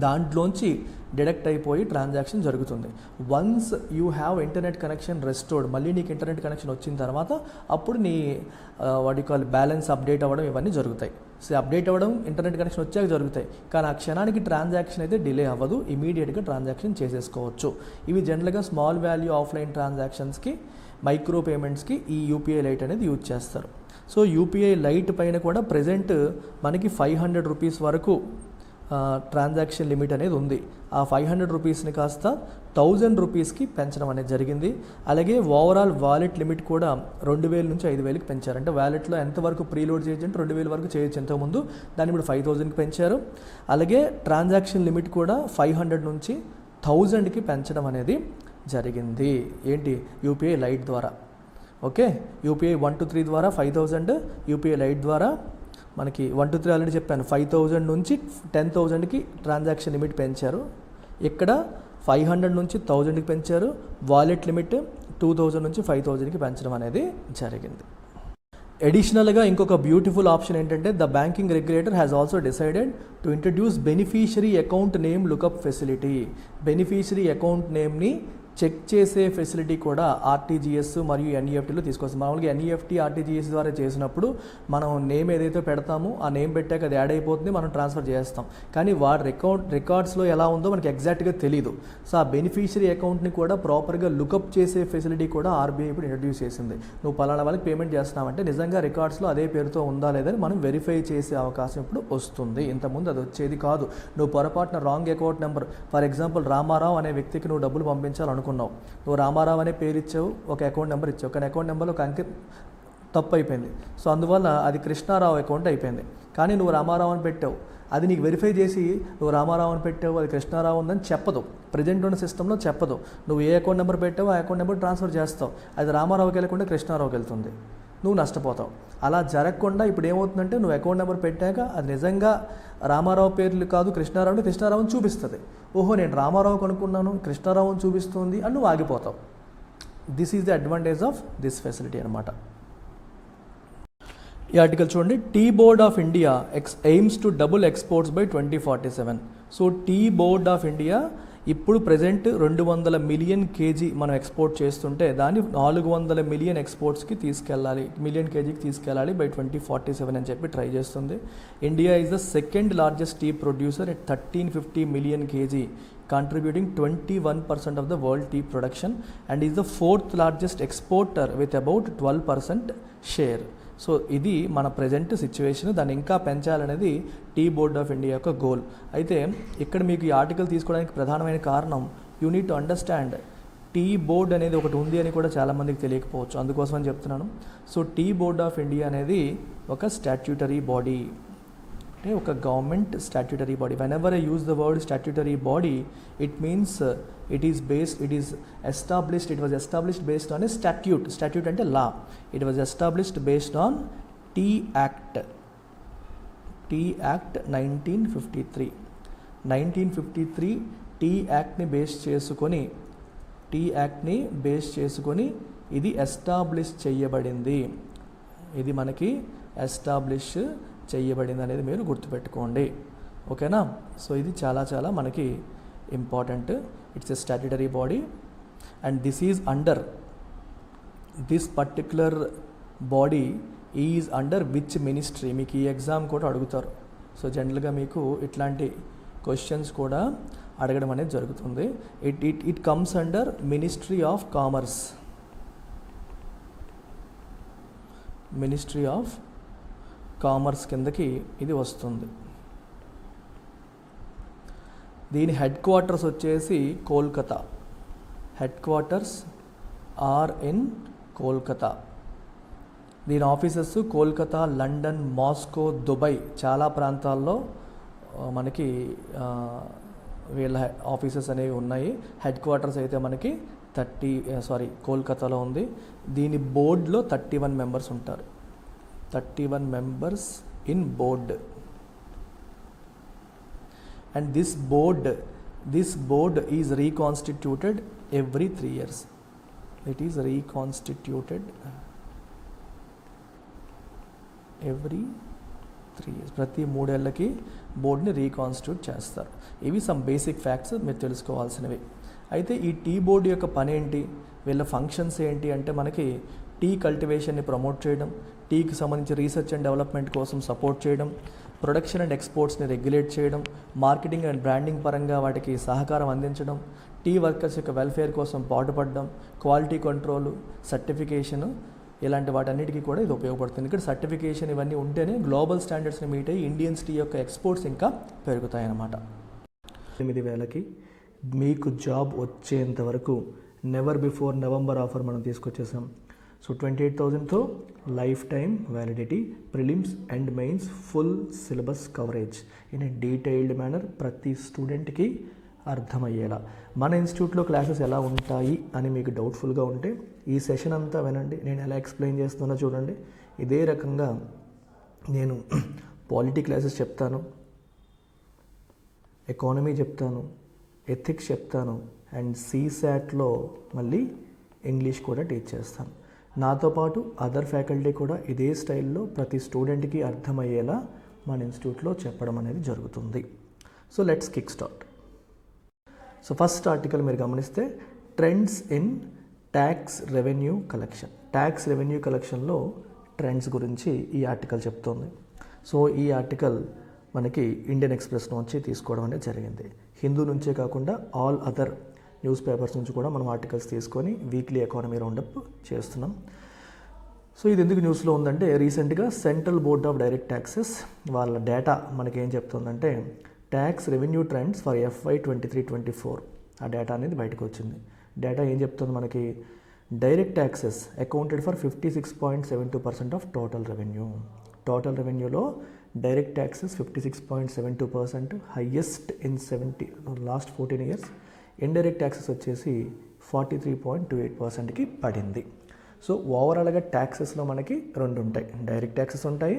S1: దాంట్లోంచి డిడక్ట్ అయిపోయి ట్రాన్సాక్షన్ జరుగుతుంది. Once you have internet connection restored, మళ్ళీ నీకు ఇంటర్నెట్ కనెక్షన్ వచ్చిన తర్వాత అప్పుడు నీ వాటి కాల్ బ్యాలెన్స్ అప్డేట్ అవ్వడం ఇవన్నీ జరుగుతాయి. సో అప్డేట్ అవ్వడం ఇంటర్నెట్ కనెక్షన్ వచ్చాక జరుగుతాయి, కానీ ఆ క్షణానికి ట్రాన్సాక్షన్ అయితే డిలే అవ్వదు, ఇమీడియట్గా ట్రాన్సాక్షన్ చేసేసుకోవచ్చు. ఇవి జనరల్గా స్మాల్ వాల్యూ ఆఫ్లైన్ ట్రాన్సాక్షన్స్కి, మైక్రో పేమెంట్స్కి ఈ యూపీఐ లైట్ అనేది యూజ్ చేస్తారు. సో యూపీఐ లైట్ పైన కూడా ప్రజెంట్ మనకి 500 రూపీస్ వరకు ట్రాన్సాక్షన్ లిమిట్ అనేది ఉంది. ఆ 500 రూపీస్ని కాస్త 1000 రూపీస్కి పెంచడం అనేది జరిగింది. అలాగే ఓవరాల్ వాలెట్ లిమిట్ కూడా 2000 నుంచి 5000కి పెంచారు. అంటే వ్యాలెట్లో ఎంతవరకు ప్రీలోడ్ చేయొచ్చు అంటే 2000 వరకు చేయొచ్చు ఇంతకుముందు, దాన్ని ఇప్పుడు 5000కి పెంచారు. అలాగే ట్రాన్సాక్షన్ లిమిట్ కూడా 500 నుంచి 1000కి పెంచడం అనేది జరిగింది. ఏంటి? యూపీఐ లైట్ ద్వారా. ఓకే, యూపీఐ 123 ద్వారా 5000, యూపీఐ లైట్ ద్వారా మనకి 123 ఆల్రెడీ చెప్పాను 5000 నుంచి 10,000కి ట్రాన్సాక్షన్ లిమిట్ పెంచారు. ఇక్కడ 500 నుంచి 1000కి పెంచారు. వాలెట్ లిమిట్ 2000 నుంచి 5000కి పెంచడం అనేది జరిగింది. అడిషనల్గా ఇంకొక బ్యూటిఫుల్ ఆప్షన్ ఏంటంటే the banking regulator has also decided to introduce beneficiary account name lookup facility. Beneficiary account నేమ్ని చెక్ చేసే ఫెసిలిటీ కూడా ఆర్టీజీఎస్ మరియు ఎన్ఈఎఫ్టీలో తీసుకొస్తాం. మామూలుగా ఎన్ఈఎఫ్టీ ఆర్టీజీఎస్ ద్వారా చేసినప్పుడు మనం నేమ్ ఏదైతే పెడతామో ఆ నేమ్ పెట్టాక అది యాడ్ అయిపోతుంది, మనం ట్రాన్స్ఫర్ చేస్తాం. కానీ వాడి రికార్డ్స్లో ఎలా ఉందో మనకి ఎగ్జాక్ట్గా తెలియదు. సో ఆ బెనిఫిషియరీ అకౌంట్ని కూడా ప్రాపర్గా లుకప్ చేసే ఫెసిలిటీ కూడా ఆర్బీఐ ఇప్పుడు ఇంట్రడ్యూస్ చేసింది. నువ్వు పలానా వాళ్ళకి పేమెంట్ చేస్తున్నావంటే నిజంగా రికార్డ్స్లో అదే పేరుతో ఉందా లేదని మనం వెరిఫై చేసే అవకాశం ఇప్పుడు వస్తుంది. ఇంతకుముందు అది వచ్చేది కాదు. నువ్వు పొరపాటున wrong account number, for example Ramarao అనే వ్యక్తికి నువ్వు డబ్బులు పంపించాలనుకున్నావు, నువ్వు రామారావు అనే పేరు ఇచ్చావు, ఒక అకౌంట్ నెంబర్ ఇచ్చావు, కానీ అకౌంట్ నెంబర్లో ఒక అంకె తప్పు అయిపోయింది. సో అందువల్ల అది కృష్ణారావు అకౌంట్ అయిపోయింది. కానీ నువ్వు రామారావు అని పెట్టావు, అది నీకు వెరిఫై చేసి నువ్వు రామారావు అని పెట్టావు, అది కృష్ణారావు ఉందని చెప్పదు, ప్రజెంట్ ఉన్న సిస్టంలో చెప్పదు. నువ్వు ఏ అకౌంట్ నెంబర్ పెట్టావో ఆ అకౌంట్ నెంబర్ ట్రాన్స్ఫర్ చేస్తావు, అది రామారావుకి వెళ్ళకుండా కృష్ణారావుకి వెళ్తుంది, నువ్వు నష్టపోతావు. అలా జరగకుండా ఇప్పుడు ఏమవుతుందంటే నువ్వు అకౌంట్ నెంబర్ పెట్టాక అది నిజంగా రామారావు పేర్లు కాదు కృష్ణారావు అంటే కృష్ణారావుని చూపిస్తుంది. ఓహో నేను రామారావు కనుక్కున్నాను కృష్ణారావుని చూపిస్తుంది అని నువ్వు ఆగిపోతావు. This is the advantage of this facility అనమాట. ఈ ఆర్టికల్ చూడండి, tea board of India aims to double exports by 2047. So tea board of India ఇప్పుడు ప్రజెంట్ 200 మిలియన్ కేజీ మనం ఎక్స్పోర్ట్ చేస్తుంటే దాన్ని 400 మిలియన్ ఎక్స్పోర్ట్స్కి తీసుకెళ్ళాలి, మిలియన్ కేజీకి తీసుకెళ్ళాలి బై 2047 అని చెప్పి ట్రై చేస్తుంది. India is the second largest tea producer at 1350 million kg, contributing 21% of the world tea production and is the fourth largest exporter with about 12% share. So ఇది మన ప్రజెంట్ సిచ్యువేషన్, దాన్ని ఇంకా పెంచాలనేది టీ బోర్డ్ ఆఫ్ ఇండియా యొక్క goal. అయితే ఇక్కడ మీకు ఈ ఆర్టికల్ తీసుకోవడానికి ప్రధానమైన కారణం you need to understand tea board అనేది ఒకటి ఉంది అని కూడా చాలామందికి తెలియకపోవచ్చు, అందుకోసం అని చెప్తున్నాను. So tea board of India అనేది ఒక స్టాట్యూటరీ బాడీ, అంటే ఒక government statutory body. Whenever I use the word statutory body it means it was established based on a statute అంటే law. It was established based on tea act 1953 tea యాక్ట్ని base చేసుకొని ఇది establish చేయబడింది, ఇది మనకి establish చేయబడింది అనేది మీరు గుర్తుపెట్టుకోండి, ఓకేనా. సో ఇది చాలా చాలా మనకి important. It's a statutory body and this particular body is under which ministry. మీకు ఈ ఎగ్జామ్ కూడా అడుగుతారు. సో జనరల్గా మీకు ఇట్లాంటి క్వశ్చన్స్ కూడా అడగడం అనేది జరుగుతుంది. It comes under ministry of commerce కిందకి ఇది వస్తుంది. దీని హెడ్ క్వార్టర్స్ వచ్చేసి Kolkata. Headquarters are in Kolkata. దీని offices Kolkata, London, Moscow, Dubai చాలా ప్రాంతాల్లో మనకి వీళ్ళ ఆఫీసెస్ అనేవి ఉన్నాయి. హెడ్ క్వార్టర్స్ అయితే మనకి కోల్కతాలో ఉంది. దీని బోర్డులో 31 మెంబర్స్ ఉంటారు. 31 members in board, and this board is reconstituted every 3 years. It is reconstituted every 3 years. ప్రతి 3 ఏళ్ళకి బోర్డ్ని రీకాన్స్టిట్యూట్ చేస్తారు. ఇవి సమ్ బేసిక్ ఫ్యాక్ట్స్ మీరు తెలుసుకోవాల్సినవి. అయితే ఈ టీ బోర్డు యొక్క పని ఏంటి, వీళ్ళ ఫంక్షన్స్ ఏంటి అంటే మనకి టీ కల్టివేషన్ని ప్రమోట్ చేయడం, టీకి సంబంధించి రీసెర్చ్ అండ్ డెవలప్మెంట్ కోసం సపోర్ట్ చేయడం, ప్రొడక్షన్ అండ్ ఎక్స్పోర్ట్స్ని రెగ్యులేట్ చేయడం, మార్కెటింగ్ అండ్ బ్రాండింగ్ పరంగా వాటికి సహకారం అందించడం, టీ వర్కర్స్ యొక్క వెల్ఫేర్ కోసం పాటుపడడం, క్వాలిటీ కంట్రోల్, సర్టిఫికేషను, ఇలాంటి వాటన్నిటికీ కూడా ఇది ఉపయోగపడుతుంది. ఇక్కడ సర్టిఫికేషన్ ఇవన్నీ ఉంటేనే గ్లోబల్ స్టాండర్డ్స్ని మీట్ అయ్యి ఇండియన్స్ టీ యొక్క ఎక్స్పోర్ట్స్ ఇంకా పెరుగుతాయన్నమాట. 8,000కి మీకు జాబ్ వచ్చేంత వరకు నెవర్ బిఫోర్ నవంబర్ ఆఫర్ మనం తీసుకొచ్చేసాం. సో 28,000తో lifetime validity, prelims and mains full syllabus coverage in a detailed manner, ప్రతి స్టూడెంట్కి అర్థమయ్యేలా. మన ఇన్స్టిట్యూట్లో క్లాసెస్ ఎలా ఉంటాయి అని మీకు డౌట్ఫుల్గా ఉంటే ఈ సెషన్ అంతా వినండి, నేను ఎలా ఎక్స్ప్లెయిన్ చేస్తున్నా చూడండి. ఇదే రకంగా నేను పాలిటీ క్లాసెస్ చెప్తాను, ఎకానమీ చెప్తాను, ఎథిక్స్ చెప్తాను, అండ్ సీసాట్లో మళ్ళీ ఇంగ్లీష్ కూడా టీచ్ చేస్తాను. నాతో పాటు అదర్ ఫ్యాకల్టీ కూడా ఇదే స్టైల్లో ప్రతి స్టూడెంట్కి అర్థమయ్యేలా మన ఇన్స్టిట్యూట్లో చెప్పడం అనేది జరుగుతుంది. So let's kick start. So first article మీరు గమనిస్తే trends in tax revenue collection. Tax revenue కలెక్షన్లో ట్రెండ్స్ గురించి ఈ ఆర్టికల్ చెప్తోంది. సో ఈ ఆర్టికల్ మనకి ఇండియన్ ఎక్స్ప్రెస్ నుంచి తీసుకోవడం అనేది జరిగింది. హిందూ నుంచే కాకుండా ఆల్ అదర్ న్యూస్ పేపర్స్ నుంచి కూడా మనం ఆర్టికల్స్ తీసుకొని వీక్లీ ఎకానమీ రౌండప్ చేస్తున్నాం. సో ఇది ఎందుకు న్యూస్లో ఉందంటే, రీసెంట్గా central board of direct taxes వాళ్ళ డేటా మనకేం చెప్తుందంటే, tax revenue trends for FY 23-24 ఆ డేటా అనేది బయటకు వచ్చింది. డేటా ఏం చెప్తుంది మనకి, direct taxes accounted for 56.72% of total revenue. Total రెవెన్యూలో direct taxes 56.72%, highest in last 14 years. Indirect taxes వచ్చేసి 43.28%కి పడింది. సో ఓవరాల్గా ట్యాక్సెస్లో మనకి రెండు ఉంటాయి, డైరెక్ట్ ట్యాక్సెస్ ఉంటాయి,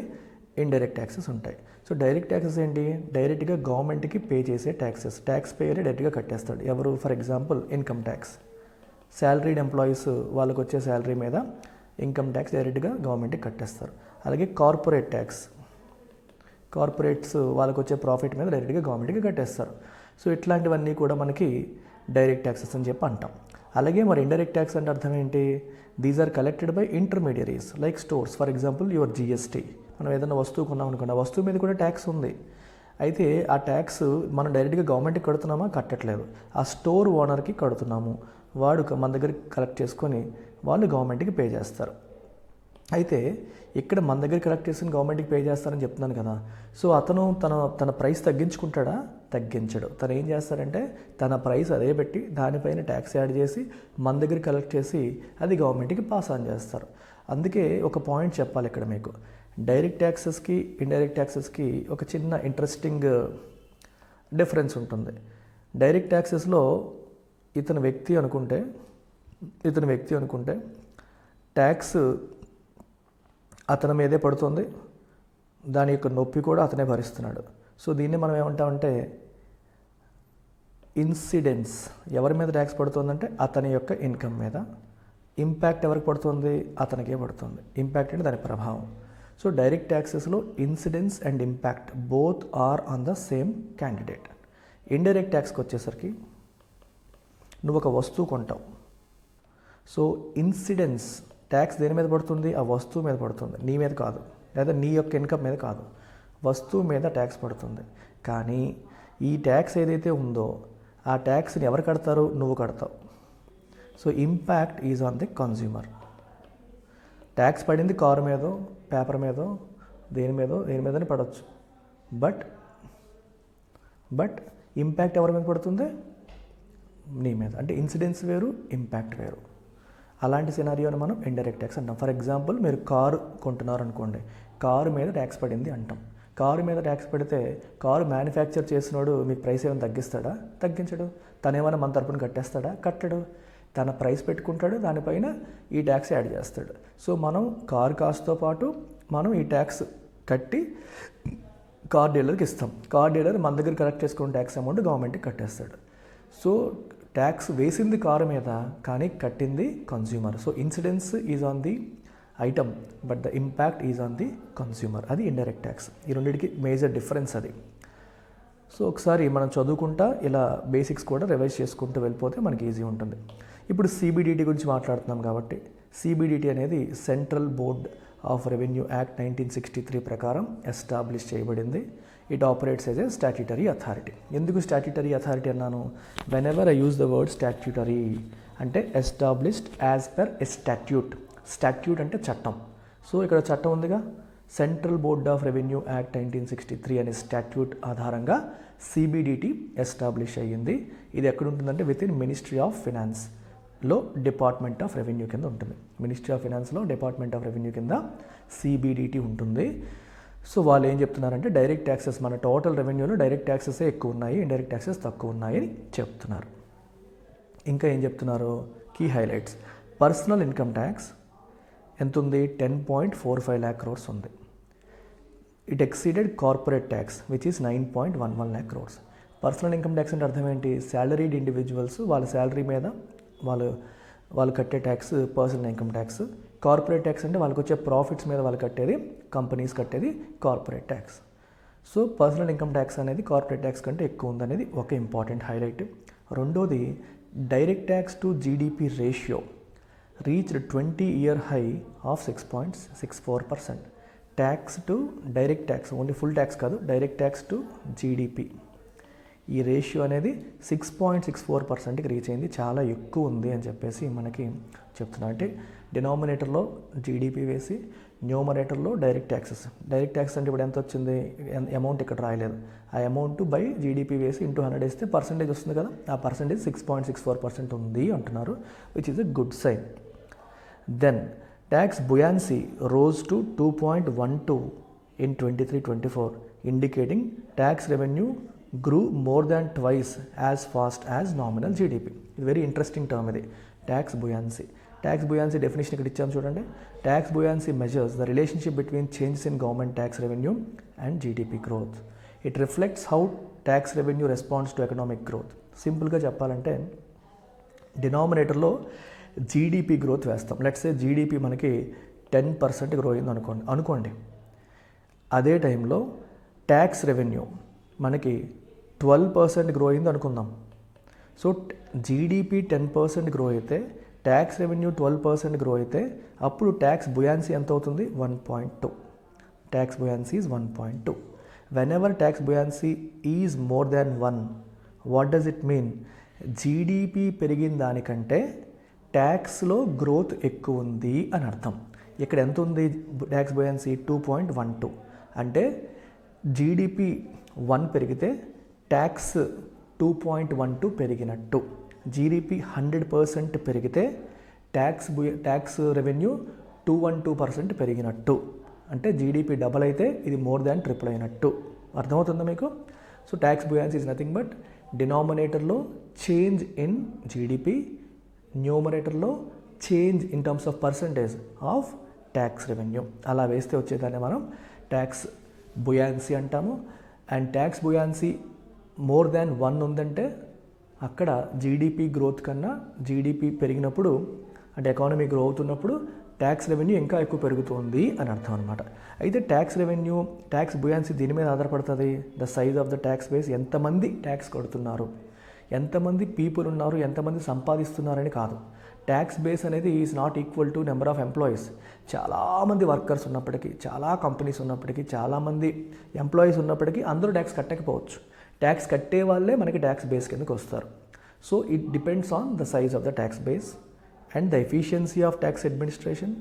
S1: ఇండైరెక్ట్ ట్యాక్సెస్ ఉంటాయి. సో డైరెక్ట్ ట్యాక్సెస్ ఏంటి, డైరెక్ట్గా గవర్నమెంట్కి పే చేసే ట్యాక్సెస్. ట్యాక్స్ పేయర్ డైరెక్ట్గా కట్టేస్తాడు. ఎవరు, for example income tax. Salaried employees వాళ్ళకి వచ్చే శాలరీ మీద ఇన్కమ్ ట్యాక్స్ డైరెక్ట్గా గవర్నమెంట్కి కట్టేస్తారు. అలాగే కార్పొరేట్ ట్యాక్స్, కార్పొరేట్స్ వాళ్ళకి వచ్చే ప్రాఫిట్ మీద డైరెక్ట్గా గవర్నమెంట్కి కట్టేస్తారు. సో ఇట్లాంటివన్నీ కూడా మనకి డైరెక్ట్ ట్యాక్సెస్ అని చెప్పి అంటాం. అలాగే మరి ఇండైరెక్ట్ ట్యాక్స్ అంటే అర్థం ఏంటి, these are collected by intermediaries like stores. For example your GST. మనం ఏదైనా వస్తువు కొన్నాం అనుకోండి, ఆ వస్తువు మీద కూడా ట్యాక్స్ ఉంది. అయితే ఆ ట్యాక్స్ మనం డైరెక్ట్గా గవర్నమెంట్కి కడుతున్నామా, కట్టట్లేదు, ఆ స్టోర్ ఓనర్కి కడుతున్నాము. వాడు మన దగ్గర కలెక్ట్ చేసుకొని వాళ్ళు గవర్నమెంట్కి పే చేస్తారు. అయితే ఇక్కడ మన దగ్గర కలెక్ట్ చేసుకుని గవర్నమెంట్కి పే చేస్తారని చెప్తున్నాను కదా. సో అతను తన ప్రైస్ తగ్గించుకుంటాడా, తగ్గించడు. తను ఏం చేస్తారంటే తన ప్రైస్ అదే పెట్టి దానిపైన ట్యాక్స్ యాడ్ చేసి మన దగ్గర కలెక్ట్ చేసి అది గవర్నమెంట్కి పాస్ ఆన్ చేస్తారు. అందుకే ఒక పాయింట్ చెప్పాలి ఇక్కడ మీకు, డైరెక్ట్ ట్యాక్సెస్కి ఇండైరెక్ట్ ట్యాక్సెస్కి ఒక చిన్న ఇంట్రెస్టింగ్ డిఫరెన్స్ ఉంటుంది. డైరెక్ట్ ట్యాక్సెస్లో ఇతను వ్యక్తి అనుకుంటే ట్యాక్స్ అతని మీదే పడుతుంది, దాని యొక్క నొప్పి కూడా అతనే భరిస్తున్నాడు. సో దీన్ని మనం ఏమంటామంటే ఇన్సిడెన్స్. ఎవరి మీద ట్యాక్స్ పడుతుందంటే అతని యొక్క ఇన్కమ్ మీద. ఇంపాక్ట్ ఎవరికి పడుతుంది, అతనికే పడుతుంది. ఇంపాక్ట్ అంటే దాని ప్రభావం. సో డైరెక్ట్ ట్యాక్సెస్లో incidence and impact both are on the same candidate. Indirect ట్యాక్స్కి వచ్చేసరికి నువ్వు ఒక వస్తువు కొంటావు. సో ఇన్సిడెన్స్ ట్యాక్స్ దేని మీద పడుతుంది, ఆ వస్తువు మీద పడుతుంది, నీ మీద కాదు, లేదా నీ యొక్క ఇన్కమ్ మీద కాదు, వస్తువు మీద ట్యాక్స్ పడుతుంది. కానీ ఈ ట్యాక్స్ ఏదైతే ఉందో ఆ ట్యాక్స్ని ఎవరు కడతారు, నువ్వు కడతావు. So impact is on the consumer. Tax పడింది కారు మీదో, పేపర్ మీదో, దేని మీదని పడవచ్చు. బట్ ఇంపాక్ట్ ఎవరి మీద పడుతుంది, నీ మీద. అంటే ఇన్సిడెన్స్ వేరు, ఇంపాక్ట్ వేరు. అలాంటి సినారియోని మనం ఇండైరెక్ట్ ట్యాక్స్ అంటాం. ఫర్ ఎగ్జాంపుల్ మీరు కారు కొంటున్నారు అనుకోండి, కారు మీద ట్యాక్స్ పడింది అంటాం. కారు మీద ట్యాక్స్ పెడితే కారు మ్యానుఫ్యాక్చర్ చేసినోడు మీకు ప్రైస్ ఏమైనా తగ్గిస్తాడా, తగ్గించడు. తనేమైనా మన తరపున కట్టేస్తాడా, కట్టడు. తన ప్రైస్ పెట్టుకుంటాడు, దానిపైన ఈ ట్యాక్స్ యాడ్ చేస్తాడు. సో మనం కారు కాస్ట్తో పాటు మనం ఈ ట్యాక్స్ కట్టి కార్ డీలర్కి ఇస్తాం. కార్ డీలర్ మన దగ్గర కలెక్ట్ చేసుకున్న ట్యాక్స్ అమౌంట్ గవర్నమెంట్కి కట్టేస్తాడు. సో ట్యాక్స్ వేసింది కారు మీద, కానీ కట్టింది consumer. So incidence is on the item but the impact is on the consumer. అది ఇండైరెక్ట్ ట్యాక్స్. ఈ రెండింటికి మేజర్ డిఫరెన్స్ అది. సో ఒకసారి మనం చదువుకుంటా ఇలా బేసిక్స్ కూడా రివైజ్ చేసుకుంటూ వెళ్ళిపోతే మనకి ఈజీ ఉంటుంది. ఇప్పుడు CBDT గురించి మాట్లాడుతున్నాం కాబట్టి, CBDT అనేది central board of revenue act 1963 ప్రకారం ఎస్టాబ్లిష్ చేయబడింది. It operates as a statutory authority. ఎందుకు స్టాట్యూటరీ అథారిటీ అన్నాను, whenever I use the word statutory అంటే established as per a statute. Statute అంటే చట్టం. సో ఇక్కడ చట్టం ఉందిగా, central board of revenue act 1963 అనే స్టాట్యూట్ ఆధారంగా CBDT ఎస్టాబ్లిష్ అయ్యింది. ఇది ఎక్కడ ఉంటుందంటే విత్ ఇన్ మినిస్ట్రీ ఆఫ్ ఫినాన్స్లో డిపార్ట్మెంట్ ఆఫ్ రెవెన్యూ కింద ఉంటుంది. మినిస్ట్రీ ఆఫ్ ఫినాన్స్లో డిపార్ట్మెంట్ ఆఫ్ రెవెన్యూ కింద CBDT ఉంటుంది. సో వాళ్ళు ఏం చెప్తున్నారంటే డైరెక్ట్ ట్యాక్సెస్, మన టోటల్ రెవెన్యూలో డైరెక్ట్ ట్యాక్సెసే ఎక్కువ ఉన్నాయి, ఇండైరెక్ట్ ట్యాక్సెస్ తక్కువ ఉన్నాయి అని చెప్తున్నారు. ఇంకా ఏం చెప్తున్నారు, key highlights. Personal income tax ఎంత ఉంది, 10.45 lakh crores ఉంది. It exceeded corporate tax which is 9.11 lakh crores. Personal income tax అంటే అర్థం ఏంటి, శాలరీడ్ ఇండివిజువల్స్ వాళ్ళ శాలరీ మీద వాళ్ళు కట్టే tax personal income tax. Corporate tax అంటే వాళ్ళకి వచ్చే ప్రాఫిట్స్ మీద వాళ్ళు కట్టేది, కంపెనీస్ కట్టేది corporate tax. So personal income tax అనేది కార్పొరేట్ ట్యాక్స్ కంటే ఎక్కువ ఉందనేది ఒక ఇంపార్టెంట్ హైలైట్. రెండోది direct tax to GDP ratio reached 20-year high of 6.64%. Tax to direct tax, only full tax కాదు, డైరెక్ట్ ట్యాక్స్ టు జీడిపి ఈ ratio అనేది 6.64%కి reach అయింది. చాలా ఎక్కువ ఉంది అని చెప్పేసి మనకి చెప్తున్నా. అంటే డినామినేటర్లో జీడిపి వేసి న్యూమరేటర్లో డైరెక్ట్ ట్యాక్సెస్. డైరెక్ట్ ట్యాక్స్ అంటే ఇప్పుడు ఎంత వచ్చింది, అమౌంట్ ఇక్కడ రాయలేదు, ఆ అమౌంట్ బై జీడిపి వేసి ఇంటూ 100 వేస్తే పర్సెంటేజ్ వస్తుంది కదా, ఆ పర్సెంటేజ్ 6.64% ఉంది అంటున్నారు, which is a good sign. Then tax buoyancy rose to 2.12 in 23-24, indicating tax revenue grew more than twice as fast as nominal GDP. ఇది వెరీ ఇంట్రెస్టింగ్ టర్మ్ ఇది, tax buoyancy. Tax buoyancy definition ఇక్కడ ఇచ్చాము చూడండి. Tax buoyancy measures the relationship between changes in government tax revenue and GDP growth. It reflects how tax revenue responds to economic growth. సింపుల్గా చెప్పాలంటే డినామినేటర్లో GDP growth వేస్తాం. Let's say GDP మనకి 10% grow అయింది అనుకోండి. అదే టైంలో ట్యాక్స్ రెవెన్యూ మనకి 12% grow అయింది అనుకుందాం. సో జీడిపి 10% గ్రో అయితే, ట్యాక్స్ రెవెన్యూ 12% గ్రో అయితే అప్పుడు ట్యాక్స్ buoyancy ఎంత అవుతుంది, 1.2. Tax buoyancy is 1.2. Whenever tax buoyancy is more than 1, what does it mean? GDP పెరిగిన దానికంటే ట్యాక్స్లో గ్రోత్ ఎక్కువ ఉంది అని అర్థం. ఇక్కడ ఎంత ఉంది ట్యాక్స్ buoyancy? 2.12. అంటే జీడిపి 1 పెరిగితే ట్యాక్స్ 2.12 పెరిగినట్టు. జీడిపి 100% పెరిగితే ట్యాక్స్ రెవెన్యూ 212% పెరిగినట్టు. అంటే జీడిపి డబల్ అయితే ఇది మోర్ దాన్ ట్రిపుల్ అయినట్టు. అర్థమవుతుందా మీకు? So tax buoyancy is nothing but డినామినేటర్లో చేంజ్ ఇన్ జీడిపి, న్యూమరేటర్లో change in terms of percentage of tax revenue. అలా వేస్తే వచ్చేదాన్ని మనం ట్యాక్స్ buoyancy అంటాము. And tax buoyancy more than 1 ఉందంటే అక్కడ జీడిపి గ్రోత్ కన్నా జీడిపి పెరిగినప్పుడు, అంటే ఎకానమీ గ్రో అవుతున్నప్పుడు ట్యాక్స్ రెవెన్యూ ఇంకా ఎక్కువ పెరుగుతుంది అని అర్థం అనమాట. అయితే ట్యాక్స్ రెవెన్యూ, ట్యాక్స్ buoyancy దీని మీద ఆధారపడుతుంది. The size of the tax base, ఎంతమంది ట్యాక్స్ కడుతున్నారు, ఎంతమంది పీపుల్ ఉన్నారు, ఎంతమంది సంపాదిస్తున్నారని కాదు. ట్యాక్స్ బేస్ అనేది is not equal to number of employees. చాలామంది వర్కర్స్ ఉన్నప్పటికీ, చాలా కంపెనీస్ ఉన్నప్పటికీ, చాలామంది ఎంప్లాయీస్ ఉన్నప్పటికీ అందరూ ట్యాక్స్ కట్టకపోవచ్చు. ట్యాక్స్ కట్టే వాళ్ళే మనకి ట్యాక్స్ బేస్ కిందకి వస్తారు. So it depends on the size of the tax base and the efficiency of tax administration.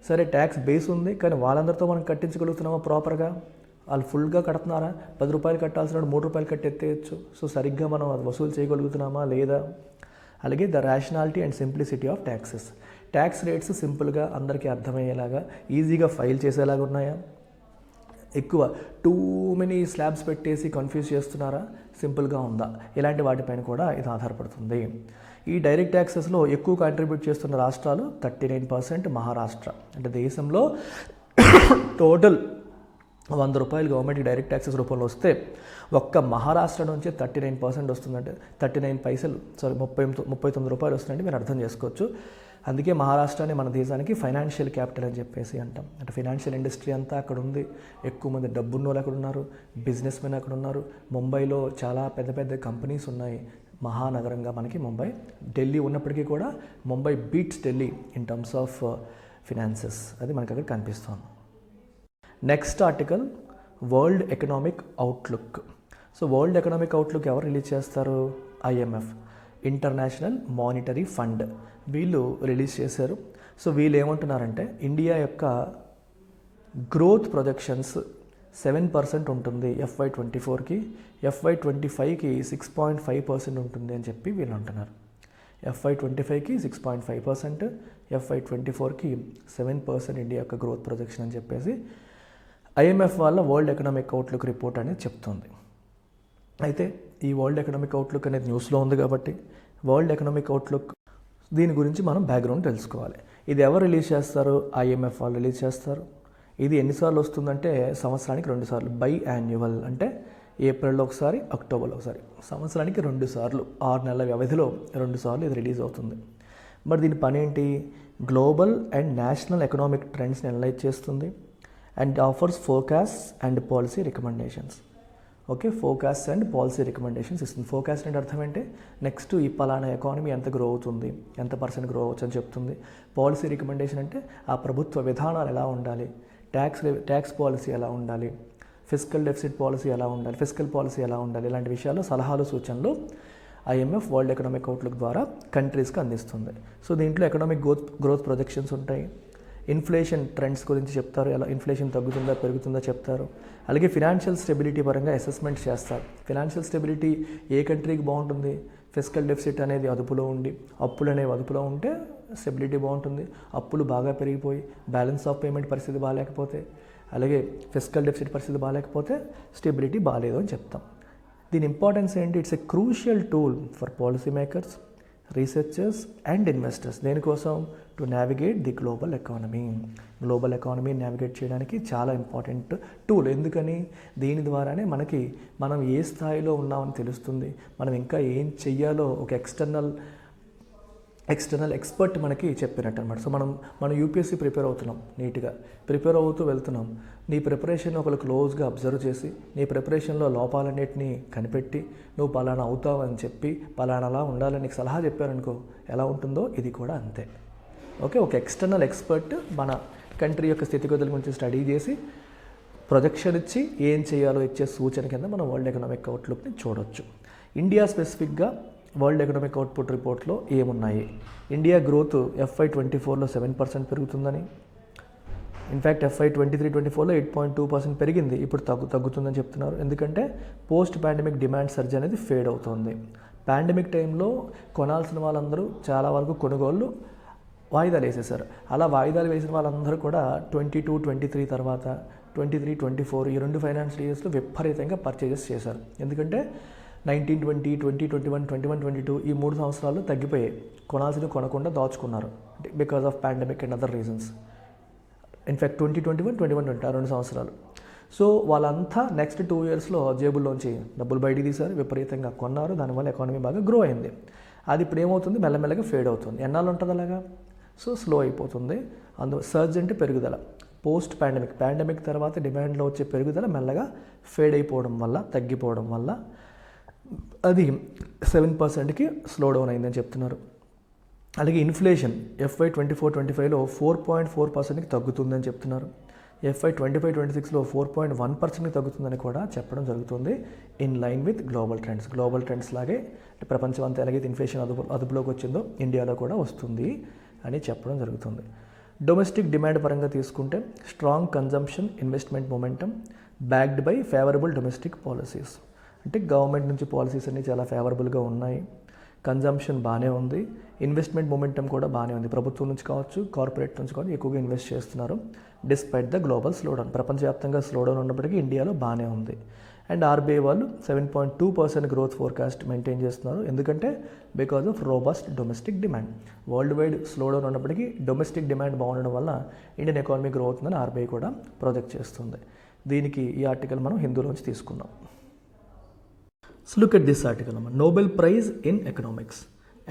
S1: సరే ట్యాక్స్ బేస్ ఉంది కానీ వాళ్ళందరితో మనం కట్టించగలుగుతున్నామా ప్రాపర్గా? వాళ్ళు ఫుల్గా కడుతున్నారా? 10 రూపాయలు కట్టాల్సిన 3 రూపాయలు కట్టి ఎత్తేయచ్చు. సో సరిగ్గా మనం అది వసూలు చేయగలుగుతున్నామా లేదా? అలాగే the rationality and simplicity of taxes. Tax rates సింపుల్గా అందరికీ అర్థమయ్యేలాగా, ఈజీగా ఫైల్ చేసేలాగా ఉన్నాయా? ఎక్కువ టూ మెనీ స్లాబ్స్ పెట్టేసి కన్ఫ్యూజ్ చేస్తున్నారా? సింపుల్గా ఉందా? ఇలాంటి వాటిపైన కూడా ఇది ఆధారపడుతుంది. ఈ డైరెక్ట్ ట్యాక్సెస్లో ఎక్కువ కాంట్రిబ్యూట్ చేస్తున్న రాష్ట్రాలు 39% మహారాష్ట్ర. అంటే దేశంలో టోటల్ 100 రూపాయలు గవర్నమెంట్కి డైరెక్ట్ ట్యాక్సెస్ రూపంలో వస్తే ఒక్క మహారాష్ట్ర నుంచి 39% వస్తుందంటే 39 పైసలు 39 రూపాయలు వస్తుందంటే మీరు అర్థం చేసుకోవచ్చు. అందుకే మహారాష్ట్రని మన దేశానికి ఫైనాన్షియల్ క్యాపిటల్ అని చెప్పేసి అంటాం. అంటే ఫైనాన్షియల్ ఇండస్ట్రీ అంతా అక్కడ ఉంది, ఎక్కువ మంది డబ్బున్నోళ్ళు అక్కడ ఉన్నారు, బిజినెస్ మెన్ అక్కడ ఉన్నారు. ముంబైలో చాలా పెద్ద పెద్ద కంపెనీస్ ఉన్నాయి. మహానగరంగా మనకి ముంబై, ఢిల్లీ ఉన్నప్పటికీ కూడా Mumbai beats Delhi in terms of finances. అది మనకి అక్కడ కనిపిస్తుంది. Next article, world economic outlook. So world economic outlook ఎవరు రిలీజ్ చేస్తారు? ఐఎంఎఫ్, ఇంటర్నేషనల్ మానిటరీ ఫండ్, వీళ్ళు రిలీజ్ చేశారు. సో వీళ్ళు ఏమంటున్నారంటే ఇండియా యొక్క గ్రోత్ ప్రొజెక్షన్స్ 7% ఉంటుంది FY24కి, FY25కి 6.5% ఉంటుంది అని చెప్పి వీళ్ళు అంటున్నారు. FY25కి 6.5%, FY24కి 7% ఇండియా యొక్క గ్రోత్ ప్రొజెక్షన్ అని చెప్పేసి ఐఎంఎఫ్ వాళ్ళ వరల్డ్ ఎకనామిక్ అవుట్లుక్ రిపోర్ట్ అనేది చెప్తుంది. అయితే ఈ వరల్డ్ ఎకనామిక్ అవుట్లుక్ అనేది న్యూస్లో ఉంది కాబట్టి వరల్డ్ ఎకనామిక్ అవుట్లుక్ దీని గురించి మనం బ్యాక్గ్రౌండ్ తెలుసుకోవాలి. ఇది ఎవరు రిలీజ్ చేస్తారు? ఐఎంఎఫ్ వాళ్ళు రిలీజ్ చేస్తారు. ఇది ఎన్నిసార్లు వస్తుందంటే సంవత్సరానికి 2 సార్లు, బై యాన్యువల్, అంటే ఏప్రిల్లో ఒకసారి, అక్టోబర్లో ఒకసారి, సంవత్సరానికి 2 సార్లు, 6 నెలల వ్యవధిలో 2 సార్లు ఇది రిలీజ్ అవుతుంది. మరి దీని పని ఏంటి? గ్లోబల్ అండ్ నేషనల్ ఎకనామిక్ ట్రెండ్స్ని అనలైజ్ చేస్తుంది and offers forecast and policy recommendations. Okay, forecast and policy recommendations ఇస్తుంది. ఫోకాస్ట్ అంటే అర్థం ఏంటి, నెక్స్ట్ ఈ పలానా ఎకానమీ ఎంత గ్రో అవుతుంది, ఎంత పర్సెంట్ గ్రో అవచ్చు అని చెప్తుంది. పాలసీ రికమెండేషన్ అంటే ఆ ప్రభుత్వ విధానాలు ఎలా ఉండాలి, ట్యాక్స్ పాలసీ ఎలా ఉండాలి, ఫిస్కల్ డెఫిసిట్ పాలసీ ఎలా ఉండాలి, ఫిస్కల్ పాలసీ ఎలా ఉండాలి, ఇలాంటి విషయాల్లో సలహాలు సూచనలు IMF వరల్డ్ ఎకనామిక్ అవుట్లుక్ ద్వారా కంట్రీస్కి అందిస్తుంది. సో దీంట్లో ఎకనామిక్ గ్రోత్ ప్రొజెక్షన్స్ ఉంటాయి, ఇన్ఫ్లేషన్ ట్రెండ్స్ గురించి చెప్తారు, ఎలా ఇన్ఫ్లేషన్ తగ్గుతుందా పెరుగుతుందా చెప్తారు. అలాగే ఫినాన్షియల్ స్టెబిలిటీ పరంగా అసెస్మెంట్ చేస్తారు. ఫినాన్షియల్ స్టెబిలిటీ ఏ కంట్రీకి బాగుంటుంది, ఫిస్కల్ డెఫిసిట్ అనేది అదుపులో ఉండి, అప్పులు అనేవి అదుపులో ఉంటే స్టెబిలిటీ బాగుంటుంది. అప్పులు బాగా పెరిగిపోయి బ్యాలెన్స్ ఆఫ్ పేమెంట్ పరిస్థితి బాగాలేకపోతే, అలాగే ఫిస్కల్ డెఫిసిట్ పరిస్థితి బాగాలేకపోతే స్టెబిలిటీ బాగాలేదు అని చెప్తాం. దీని ఇంపార్టెన్స్ ఏంటి, it's a crucial tool for policy makers, researchers and investors. దేనికోసం, to navigate the global economy. Global economy navigate చేయడానికి చాలా ఇంపార్టెంట్ టూల్. ఎందుకని, దీని ద్వారానే మనం ఏ స్థాయిలో ఉన్నామని తెలుస్తుంది, మనం ఇంకా ఏం చెయ్యాలో ఒక ఎక్స్టర్నల్ ఎక్స్పర్ట్ మనకి చెప్పినట్టు అనమాట. సో మనం యూపీఎస్సీ ప్రిపేర్ అవుతున్నాం, నీట్గా ప్రిపేర్ అవుతూ వెళ్తున్నాం. నీ ప్రిపరేషన్ ఒకరు క్లోజ్గా అబ్జర్వ్ చేసి నీ ప్రిపరేషన్లో లోపాలన్నింటినీ కనిపెట్టి నువ్వు పలానా అవుతావు అని చెప్పి పలానాలా ఉండాలని నీకు సలహా చెప్పారనుకో, ఎలా ఉంటుందో ఇది కూడా అంతే. ఓకే, ఒక ఎక్స్టర్నల్ ఎక్స్పర్ట్ మన కంట్రీ యొక్క స్థితిగతుల గురించి స్టడీ చేసి ప్రొజెక్షన్ ఇచ్చి ఏం చేయాలో ఇచ్చే సూచన కింద మనం వరల్డ్ ఎకనామిక్ అవుట్లుక్ని చూడొచ్చు. ఇండియా స్పెసిఫిక్గా వరల్డ్ ఎకనామిక్ అవుట్పుట్ రిపోర్ట్లో ఏమున్నాయి, ఇండియా గ్రోత్ FY24లో 7% పెరుగుతుందని, ఇన్ఫ్యాక్ట్ FY23-24లో 8.2% పెరిగింది. ఇప్పుడు తగ్గుతుందని చెప్తున్నారు. ఎందుకంటే పోస్ట్ పాండమిక్ డిమాండ్ సర్జ్ అనేది ఫేడ్ అవుతుంది. పాండమిక్ టైంలో కొనాల్సిన వాళ్ళందరూ చాలా వరకు కొనుగోళ్ళు వాయిదాలు వేసేశారు. అలా వాయిదాలు వేసిన వాళ్ళందరూ కూడా 22-23 తర్వాత 23-24 ఈ 2 ఫైనాన్షియల్ ఇయర్స్లో విపరీతంగా పర్చేజెస్ చేశారు. ఎందుకంటే 19-20, 20-21, 21-22 ఈ 3 సంవత్సరాలు తగ్గిపోయాయి. కొనాల్సినవి కొనకుండా దాచుకున్నారు because of pandemic and other reasons. In fact 2021, 21-22 ఆ 2 సంవత్సరాలు. సో వాళ్ళంతా నెక్స్ట్ 2 ఇయర్స్లో జేబుల్లోంచి డబ్బులు బయటికి తీశారు, విపరీతంగా కొన్నారు. దానివల్ల ఎకానమీ బాగా గ్రో అయింది. అది ఇప్పుడు ఏమవుతుంది, మెల్లమెల్లగా ఫేడ్ అవుతుంది. ఎన్నాళ్ళు ఉంటుంది అలాగా, సో స్లో అయిపోతుంది. సర్జ్ అంటే పెరుగుదల, పోస్ట్ పాండమిక్ తర్వాత డిమాండ్లో వచ్చే పెరుగుదల మెల్లగా ఫేడ్ అయిపోవడం వల్ల, తగ్గిపోవడం వల్ల అది 7%కి స్లో డౌన్ అయిందని చెప్తున్నారు. అలాగే ఇన్ఫ్లేషన్ FY24-25లో 4.4%కి తగ్గుతుందని చెప్తున్నారు. FY25-26లో 4.1%కి తగ్గుతుందని కూడా చెప్పడం జరుగుతుంది. In line with global trends లాగే ప్రపంచం అంతా ఎలాగైతే ఇన్ఫ్లేషన్ అదుపులోకి వచ్చిందో ఇండియాలో కూడా వస్తుంది అని చెప్పడం జరుగుతుంది. డొమెస్టిక్ డిమాండ్ పరంగా తీసుకుంటే strong consumption, investment momentum backed by favourable domestic policies. అంటే గవర్నమెంట్ నుంచి పాలసీస్ అన్నీ చాలా ఫేవరబుల్గా ఉన్నాయి. కన్జంప్షన్ బాగానే ఉంది, ఇన్వెస్ట్మెంట్ మొమెంటమ్ కూడా బాగానే ఉంది. ప్రభుత్వం నుంచి కావచ్చు, కార్పొరేట్ నుంచి కావచ్చు ఎక్కువగా ఇన్వెస్ట్ చేస్తున్నారు. డిస్పైట్ ద గ్లోబల్ స్లోడౌన్, ప్రపంచవ్యాప్తంగా స్లోడౌన్ ఉన్నప్పటికీ ఇండియాలో బాగానే ఉంది. అండ్ RBI వాళ్ళు 7.2% గ్రోత్ ఫోర్కాస్ట్ మెయింటైన్ చేస్తున్నారు. ఎందుకంటే because of robust domestic demand. Worldwide slowdown ఉన్నప్పటికీ డొమెస్టిక్ డిమాండ్ బాగుండడం వల్ల ఇండియన్ ఎకానమీ గ్రో అవుతుందని RBI కూడా ప్రొజెక్ట్ చేస్తుంది. దీనికి ఈ ఆర్టికల్ మనం హిందీలోంచి తీసుకున్నాం. So look at this article అమ్మ, నోబెల్ ప్రైజ్ ఇన్ ఎకనామిక్స్.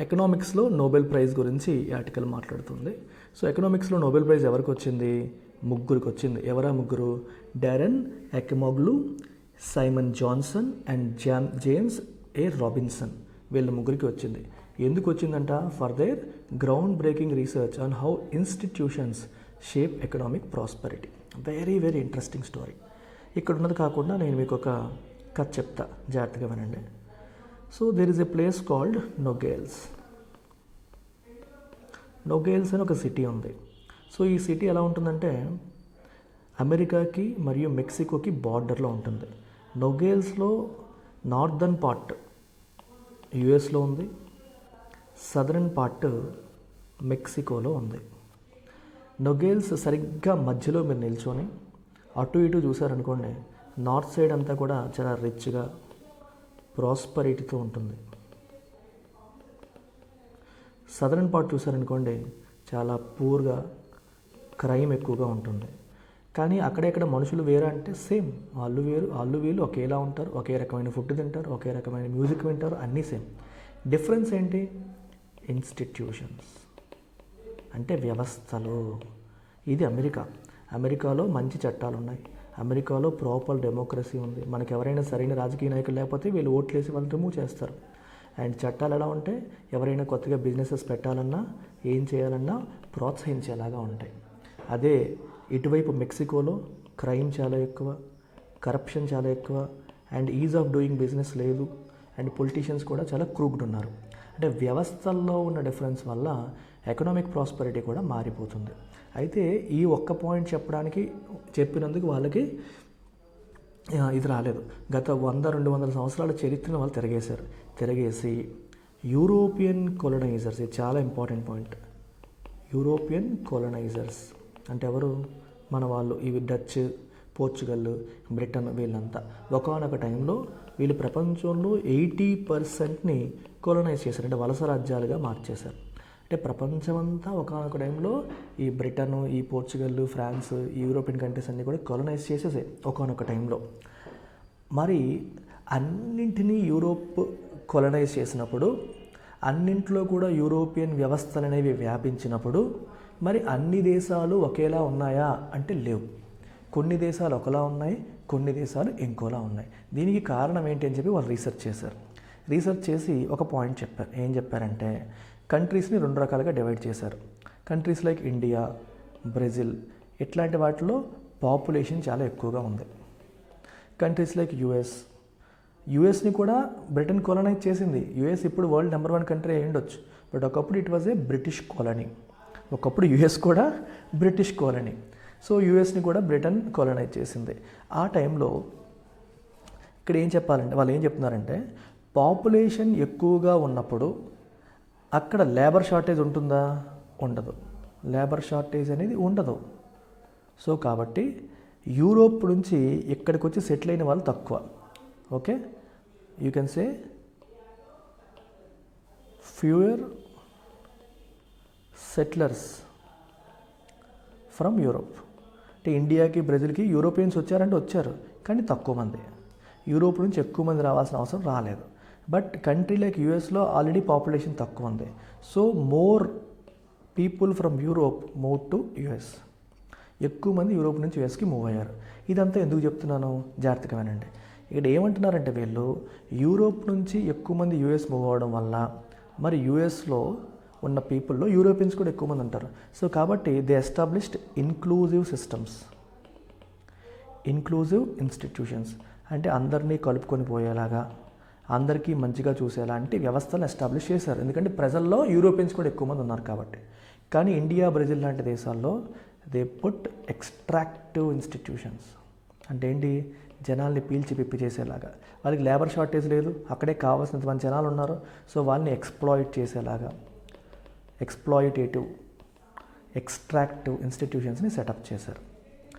S1: ఎకనామిక్స్లో నోబెల్ ప్రైజ్ గురించి ఈ ఆర్టికల్ మాట్లాడుతుంది. సో ఎకనామిక్స్లో నోబెల్ ప్రైజ్ ఎవరికి వచ్చింది, ముగ్గురికి వచ్చింది. ఎవరా ముగ్గురు, Daron Acemoglu, Simon Johnson and James A Robinson. వీళ్ళ ముగ్గురికి వచ్చింది. ఎందుకు వచ్చిందంట, for their groundbreaking research on how institutions shape economic prosperity. Very very interesting story. ఇక్కడ ఉన్నది కాకుండా నేను మీకు ఒక కథ చెప్తా, జాగ్రత్తగా వినండి. So there is a place called Nogales అని ఒక సిటీ ఉంది. సో ఈ సిటీ ఎలా ఉంటుందంటే అమెరికాకి మరియు మెక్సికోకి బార్డర్లో ఉంటుంది. నోగేల్స్లో నార్దర్న్ పార్ట్ యుఎస్లో ఉంది, సదరన్ పార్ట్ మెక్సికోలో ఉంది. నోగేల్స్ సరిగ్గా మధ్యలో మీరు నిల్చొని అటు ఇటు చూసారనుకోండి, నార్త్ సైడ్ అంతా కూడా చాలా రిచ్గా ప్రాస్పరిటీతో ఉంటుంది. సదరన్ పార్ట్ చూసారనుకోండి చాలా పూర్గా, క్రైమ్ ఎక్కువగా ఉంటుంది. కానీ అక్కడెక్కడ మనుషులు వేరే అంటే సేమ్, వాళ్ళు వేరు వాళ్ళు వీళ్ళు ఒకేలా ఉంటారు, ఒకే రకమైన ఫుడ్ తింటారు, ఒకే రకమైన మ్యూజిక్ వింటారు, అన్నీ సేమ్. డిఫరెన్స్ ఏంటి, ఇన్స్టిట్యూషన్స్ అంటే వ్యవస్థలు. ఇది అమెరికాలో మంచి చట్టాలు ఉన్నాయి, అమెరికాలో ప్రాపర్ డెమోక్రసీ ఉంది. మనకి ఎవరైనా సరైన రాజకీయ నాయకులు లేకపోతే వీళ్ళు ఓట్లేసి వాళ్ళు రిమూవ్ చేస్తారు. అండ్ చట్టాలు ఎలా ఉంటే ఎవరైనా కొత్తగా బిజినెసెస్ పెట్టాలన్నా ఏం చేయాలన్నా ప్రోత్సహించేలాగా ఉంటాయి. అదే ఇటువైపు మెక్సికోలో క్రైమ్ చాలా ఎక్కువ, కరప్షన్ చాలా ఎక్కువ, and is of doing business లేదు, అండ్ పొలిటీషియన్స్ కూడా చాలా క్రూక్డ్ ఉన్నారు. అంటే వ్యవస్థల్లో ఉన్న డిఫరెన్స్ వల్ల ఎకనామిక్ ప్రాస్పెరిటీ కూడా మారిపోతుంది. అయితే ఈ ఒక్క పాయింట్ చెప్పినందుకు వాళ్ళకి ఇది రాలేదు. గత 100-200 సంవత్సరాల చరిత్రను వాళ్ళు తిరగేసి యూరోపియన్ కొలనైజర్స్, ఇది చాలా ఇంపార్టెంట్ పాయింట్. యూరోపియన్ కొలనైజర్స్ అంటే ఎవరు? మన వాళ్ళు, ఇవి డచ్, పోర్చుగల్, బ్రిటన్, వీళ్ళంతా ఒకానొక టైంలో వీళ్ళు ప్రపంచంలో 80% కొలనైజ్ చేశారు. అంటే వలస రాజ్యాలుగా మార్చేశారు. అంటే ప్రపంచమంతా ఒకానొక టైంలో ఈ బ్రిటన్, ఈ పోర్చుగల్, ఫ్రాన్స్, ఈ యూరోపియన్ కంట్రీస్ అన్నీ కూడా కొలనైజ్ చేసేసాయి ఒకానొక టైంలో. మరి అన్నింటినీ యూరోప్ కొలనైజ్ చేసినప్పుడు, అన్నింట్లో కూడా యూరోపియన్ వ్యవస్థలు అనేవి వ్యాపించినప్పుడు మరి అన్ని దేశాలు ఒకేలా ఉన్నాయా అంటే లేవు. కొన్ని దేశాలు ఒకలా ఉన్నాయి, కొన్ని దేశాలు ఇంకోలా ఉన్నాయి. దీనికి కారణం ఏంటి అని చెప్పి వాళ్ళు రీసెర్చ్ చేసి ఒక పాయింట్ చెప్పారు. ఏం చెప్పారంటే కంట్రీస్ని 2 రకాలుగా డివైడ్ చేశారు. కంట్రీస్ లైక్ ఇండియా, బ్రెజిల్ ఇట్లాంటి వాటిలో పాపులేషన్ చాలా ఎక్కువగా ఉంది. కంట్రీస్ లైక్ యుఎస్ని కూడా బ్రిటన్ కొలనైజ్ చేసింది. యుఎస్ ఇప్పుడు వరల్డ్ నెంబర్ 1 కంట్రీ అయి ఉండొచ్చు, బట్ ఒకప్పుడు it was a British colony. ఒకప్పుడు యుఎస్ కూడా బ్రిటిష్ కాలనీ. సో యుఎస్ని కూడా బ్రిటన్ కొలనైజ్ చేసింది. ఆ టైంలో ఇక్కడ ఏం చెప్పాలంటే వాళ్ళు ఏం చెప్తున్నారంటే పాపులేషన్ ఎక్కువగా ఉన్నప్పుడు అక్కడ లేబర్ షార్టేజ్ ఉంటుందా? ఉండదు. లేబర్ షార్టేజ్ అనేది ఉండదు. సో కాబట్టి యూరోప్ నుంచి ఇక్కడికి వచ్చి సెటిల్ అయిన వాళ్ళు తక్కువ. Okay, you can say fewer settlers from Europe. అంటే ఇండియాకి, బ్రెజిల్కి యూరోపియన్స్ వచ్చారు, కానీ తక్కువ మంది. యూరోప్ నుంచి ఎక్కువ మంది రావాల్సిన అవసరం రాలేదు. బట్ కంట్రీ లైక్ యూఎస్లో ఆల్రెడీ పాపులేషన్ తక్కువ ఉంది. So more people from Europe move to US. ఎక్కువ మంది యూరోప్ నుంచి యూఎస్కి మూవ్ అయ్యారు. ఇదంతా ఎందుకు చెప్తున్నాను? జాగ్రత్తగా వినండి. ఇక్కడ ఏమంటున్నారంటే వీళ్ళు యూరోప్ నుంచి ఎక్కువ మంది యూఎస్ మూవ్ అవ్వడం వల్ల మరి యూఎస్లో ఉన్న పీపుల్లో యూరోపియన్స్ కూడా ఎక్కువ మంది ఉంటారు. సో కాబట్టి they established inclusive systems, inclusive institutions. అంటే అందరినీ కలుపుకొని పోయేలాగా, అందరికీ మంచిగా చూసేలాంటి వ్యవస్థలను ఎస్టాబ్లిష్ చేశారు. ఎందుకంటే ప్రజల్లో యూరోపియన్స్ కూడా ఎక్కువ మంది ఉన్నారు కాబట్టి. కానీ ఇండియా, బ్రెజిల్ లాంటి దేశాల్లో దే పుట్ ఎక్స్ట్రాక్టివ్ ఇన్స్టిట్యూషన్స్. అంటే ఏంటి? జనాల్ని పీల్చి పిప్పి చేసేలాగా. వాళ్ళకి లేబర్ షార్టేజ్ లేదు, అక్కడే కావాల్సినంత మంది జనాలు ఉన్నారు. సో వాళ్ళని ఎక్స్ప్లాయిట్ చేసేలాగా ఎక్స్ప్లాయిటేటివ్, ఎక్స్ట్రాక్టివ్ ఇన్స్టిట్యూషన్స్ని సెటప్ చేశారు.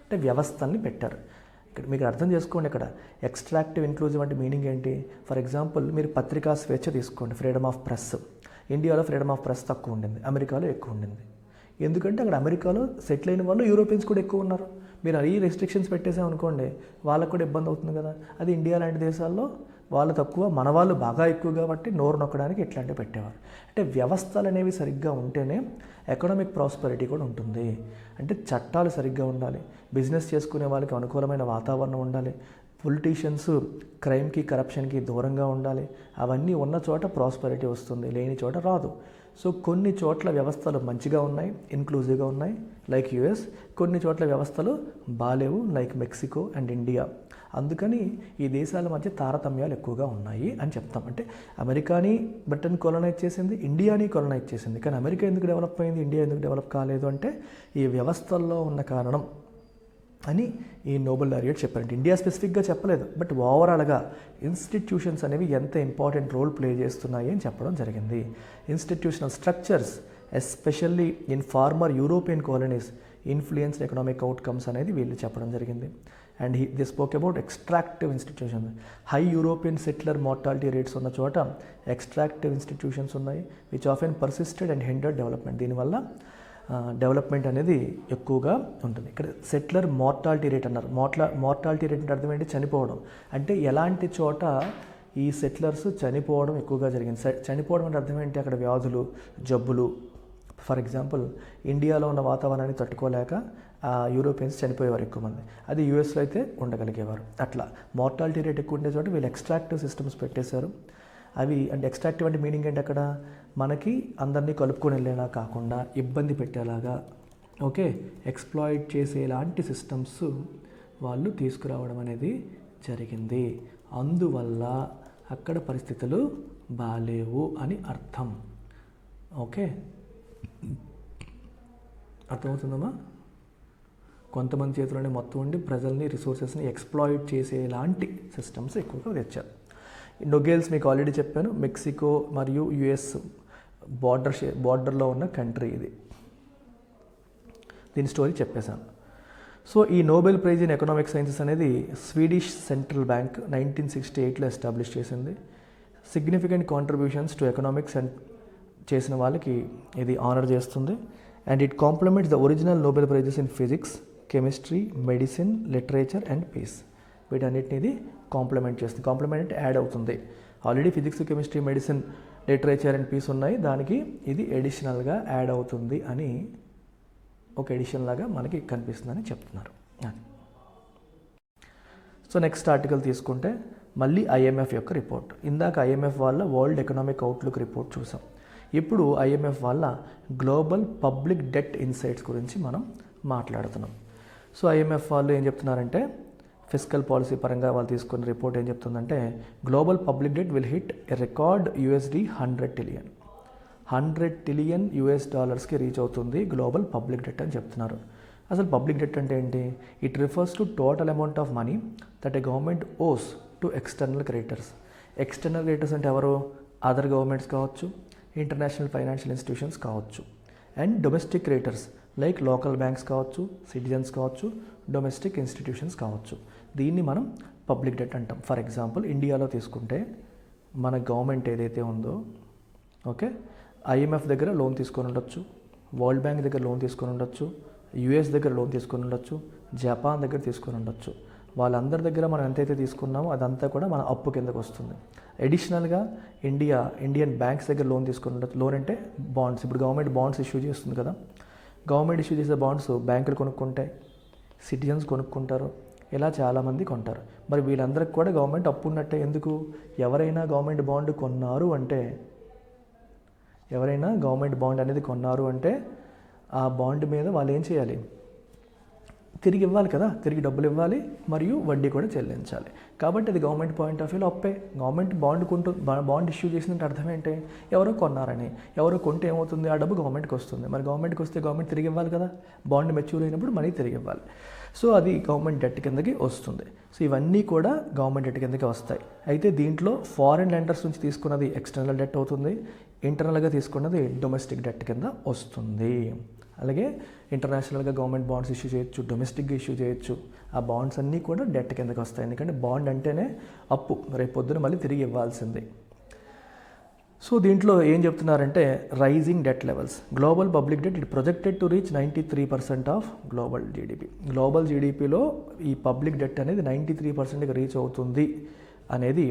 S1: అంటే వ్యవస్థల్ని పెట్టారు. ఇక్కడ మీకు అర్థం చేసుకోండి, ఇక్కడ ఎక్స్ట్రాక్టివ్, ఇన్క్లూజివ్ అంటే మీనింగ్ ఏంటి? ఫర్ ఎగ్జాంపుల్ మీరు పత్రికా స్వేచ్ఛ తీసుకోండి, ఫ్రీడమ్ ఆఫ్ ప్రెస్. ఇండియాలో ఫ్రీడమ్ ఆఫ్ ప్రెస్ తక్కువ ఉండింది, అమెరికాలో ఎక్కువ ఉండింది. ఎందుకంటే అక్కడ అమెరికాలో సెటిల్ అయిన వాళ్ళు యూరోపియన్స్ కూడా ఎక్కువ ఉన్నారు. మీరు ఈ రెస్ట్రిక్షన్స్ పెట్టేసామనుకోండి, వాళ్ళకు కూడా ఇబ్బంది అవుతుంది కదా. అది ఇండియా లాంటి దేశాల్లో వాళ్ళు తక్కువ, మన వాళ్ళు బాగా ఎక్కువ కాబట్టి నోరు నొక్కడానికి ఇట్లాంటివి పెట్టేవారు. అంటే వ్యవస్థలు అనేవి సరిగ్గా ఉంటేనే ఎకనామిక్ ప్రాస్పెరిటీ కూడా ఉంటుంది. అంటే చట్టాలు సరిగ్గా ఉండాలి, బిజినెస్ చేసుకునే వాళ్ళకి అనుకూలమైన వాతావరణం ఉండాలి, పొలిటీషియన్స్ క్రైమ్కి, కరప్షన్కి దూరంగా ఉండాలి. అవన్నీ ఉన్న చోట ప్రాస్పెరిటీ వస్తుంది, లేని చోట రాదు. సో కొన్ని చోట్ల వ్యవస్థలు మంచిగా ఉన్నాయి, ఇన్క్లూజివ్గా ఉన్నాయి లైక్ యుఎస్. కొన్ని చోట్ల వ్యవస్థలు బాలేవు లైక్ మెక్సికో అండ్ ఇండియా. అందుకని ఈ దేశాల మధ్య తారతమ్యాలు ఎక్కువగా ఉన్నాయి అని చెప్తాం. అంటే అమెరికాని బ్రిటన్ కొలనైజ్ చేసింది, ఇండియాని కొలనైజ్ చేసింది. కానీ అమెరికా ఎందుకు డెవలప్ అయింది, ఇండియా ఎందుకు డెవలప్ కాలేదు అంటే ఈ వ్యవస్థల్లో ఉన్న కారణం అని ఈ నోబెల్ లారియట్ చెప్పారు. ఇండియా స్పెసిఫిక్గా చెప్పలేదు, బట్ ఓవరాల్గా ఇన్స్టిట్యూషన్స్ అనేవి ఎంత ఇంపార్టెంట్ రోల్ ప్లే చేస్తున్నాయి అని చెప్పడం జరిగింది. Institutional structures especially in former European colonies influenced economic outcomes అనేది వీళ్ళు చెప్పడం జరిగింది. And they spoke about extractive institutions. High European settler mortality rates ఉన్న చోట ఎక్స్ట్రాక్టివ్ ఇన్స్టిట్యూషన్స్ ఉన్నాయి which often persisted and hindered development. దీనివల్ల డెవలప్మెంట్ అనేది ఎక్కువగా ఉంటుంది. ఇక్కడ సెటిలర్ మార్టాలిటీ రేట్ అన్నారు. మార్టాలిటీ రేట్ అంటే అర్థం ఏంటి? చనిపోవడం. అంటే ఎలాంటి చోట ఈ సెటిలర్స్ చనిపోవడం ఎక్కువగా జరిగింది. చనిపోవడం అంటే అర్థం ఏంటి? అక్కడ వ్యాధులు, జబ్బులు. ఫర్ ఎగ్జాంపుల్ ఇండియాలో ఉన్న వాతావరణాన్ని తట్టుకోలేక యూరోపియన్స్ చనిపోయేవారు ఎక్కువ మంది. అది యూఎస్లో అయితే ఉండగలిగేవారు. అట్లా మార్టాలిటీ రేట్ ఎక్కువ ఉండే చోట వీళ్ళు ఎక్స్ట్రాక్టివ్ సిస్టమ్స్ పెట్టేశారు. అవి అంటే ఎక్స్ట్రాక్టివ్ అంటే మీనింగ్ ఏంటి, అక్కడ మనకి అందరినీ కలుపుకొని వెళ్ళేలా కాకుండా ఇబ్బంది పెట్టేలాగా ఓకే ఎక్స్ప్లాయిట్ చేసేలాంటి సిస్టమ్స్ వాళ్ళు తీసుకురావడం అనేది జరిగింది. అందువల్ల అక్కడ పరిస్థితులు బాలేవు అని అర్థం. ఓకే, అర్థమవుతుందమ్మా? కొంతమంది చేతిలోనే మొత్తం ఉండి ప్రజల్ని రిసోర్సెస్ని ఎక్స్ప్లాయిట్ చేసేలాంటి సిస్టమ్స్ ఎక్కువగా తెచ్చారు. నొగేల్స్ మీకు ఆల్రెడీ చెప్పాను, మెక్సికో మరియు యుఎస్ బార్డర్లో ఉన్న కంట్రీ ఇది. దీని స్టోరీ చెప్పేశాను. సో ఈ Nobel prize in economic sciences అనేది స్వీడిష్ సెంట్రల్ బ్యాంక్ 1968లో ఎస్టాబ్లిష్ చేసింది. Significant contributions to economics and చేసిన వాళ్ళకి ఇది ఆనర్ చేస్తుంది. And it complements the original Nobel prizes in physics, chemistry, medicine, literature and peace. వీటన్నిటిని ఇది కాంప్లిమెంట్ చేస్తుంది. కాంప్లిమెంట్ యాడ్ అవుతుంది. Already physics, chemistry, medicine, literature and peace ఉన్నాయి, దానికి ఇది ఎడిషనల్గా యాడ్ అవుతుంది అని ఒక ఎడిషన్ లాగా మనకి కనిపిస్తుందని చెప్తున్నారు. సో నెక్స్ట్ ఆర్టికల్ తీసుకుంటే మళ్ళీ ఐఎంఎఫ్ యొక్క రిపోర్ట్. ఇందాక ఐఎంఎఫ్ వాళ్ళ వరల్డ్ ఎకనామిక్ అవుట్లుక్ రిపోర్ట్ చూసాం. ఇప్పుడు ఐఎంఎఫ్ వాళ్ళ గ్లోబల్ పబ్లిక్ డెట్ ఇన్సైట్స్ గురించి మనం మాట్లాడుతున్నాం. సో ఐఎంఎఫ్ వాళ్ళు ఏం చెప్తున్నారంటే ఫిస్కల్ పాలసీ పరంగా వాళ్ళు తీసుకున్న రిపోర్ట్ ఏం చెప్తుందంటే global public debt will hit a record $100 trillion. $100 trillion reach అవుతుంది గ్లోబల్ పబ్లిక్ డెట్ అని చెప్తున్నారు. అసలు పబ్లిక్ డెట్ అంటే ఏంటి? It refers to total amount of money that a government owes to external creditors. External creditors అంటే ఎవరు? Other governments కావచ్చు, international financial institutions కావచ్చు, and domestic creditors like local banks కావచ్చు, సిటిజన్స్ కావచ్చు, డొమెస్టిక్ ఇన్స్టిట్యూషన్స్ కావచ్చు. దీన్ని మనం పబ్లిక్ డెట్ అంటాం. ఫర్ ఎగ్జాంపుల్ ఇండియాలో తీసుకుంటే మన గవర్నమెంట్ ఏదైతే ఉందో ఓకే ఐఎంఎఫ్ దగ్గర లోన్ తీసుకొని ఉండొచ్చు, వరల్డ్ బ్యాంక్ దగ్గర లోన్ తీసుకొని ఉండొచ్చు, యూఎస్ దగ్గర లోన్ తీసుకొని ఉండొచ్చు, జపాన్ దగ్గర తీసుకొని ఉండొచ్చు. వాళ్ళందరి దగ్గర మనం ఎంతైతే తీసుకున్నామో అదంతా కూడా మన అప్పు కిందకు వస్తుంది. అడిషనల్గా ఇండియన్ బ్యాంక్స్ దగ్గర లోన్ తీసుకొని ఉండొచ్చు. లోన్ అంటే బాండ్స్. ఇప్పుడు గవర్నమెంట్ బాండ్స్ ఇష్యూ చేస్తుంది కదా, గవర్నమెంట్ ఇష్యూ చేసే బాండ్స్ బ్యాంకులు కొనుక్కుంటాయి, సిటిజన్స్ కొనుక్కుంటారు, ఇలా చాలామంది కొంటారు. మరి వీళ్ళందరికీ కూడా గవర్నమెంట్ అప్పు ఉన్నట్టే. ఎందుకు? ఎవరైనా గవర్నమెంట్ బాండ్ కొన్నారు అంటే ఆ బాండ్ మీద వాళ్ళు ఏం చేయాలి? తిరిగి ఇవ్వాలి కదా, తిరిగి డబ్బులు ఇవ్వాలి మరియు వడ్డీ కూడా చెల్లించాలి. కాబట్టి అది గవర్నమెంట్ పాయింట్ ఆఫ్ వ్యూలో అప్పే. గవర్నమెంట్ బాండ్ ఇష్యూ చేసినట్టు అర్థం ఏంటి? ఎవరో కొన్నారని. ఎవరో కొంటే ఏమవుతుంది? ఆ డబ్బు గవర్నమెంట్కి వస్తుంది. మరి గవర్నమెంట్కి వస్తే గవర్నమెంట్ తిరిగి ఇవ్వాలి కదా, బాండ్ మెచ్యూర్ అయినప్పుడు మనీ తిరిగి ఇవ్వాలి. సో అది గవర్నమెంట్ డెట్ కిందకి వస్తుంది. సో ఇవన్నీ కూడా గవర్నమెంట్ డెట్ కిందకి వస్తాయి. అయితే దీంట్లో ఫారిన్ లెండర్స్ నుంచి తీసుకున్నది ఎక్స్టర్నల్ డెట్ అవుతుంది, ఇంటర్నల్గా తీసుకున్నది డొమెస్టిక్ డెట్ కింద వస్తుంది. అలాగే ఇంటర్నేషనల్గా గవర్నమెంట్ బాండ్స్ ఇష్యూ చేయొచ్చు, డొమెస్టిక్గా ఇష్యూ చేయొచ్చు. ఆ బాండ్స్ అన్నీ కూడా డెట్ కిందకి వస్తాయి. ఎందుకంటే బాండ్ అంటేనే అప్పు, రేపు పొద్దున మళ్ళీ తిరిగి ఇవ్వాల్సిందే. సో దీంట్లో ఏం చెప్తున్నారంటే rising debt levels. Global public debt it projected to reach 93% of global GDP. Global జీడిపిలో ఈ పబ్లిక్ డెట్ అనేది 93%కి రీచ్ అవుతుంది అనేది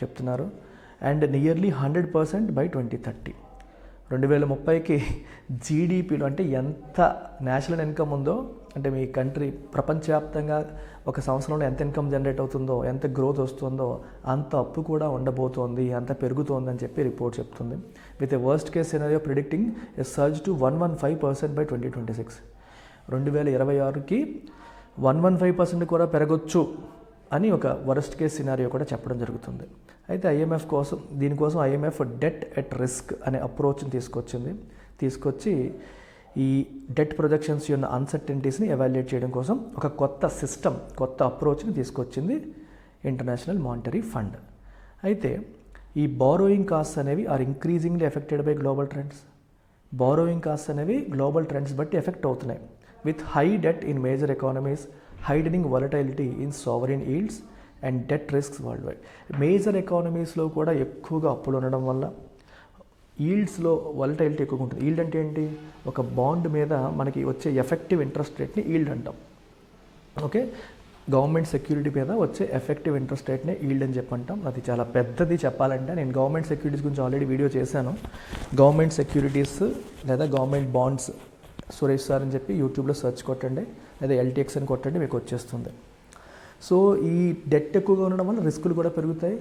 S1: చెప్తున్నారు. And nearly 100% by 2030. 2030కి జీడిపిలో అంటే ఎంత నేషనల్ ఇన్కమ్ ఉందో, అంటే మీ కంట్రీ ప్రపంచవ్యాప్తంగా ఒక సంవత్సరంలో ఎంత ఇన్కమ్ జనరేట్ అవుతుందో, ఎంత గ్రోత్ వస్తుందో అంత అప్పు కూడా ఉండబోతోంది, అంత పెరుగుతోంది అని చెప్పి రిపోర్ట్ చెప్తుంది. With a worst case scenario predicting a surge to 115% by 2026. 2026కి 115% కూడా పెరగొచ్చు అని ఒక వరస్ట్ కేస్ సినారియో కూడా చెప్పడం జరుగుతుంది. అయితే దీనికోసం ఐఎంఎఫ్ డెట్ ఎట్ రిస్క్ అనే అప్రోచ్ని తీసుకొచ్చి ఈ డెట్ ప్రొజెక్షన్స్ యొక్క అన్సర్టెనిటీస్ని ఎవాల్యుయేట్ చేయడం కోసం ఒక కొత్త అప్రోచ్ని తీసుకొచ్చింది ఇంటర్నేషనల్ మానిటరీ ఫండ్. అయితే ఈ బారోయింగ్ కాస్ట్ అనేవి are increasingly affected by global trends. Borrowing cost అనేవి గ్లోబల్ ట్రెండ్స్ బట్టి ఎఫెక్ట్ అవుతున్నాయి. With high debt in major economies, heightening volatility in sovereign yields and debt risks worldwide. Major ఎకానమీస్లో కూడా ఎక్కువగా అప్పులు ఉండడం వల్ల ఈల్డ్స్లో వొలటైలిటీ ఎక్కువగా ఉంటుంది. ఈల్డ్ అంటే ఏంటి? ఒక బాండ్ మీద మనకి వచ్చే ఎఫెక్టివ్ ఇంట్రెస్ట్ రేట్ని ఈల్డ్ అంటాం. ఓకే, గవర్నమెంట్ సెక్యూరిటీ మీద వచ్చే ఎఫెక్టివ్ ఇంట్రెస్ట్ రేట్నే ఈల్డ్ అని చెప్పంటాం. అది చాలా పెద్దది చెప్పాలంటే. నేను గవర్నమెంట్ సెక్యూరిటీస్ గురించి ఆల్రెడీ వీడియో చేశాను. గవర్నమెంట్ సెక్యూరిటీస్ లేదా గవర్నమెంట్ బాండ్స్ సురేష్ సార్ అని చెప్పి యూట్యూబ్లో సెర్చ్ కొట్టండి, అదే ఎల్టీఎక్స్ అని కొట్టండి మీకు వచ్చేస్తుంది. సో ఈ డెట్ ఎక్కువగా ఉండడం వల్ల రిస్కులు కూడా పెరుగుతాయి,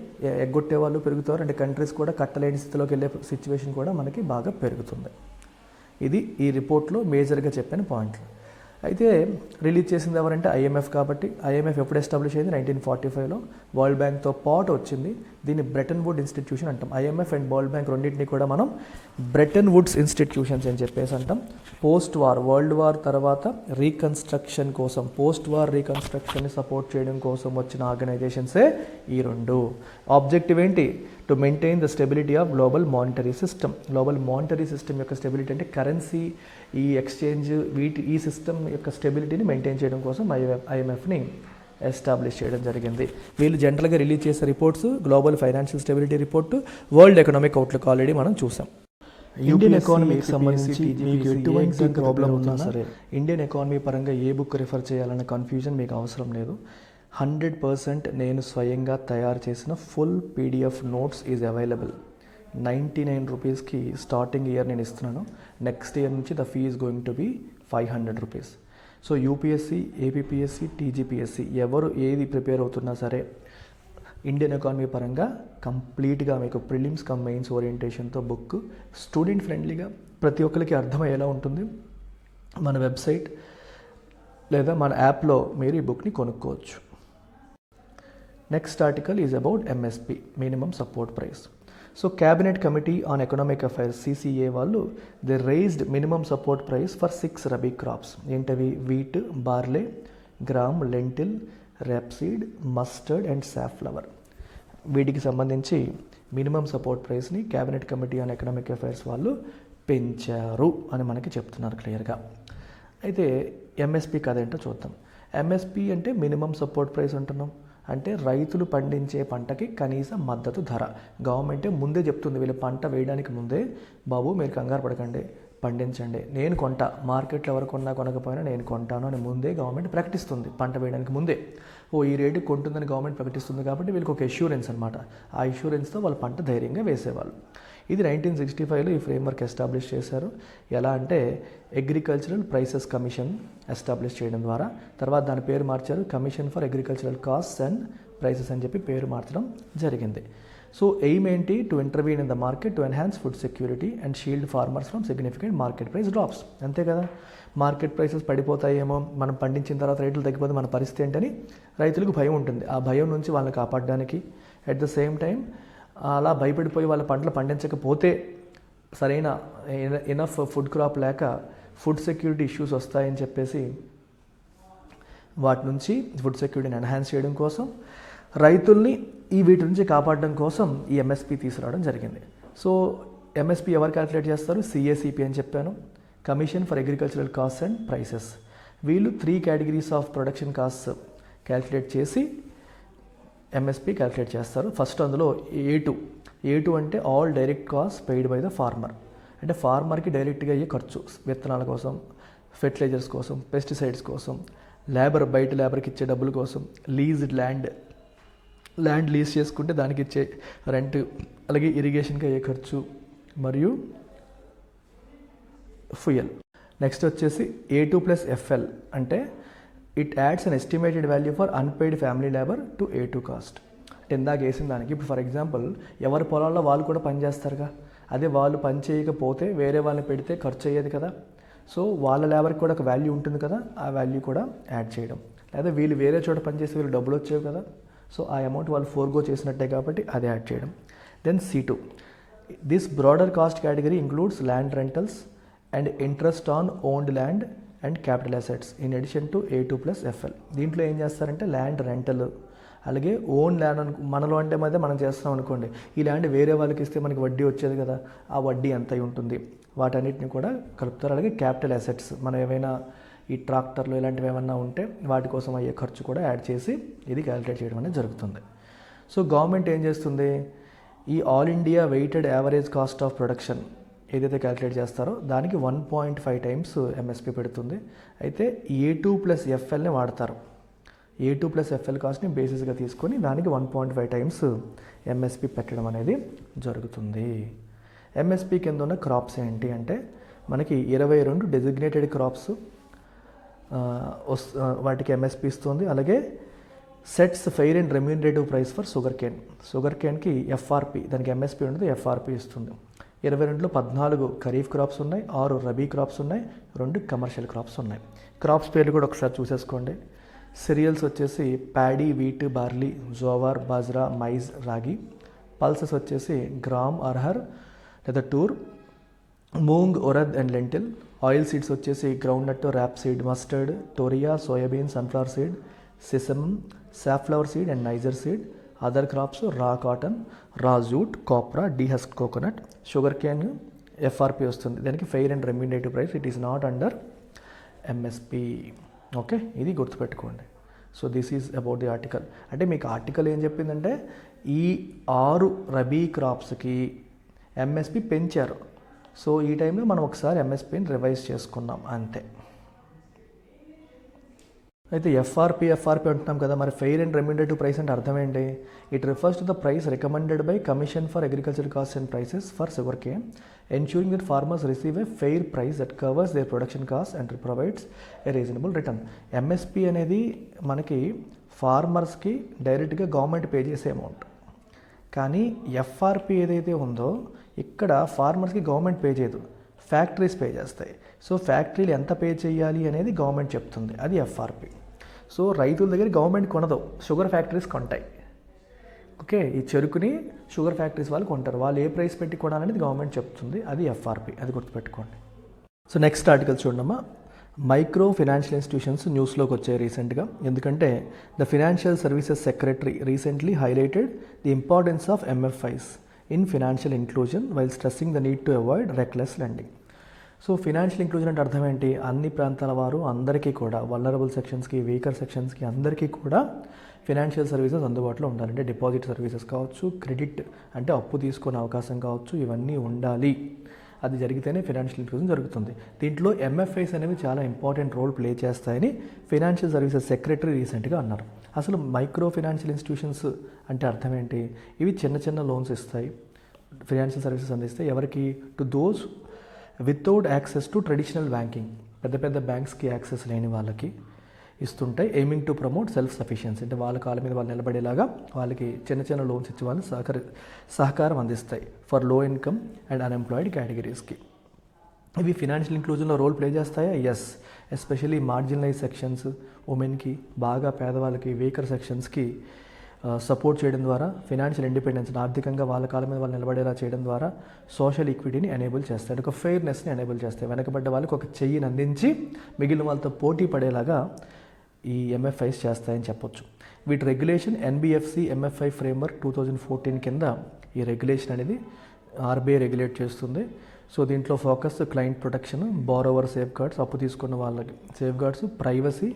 S1: ఎగ్గొట్టే వాళ్ళు పెరుగుతారు, అంటే కంట్రీస్ కూడా కట్టలేని స్థితిలోకి వెళ్ళే సిచ్యువేషన్ కూడా మనకి బాగా పెరుగుతుంది. ఇది ఈ రిపోర్ట్లో మేజర్గా చెప్పిన పాయింట్లు. అయితే రిలీజ్ చేసింది ఎవరంటే ఐఎంఎఫ్. కాబట్టి ఐఎంఎఫ్ ఎప్పుడు ఎస్టాబ్లిష్ అయింది? 1945లో వరల్డ్ బ్యాంక్తో పాటు వచ్చింది. దీన్ని బ్రెటన్ వుడ్ ఇన్స్టిట్యూషన్ అంటాం. ఐఎంఎఫ్ అండ్ వరల్డ్ బ్యాంక్ రెండింటిని కూడా మనం బ్రెటన్ వుడ్స్ ఇన్స్టిట్యూషన్స్ అని చెప్పేసి అంటాం. పోస్ట్ వార్, వరల్డ్ వార్ తర్వాత రీకన్స్ట్రక్షన్ కోసం, పోస్ట్ వార్ రీకన్స్ట్రక్షన్ని సపోర్ట్ చేయడం కోసం వచ్చిన ఆర్గనైజేషన్సే ఈ రెండు. ఆబ్జెక్టివ్ ఏంటి? To maintain the stability of global monetary system. Global monetary system యొక్క స్టెబిలిటీ అంటే కరెన్సీ, ఈ ఎక్స్చేంజ్, ఈ సిస్టమ్ యొక్క స్టెబిలిటీని మెయింటైన్ చేయడం కోసం ఐఎంఎఫ్ని ఎస్టాబ్లిష్ చేయడం జరిగింది. వీళ్ళు జనరల్గా రిలీజ్ చేసే reports global financial stability report, world economic outlook already మనం చూసాం. ఇండియన్ ఎకానమీకి సంబంధించి మీకు ఎటువంటి ప్రాబ్లం ఉన్నా సరే, ఇండియన్ ఎకానమీ పరంగా ఏ బుక్ రిఫర్ చేయాలన్న కన్ఫ్యూజన్ మీకు అవసరం లేదు. 100% నేను స్వయంగా తయారు చేసిన full PDF notes is available. 99 రూపీస్కి స్టార్టింగ్ ఇయర్ నేను ఇస్తున్నాను. నెక్స్ట్ ఇయర్ నుంచి the fee is going to be 500 rupees. So UPSC, APPSC, TGPSC ఎవరు ఏది ప్రిపేర్ అవుతున్నా సరే ఇండియన్ ఎకానమీ పరంగా కంప్లీట్గా మీకు ప్రిలిమ్స్ కమ్ మెయిన్స్ ఓరియంటేషన్తో బుక్ స్టూడెంట్ ఫ్రెండ్లీగా ప్రతి ఒక్కరికి అర్థమయ్యేలా ఉంటుంది. మన వెబ్సైట్ లేదా మన యాప్లో మీరు ఈ బుక్ని కొనుక్కోవచ్చు. Next article is about MSP, minimum support price. So cabinet committee on economic affairs CCA వాళ్ళు they raised minimum support price for 6 rabi crops. ఏంటవి? Wheat, barley, gram, lentil, rapeseed, mustard and safflower. వీటికి సంబంధించి మినిమం సపోర్ట్ ప్రైస్ని cabinet committee on economic affairs వాళ్ళు పెంచారు అని మనకి చెప్తున్నారు క్లియర్గా. అయితే ఎంఎస్పి కదేంటో చూద్దాం. ఎంఎస్పి అంటే మినిమం సపోర్ట్ ప్రైస్ అంటున్నాం, అంటే రైతులు పండించే పంటకి కనీస మద్దతు ధర. గవర్నమెంటే ముందే చెప్తుంది, వీళ్ళు పంట వేయడానికి ముందే, బాబు మీరు కంగారు పడకండి, పండించండి, నేను కొంటా, మార్కెట్లో ఎవరు కొన్నా కొనకపోయినా నేను కొంటాను అని ముందే గవర్నమెంట్ ప్రకటిస్తుంది. పంట వేయడానికి ముందే ఈ రేటు కొంటుందని గవర్నమెంట్ ప్రకటిస్తుంది కాబట్టి వీళ్ళకి ఒక ఎష్యూరెన్స్ అనమాట. ఆ ఎష్యూరెన్స్తో వాళ్ళు పంట ధైర్యంగా వేసేవాళ్ళు. ఇది 1965లో ఈ ఫ్రేమ్వర్క్ ఎస్టాబ్లిష్ చేశారు. ఎలా అంటే అగ్రికల్చరల్ ప్రైసెస్ కమిషన్ ఎస్టాబ్లిష్ చేయడం ద్వారా. తర్వాత దాని పేరు మార్చారు, commission for agricultural costs and prices అని చెప్పి పేరు మార్చడం జరిగింది. సో ఎయిమ్ ఏంటి? To intervene in the market to enhance food security and shield farmers from significant market price drops. అంతే కదా, మార్కెట్ ప్రైసెస్ పడిపోతాయేమో, మనం పండించిన తర్వాత రేట్లు తగ్గిపోతే మన పరిస్థితి ఏంటని రైతులకు భయం ఉంటుంది. ఆ భయం నుంచి వాళ్ళని కాపాడడానికి, అట్ ద సేమ్ టైం అలా భయపడిపోయి వాళ్ళ పంటలు పండించకపోతే సరైన ఎనఫ్ ఫుడ్ క్రాప్ లేక ఫుడ్ సెక్యూరిటీ ఇష్యూస్ వస్తాయని చెప్పేసి వాటి నుంచి ఫుడ్ సెక్యూరిటీని ఎన్హాన్స్ చేయడం కోసం, రైతుల్ని వీటి నుంచి కాపాడడం కోసం ఈ ఎంఎస్పి తీసుకురావడం జరిగింది. సో ఎంఎస్పి ఎవరు క్యాలిక్యులేట్ చేస్తారు? సిఏసిపి అని చెప్పాను, commission for agricultural costs and prices. వీళ్ళు 3 categories of production costs calculate చేసి ఎంఎస్పి క్యాలిక్యులేట్ చేస్తారు. ఫస్ట్ అందులో ఏ2 అంటే all direct cost paid by the farmer. అంటే ఫార్మర్కి డైరెక్ట్గా అయ్యే ఖర్చు, విత్తనాల కోసం, ఫెర్టిలైజర్స్ కోసం, పెస్టిసైడ్స్ కోసం, లేబర్, బయట లేబర్కి ఇచ్చే డబ్బుల కోసం, లీజ్డ్ ల్యాండ్ లీజ్ చేసుకుంటే దానికి ఇచ్చే రెంట్, అలాగే ఇరిగేషన్కి అయ్యే ఖర్చు మరియు ఫ్యూయల్. నెక్స్ట్ వచ్చేసి A2+FL అంటే it adds an estimated value for unpaid family labour to A2 cost. అంటే ఇందాక వేసిన దానికి ఇప్పుడు ఫర్ ఎగ్జాంపుల్ ఎవరి పొలాల్లో వాళ్ళు కూడా పని చేస్తారుగా, అదే వాళ్ళు పని చేయకపోతే వేరే వాళ్ళని పెడితే ఖర్చు అయ్యేది కదా. సో వాళ్ళ లేబర్కి కూడా ఒక వాల్యూ ఉంటుంది కదా, ఆ వాల్యూ కూడా యాడ్ చేయడం. లేదా వీళ్ళు వేరే చోట పనిచేస్తే వీళ్ళు డబ్బులు వచ్చేవి కదా, సో ఆ అమౌంట్ వాళ్ళు ఫోర్గో చేసినట్టే కాబట్టి అది యాడ్ చేయడం. Then C2, this broader cost category includes land rentals and interest on owned land and capital assets in addition to A2+FL. దీంట్లో ఏం చేస్తారంటే ల్యాండ్ రెంటల్, అలాగే ఓన్ ల్యాండ్ మనలో అంటే మనం చేస్తాం అనుకోండి, ఈ ల్యాండ్ వేరే వాళ్ళకి ఇస్తే మనకి వడ్డీ వచ్చేది కదా, ఆ వడ్డీ ఎంత ఉంటుంది, వాటన్నిటిని కూడా కలుపుతారు. అలాగే క్యాపిటల్ అసెట్స్, మనం ఏమైనా ఈ ట్రాక్టర్లు ఇలాంటివి ఏమన్నా ఉంటే వాటి కోసం అయ్యే ఖర్చు కూడా యాడ్ చేసి ఇది క్యాలిక్యులేట్ చేయడం అనేది జరుగుతుంది. సో గవర్నమెంట్ ఏం చేస్తుంది, ఈ all India weighted average cost of production ఏదైతే క్యాలిక్యులేట్ చేస్తారో దానికి 1.5 టైమ్స్ ఎంఎస్పి పెడుతుంది. అయితే A2+FLని వాడతారు. A2+FL కాస్ట్ని బేసిస్గా తీసుకొని దానికి 1.5 టైమ్స్ ఎంఎస్పి పెట్టడం అనేది జరుగుతుంది. ఎంఎస్పి కింద ఉన్న క్రాప్స్ ఏంటి అంటే మనకి 22 డెసిగ్నేటెడ్ క్రాప్స్, వాటికి ఎంఎస్పి ఇస్తుంది. అలాగే sets fair and remunerative price for sugar కేన్కి ఎఫ్ఆర్పి, దానికి ఎంఎస్పి ఉండదు, ఎఫ్ఆర్పి ఇస్తుంది. 22లో 14 ఖరీఫ్ క్రాప్స్ ఉన్నాయి, 6 రబీ క్రాప్స్ ఉన్నాయి, 2 కమర్షియల్ క్రాప్స్ ఉన్నాయి. క్రాప్స్ పేర్లు కూడా ఒకసారి చూసేసుకోండి. సిరియల్స్ వచ్చేసి paddy, wheat, barley, jowar, bajra, maize, ragi. Pulses వచ్చేసి గ్రామ్, అర్హర్ లేదా tur, moong, urad and lentil. Oil seeds వచ్చేసి groundnut, rape seed, mustard, toria, soybean, sunflower seed, sesame, safflower seed and niger seed. Other crops raw cotton, raw jute, copra, dehusk coconut. Sugar cane FRP వస్తుంది, దానికి fair and remunerative price, it is not under MSP. Okay, ఇది గుర్తుపెట్టుకోండి. So this is about the article. అంటే మీకు article ఏం చెప్పిందంటే ఈ 6 rabi క్రాప్స్కి MSP పెంచారు. సో ఈ టైంలో మనం ఒకసారి ఎంఎస్పిని రివైజ్ చేసుకున్నాం అంతే. అయితే ఎఫ్ఆర్పి అంటున్నాం కదా, మరి ఫెయిర్ అండ్ రెమ్యూనరేటివ్ ప్రైస్ అంటే అర్థం ఏంటి? It refers to the price recommended by commission for agriculture cost and prices for sugar cane, ensuring that farmers receive a fair price that covers their production cost and provides a reasonable return. MSP అనేది మనకి ఫార్మర్స్కి డైరెక్ట్గా government pay చేసే amount. కానీ FRP ఏదైతే ఉందో ఇక్కడ ఫార్మర్స్కి గవర్నమెంట్ పే చేయదు, ఫ్యాక్టరీస్ పే చేస్తాయి. సో ఫ్యాక్టరీలు ఎంత పే చేయాలి అనేది గవర్నమెంట్ చెప్తుంది, అది ఎఫ్ఆర్పి. సో రైతుల దగ్గర గవర్నమెంట్ కొనదు, షుగర్ ఫ్యాక్టరీస్ కొంటాయి. ఓకే, ఈ చెరుకుని షుగర్ ఫ్యాక్టరీస్ వాళ్ళు కొంటారు, వాళ్ళు ఏ ప్రైస్ పెట్టి కొనాలనేది గవర్నమెంట్ చెప్తుంది, అది ఎఫ్ఆర్పి, అది గుర్తుపెట్టుకోండి. సో నెక్స్ట్ ఆర్టికల్ చూడమ్మా. మైక్రో ఫైనాన్షియల్ ఇన్స్టిట్యూషన్స్ న్యూస్లోకి వచ్చాయి రీసెంట్గా. ఎందుకంటే the financial services secretary recently highlighted the importance of MFIs in financial inclusion while stressing the need to avoid reckless lending. So financial inclusion అంటే అర్థం ఏంటి? అన్ని ప్రాంతాల వారు అందరికీ కూడా, వల్నరబుల్ సెక్షన్స్కి, వీకర్ సెక్షన్స్కి అందరికీ కూడా ఫైనాన్షియల్ సర్వీసెస్ అందుబాటులో ఉండాలి. అంటే డిపాజిట్ సర్వీసెస్ కావచ్చు, క్రెడిట్ అంటే అప్పు తీసుకునే అవకాశం కావచ్చు, ఇవన్నీ ఉండాలి. అది జరిగితేనే ఫైనాన్షియల్ ఇంక్లూజన్ జరుగుతుంది. దీంట్లో ఎంఎఫ్ఐస్ అనేవి చాలా ఇంపార్టెంట్ రోల్ ప్లే చేస్తాయని ఫైనాన్షియల్ సర్వీసెస్ సెక్రటరీ రీసెంట్గా అన్నారు. అసలు మైక్రో ఫైనాన్షియల్ ఇన్స్టిట్యూషన్స్ అంటే అర్థం ఏంటి? ఇవి చిన్న చిన్న లోన్స్ ఇస్తాయి, ఫైనాన్షియల్ సర్వీసెస్ అందిస్తాయి. ఎవరికి? To those without access to traditional banking, పెద్ద పెద్ద బ్యాంక్స్కి యాక్సెస్ లేని వాళ్ళకి ఇస్తుంటాయి. Aiming to promote self sufficiency, అంటే వాళ్ళ కాళ్ళ మీద వాళ్ళు నిలబడేలాగా వాళ్ళకి చిన్న చిన్న లోన్స్ ఇచ్చే వాళ్ళు సహకారం అందిస్తాయి ఫర్ లో ఇన్కమ్ అండ్ అన్ఎంప్లాయిడ్ కేటగిరీస్కి. ఇవి ఫినాన్షియల్ ఇంక్లూజన్లో రోల్ ప్లే చేస్తాయా? ఎస్. ఎస్పెషల్లీ మార్జినలైజ్ సెక్షన్స్, ఉమెన్కి, బాగా పేదవాళ్ళకి, వీకర్ సెక్షన్స్కి సపోర్ట్ చేయడం ద్వారా, ఫైనాన్షియల్ ఇండిపెండెన్స్, ఆర్థికంగా వాళ్ళ కాళ్ళ మీద వాళ్ళు నిలబడేలా చేయడం ద్వారా సోషల్ ఈక్విటీని ఎనేబుల్ చేస్తాయి, ఒక ఫెయిర్నెస్ని ఎనేబుల్ చేస్తాయి. వెనకబడ్డ వాళ్ళకి ఒక చెయ్యిని అందించి మిగిలిన వాళ్ళతో పోటీ పడేలాగా ఈ ఎంఎఫ్ఐస్ చేస్తాయని చెప్పొచ్చు. వీటి రెగ్యులేషన్ ఎన్బిఎఫ్సి ఎంఎఫ్ఐ ఫ్రేమ్వర్క్ 2014 కింద ఈ రెగ్యులేషన్ అనేది ఆర్బీఐ రెగ్యులేట్ చేస్తుంది. సో దీంట్లో focus client protection, borrower safe guards, అప్పు తీసుకున్న వాళ్ళకి safe guards, privacy,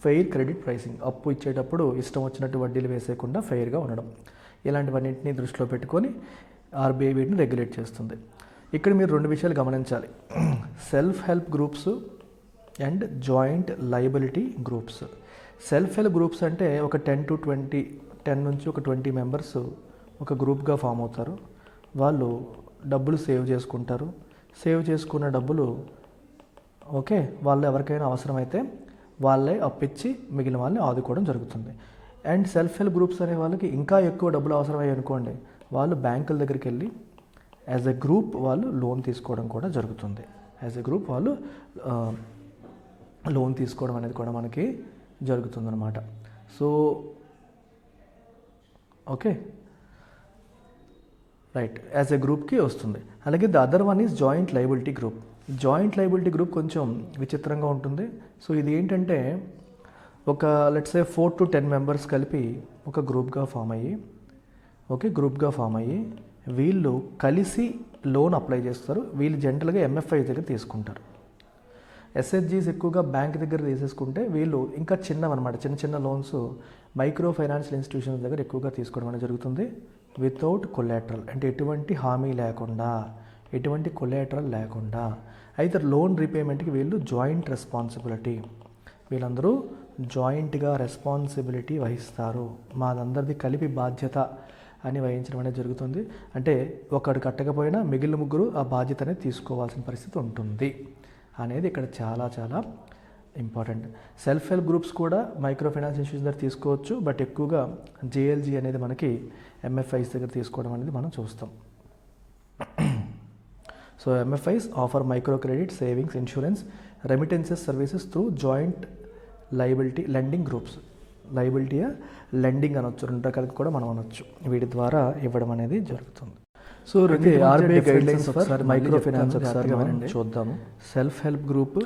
S1: fair credit pricing, అప్పు ఇచ్చేటప్పుడు ఇష్టం వచ్చినట్టు వడ్డీలు వేసేయకుండా ఫెయిర్గా ఉండడం, ఇలాంటివన్నింటినీ దృష్టిలో పెట్టుకొని ఆర్బీఐ వీటిని రెగ్యులేట్ చేస్తుంది. ఇక్కడ మీరు 2 విషయాలు గమనించాలి. Self help groups and joint liability groups. Self help groups అంటే ఒక 10 నుంచి ఒక 20 మెంబర్స్ ఒక గ్రూప్గా ఫామ్ అవుతారు. వాళ్ళు డబ్బులు సేవ్ చేసుకుంటారు. సేవ్ చేసుకున్న డబ్బులు ఓకే వాళ్ళు ఎవరికైనా అవసరమైతే వాళ్ళే అప్పిచ్చి మిగిలిన వాళ్ళని ఆదుకోవడం జరుగుతుంది. అండ్ సెల్ఫ్ హెల్ప్ గ్రూప్స్ అనే వాళ్ళకి ఇంకా ఎక్కువ డబ్బులు అవసరమయ్యాయి అనుకోండి, వాళ్ళు బ్యాంకుల దగ్గరికి వెళ్ళి యాజ్ ఎ గ్రూప్ వాళ్ళు లోన్ తీసుకోవడం కూడా జరుగుతుంది. యాజ్ ఎ గ్రూప్ వాళ్ళు లోన్ తీసుకోవడం అనేది కూడా మనకి జరుగుతుందన్నమాట. So okay right, as a గ్రూప్కి వస్తుంది. అలాగే the other one is joint liability group. Joint liability group కొంచెం విచిత్రంగా ఉంటుంది. సో ఇది ఏంటంటే ఒక లెట్స్ సే 4 to 10 మెంబర్స్ కలిపి ఒక గ్రూప్గా ఫామ్ అయ్యి వీళ్ళు కలిసి లోన్ అప్లై చేస్తారు. వీళ్ళు జనరల్గా ఎంఎఫ్ఐ దగ్గర తీసుకుంటారు. ఎస్హెచ్జీస్ ఎక్కువగా బ్యాంక్ దగ్గర తీసేసుకుంటే వీళ్ళు ఇంకా చిన్నవన్నమాట, చిన్న చిన్న లోన్స్ మైక్రో ఫైనాన్షియల్ ఇన్స్టిట్యూషన్స్ దగ్గర ఎక్కువగా తీసుకోవడం అనేది జరుగుతుంది. వితౌట్ కొలాటరల్, అంటే ఎటువంటి హామీ లేకుండా, ఎటువంటి కొలాటరల్ లేకుండా. అయితే లోన్ రీపేమెంట్కి వీళ్ళు జాయింట్ రెస్పాన్సిబిలిటీ, వీళ్ళందరూ జాయింట్గా రెస్పాన్సిబిలిటీ వహిస్తారు. మాదందరిది కలిపి బాధ్యత అని వహించడం అనేది జరుగుతుంది. అంటే ఒకడు కట్టకపోయినా మిగిలిన ముగ్గురు ఆ బాధ్యత అనేది తీసుకోవాల్సిన పరిస్థితి ఉంటుంది అనేది ఇక్కడ చాలా చాలా ఇంపార్టెంట్. సెల్ఫ్ హెల్ప్ గ్రూప్స్ కూడా మైక్రో ఫైనాన్స్ ఇన్స్టిట్యూషన్ దగ్గర తీసుకోవచ్చు, బట్ ఎక్కువగా జేఎల్జీ అనేది మనకి ఎంఎఫ్ఐస్ దగ్గర తీసుకోవడం అనేది మనం చూస్తాం. So MFIs offer micro credit, savings, insurance, remittances services through joint liability lending groups. Liability lending అనొచ్చు, రెండు రకాలుగా కూడా మనం అనొచ్చు. వీటి ద్వారా ఇవ్వడం అనేది జరుగుతుంది. So RBI guidelines for micro finance ఒకసారి చూద్దాము. Self help group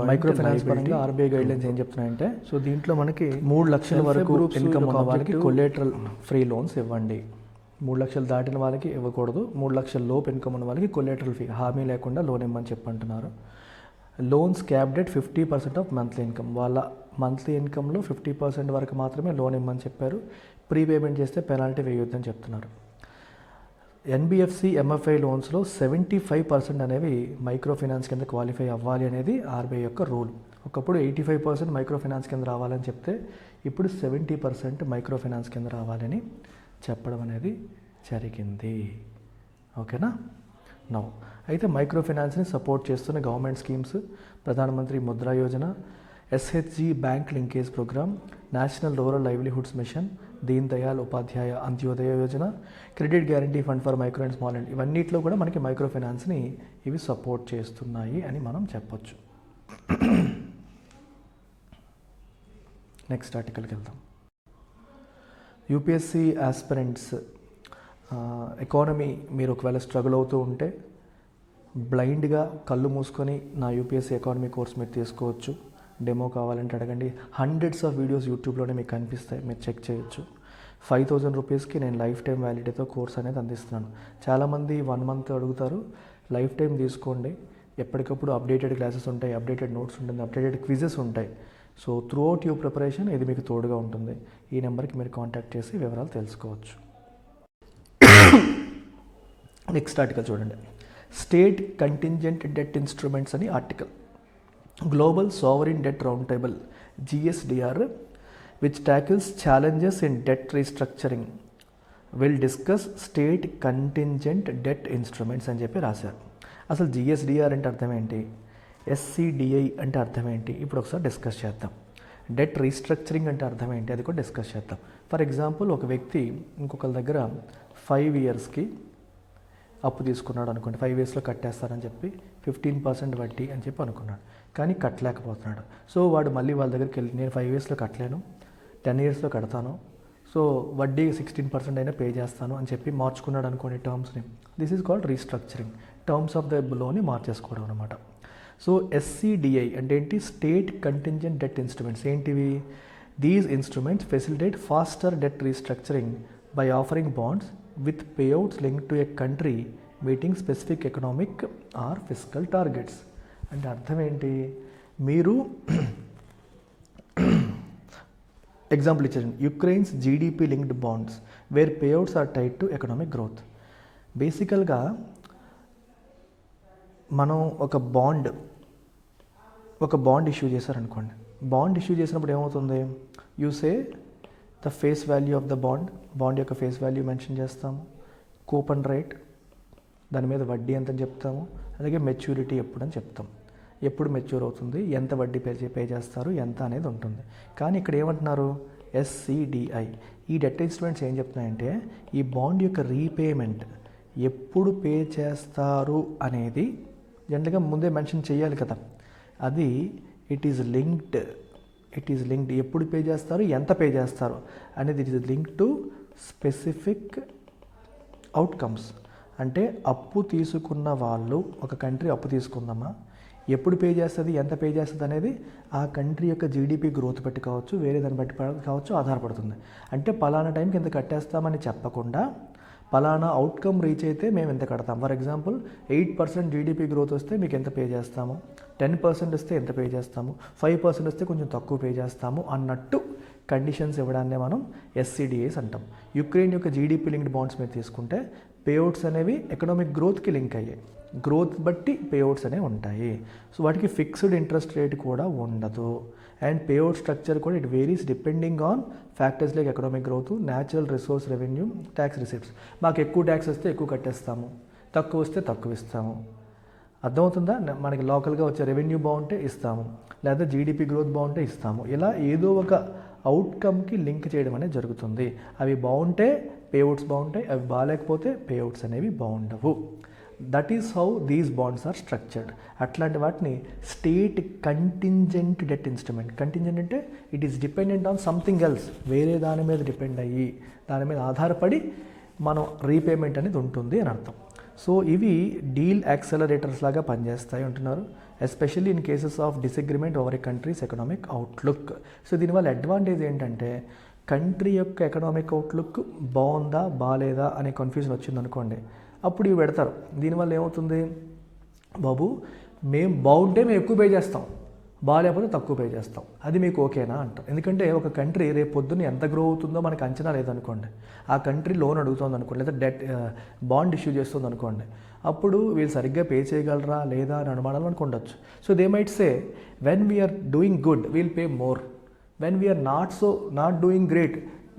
S1: micro finance పరంగా ఆర్బీఐ గైడ్లైన్స్ ఏం చెప్తున్నాయంటే, సో దీంట్లో మనకి 3 లక్షల వరకు ఇన్కమ్ ఉన్న వాళ్ళకి కొలేటరల్ ఫ్రీ లోన్స్ ఇవ్వండి. 3 లక్షలు దాటిన వాళ్ళకి ఇవ్వకూడదు. 3 లక్షల లోపు ఇన్కమ్ ఉన్న వాళ్ళకి కొలేటరల్ ఫీ హామీ లేకుండా లోన్ ఇవ్వమని చెప్పంటున్నారు. Loans capped at 50% of monthly income. వాళ్ళ మంత్లీ ఇన్కంలో 50% వరకు మాత్రమే లోన్ ఇవ్వమని చెప్పారు. ప్రీపేమెంట్ చేస్తే పెనాల్టీ వేయొద్దని చెప్తున్నారు. ఎన్బిఎఫ్సి ఎంఎఫ్ఐ లోన్స్లో 75% అనేవి మైక్రో ఫైనాన్స్ కింద క్వాలిఫై అవ్వాలి అనేది ఆర్బీఐ యొక్క రూల్. ఒకప్పుడు 85% మైక్రో ఫైనాన్స్ కింద రావాలని చెప్తే ఇప్పుడు 70% మైక్రో ఫైనాన్స్ కింద రావాలని చెప్పడం అనేది జరిగింది. ఓకేనా? నౌ అయితే మైక్రో ఫైనాన్స్ని సపోర్ట్ చేస్తున్న government schemes Pradhan Mantri Mudra Yojana, SHG bank linkage programme, national rural livelihoods mission, Deen Dayal Upadhyaya Antyodaya Yojana, credit guarantee fund for micro and small and ఇవన్నిట్లో కూడా మనకి మైక్రో ఫైనాన్స్ని ఇవి సపోర్ట్ చేస్తున్నాయి అని మనం చెప్పొచ్చు. నెక్స్ట్ ఆర్టికల్కి వెళ్దాం. యూపీఎస్సీ ఆస్పిరెంట్స్ ఎకానమీ మీరు ఒకవేళ స్ట్రగుల్ అవుతూ ఉంటే బ్లైండ్గా కళ్ళు మూసుకొని నా యూపీఎస్సీ ఎకానమీ కోర్స్ మీరు తీసుకోవచ్చు. డెమో కావాలంటే అడగండి. హండ్రెడ్స్ ఆఫ్ వీడియోస్ యూట్యూబ్లోనే మీకు కనిపిస్తాయి, మీరు చెక్ చేయొచ్చు. 5,000 రూపీస్కి నేను లైఫ్ టైం వ్యాలిడిటీతో కోర్స్ అనేది అందిస్తున్నాను. చాలామంది 1 మంత్ అడుగుతారు. లైఫ్ టైం తీసుకోండి. ఎప్పటికప్పుడు అప్డేటెడ్ క్లాసెస్ ఉంటాయి, అప్డేటెడ్ నోట్స్ ఉంటుంది, అప్డేటెడ్ క్విజెస్ ఉంటాయి. So through out your preparation ఇది మీకు తోడుగా ఉంటుంది. ఈ నెంబర్కి మీరు కాంటాక్ట్ చేసి వివరాలు తెలుసుకోవచ్చు. నెక్స్ట్ ఆర్టికల్ చూడండి. స్టేట్ కంటింజెంట్ డెట్ ఇన్స్ట్రుమెంట్స్ అని article. Global sovereign debt round table GSDR which tackles challenges in debt restructuring will discuss state contingent debt instruments అని చెప్పి రాశారు. అసలు GSDR అంటే అర్థం ఏంటి, SCDI అంటే అర్థం ఏంటి, ఇప్పుడు ఒకసారి డిస్కస్ చేద్దాం. డెట్ రీస్ట్రక్చరింగ్ అంటే అర్థం ఏంటి, అది కూడా డిస్కస్ చేద్దాం. ఫర్ ఎగ్జాంపుల్ ఒక వ్యక్తి ఇంకొకరి దగ్గర 5 ఇయర్స్కి అప్పు తీసుకున్నాడు అనుకోండి. 5 ఇయర్స్లో కట్టేస్తారని చెప్పి 15% వడ్డీ అని చెప్పి అనుకున్నాడు, కానీ కట్టలేకపోతున్నాడు. సో వాడు మళ్ళీ వాళ్ళ దగ్గరికి వెళ్ళి నేను 5 ఇయర్స్లో కట్టలేను, 10 ఇయర్స్లో కడతాను, సో వడ్డీ 16% అయినా పే చేస్తాను అని చెప్పి మార్చుకున్నాడు అనుకోండి టర్మ్స్ని. This is called restructuring. Terms of the లోన్ని మార్చేసుకోవడం అనమాట. సో SCDI అంటే ఏంటి, స్టేట్ కంటింజెంట్ డెట్ ఇన్స్ట్రుమెంట్స్. ఏంటివి? These instruments facilitate faster debt restructuring by offering bonds with payouts linked to a country meeting specific economic or fiscal targets. అంటే అర్థం ఏంటి, మీరు ఎగ్జాంపుల్ ఇచ్చారు, Ukraine's GDP linked bonds where payouts are tied to economic growth. బేసికల్గా మనం ఒక bond issue చేశారనుకోండి. Bond issue చేసినప్పుడు ఏమవుతుంది, you see the face value of the bond యొక్క ఫేస్ వాల్యూ మెన్షన్ చేస్తాము, కూపన్ రేట్, దాని మీద వడ్డీ ఎంత అని చెప్తాము, అలాగే మెచ్యూరిటీ ఎప్పుడు అని చెప్తాం. ఎప్పుడు మెచ్యూర్ అవుతుంది, ఎంత వడ్డీ పే చేస్తారు, ఎంత అనేది ఉంటుంది. కానీ ఇక్కడ ఏమంటున్నారు, SCDI. ఈ డెట్ ఇన్స్ట్రుమెంట్స్ ఏం చెప్తున్నాయంటే ఈ బాండ్ యొక్క రీపేమెంట్ ఎప్పుడు పే చేస్తారు అనేది జనరల్గా ముందే మెన్షన్ చేయాలి కదా. అది ఇట్ ఈజ్ లింక్డ్ ఎప్పుడు పే చేస్తారు, ఎంత పే చేస్తారు అనేది it is linked to specific outcomes. అంటే అప్పు తీసుకున్న వాళ్ళు, ఒక కంట్రీ అప్పు తీసుకుందామా, ఎప్పుడు పే చేస్తుంది, ఎంత పే చేస్తుంది అనేది ఆ కంట్రీ యొక్క GDP గ్రోత్ బట్టి కావచ్చు, వేరే దాన్ని బట్టి కావచ్చు, ఆధారపడుతుంది. అంటే పలానా టైంకి ఎంత కట్టేస్తామని చెప్పకుండా పలానా అవుట్కమ్ రీచ్ అయితే మేము ఎంత కడతాం. ఫర్ ఎగ్జాంపుల్ 8% GDP గ్రోత్ వస్తే మీకు ఎంత పే చేస్తాము, 10% వస్తే ఎంత పే చేస్తాము, 5% వస్తే కొంచెం తక్కువ పే చేస్తాము అన్నట్టు కండిషన్స్ ఇవ్వడాన్నే మనం SCDIs అంటాం. యుక్రెయిన్ యొక్క GDP లింక్డ్ బాండ్స్ మీద తీసుకుంటే పేఅవుట్స్ అనేవి ఎకనామిక్ గ్రోత్కి లింక్ అయ్యాయి. గ్రోత్ బట్టి పేఅవుట్స్ అనేవి ఉంటాయి. సో వాటికి ఫిక్స్డ్ ఇంట్రెస్ట్ రేట్ కూడా ఉండదు. అండ్ పేఅవుట్ స్ట్రక్చర్ కూడా it varies depending on factors like economic growth, natural resource revenue, tax receipts. మాకు ఎక్కువ ట్యాక్స్ వస్తే ఎక్కువ కట్టేస్తాము, తక్కువ వస్తే తక్కువ ఇస్తాము. అర్థమవుతుందా? మనకి లోకల్గా వచ్చే రెవెన్యూ బాగుంటే ఇస్తాము, లేదా జీడిపి గ్రోత్ బాగుంటే ఇస్తాము. ఇలా ఏదో ఒక అవుట్కమ్కి లింక్ చేయడం అనేది జరుగుతుంది. అవి బాగుంటే పేఅవుట్స్ బాగుంటాయి, అవి బాగాలేకపోతే పేఅవుట్స్ అనేవి బాగుండవు. That is how these bonds are structured. అట్లాంటి వాటిని state contingent debt instrument. Contingent అంటే it is dependent on something else, వేరే దాని మీద డిపెండ్ అయ్యి దాని మీద ఆధారపడి మనం రీపేమెంట్ అనేది ఉంటుంది అని అర్థం. సో ఇవి డీల్ యాక్సలరేటర్స్ లాగా పనిచేస్తాయి అంటున్నారు, especially in cases of disagreement over a countries economic outlook. So దీనివల్ల అడ్వాంటేజ్ ఏంటంటే కంట్రీ యొక్క ఎకనామిక్ అవుట్లుక్ బాగుందా బాగాలేదా అనే కన్ఫ్యూజన్ వచ్చిందనుకోండి, అప్పుడు ఇవి పెడతారు. దీనివల్ల ఏమవుతుంది, బాబు మేము బాగుంటే మేము ఎక్కువ పే చేస్తాం, బాగాలేకపోతే తక్కువ పే చేస్తాం, అది మీకు ఓకేనా అంటాం. ఎందుకంటే ఒక కంట్రీ రేపు పొద్దున్న ఎంత గ్రో అవుతుందో మనకు అంచనా లేదనుకోండి, ఆ కంట్రీ లోన్ అడుగుతుంది అనుకోండి, లేదా డెట్ బాండ్ ఇష్యూ చేస్తుంది అనుకోండి, అప్పుడు వీళ్ళు సరిగ్గా పే చేయగలరా లేదా అని అనుమానాలు అనుకుండొచ్చు. So they might say when we're doing good we'll pay more, when we're not doing great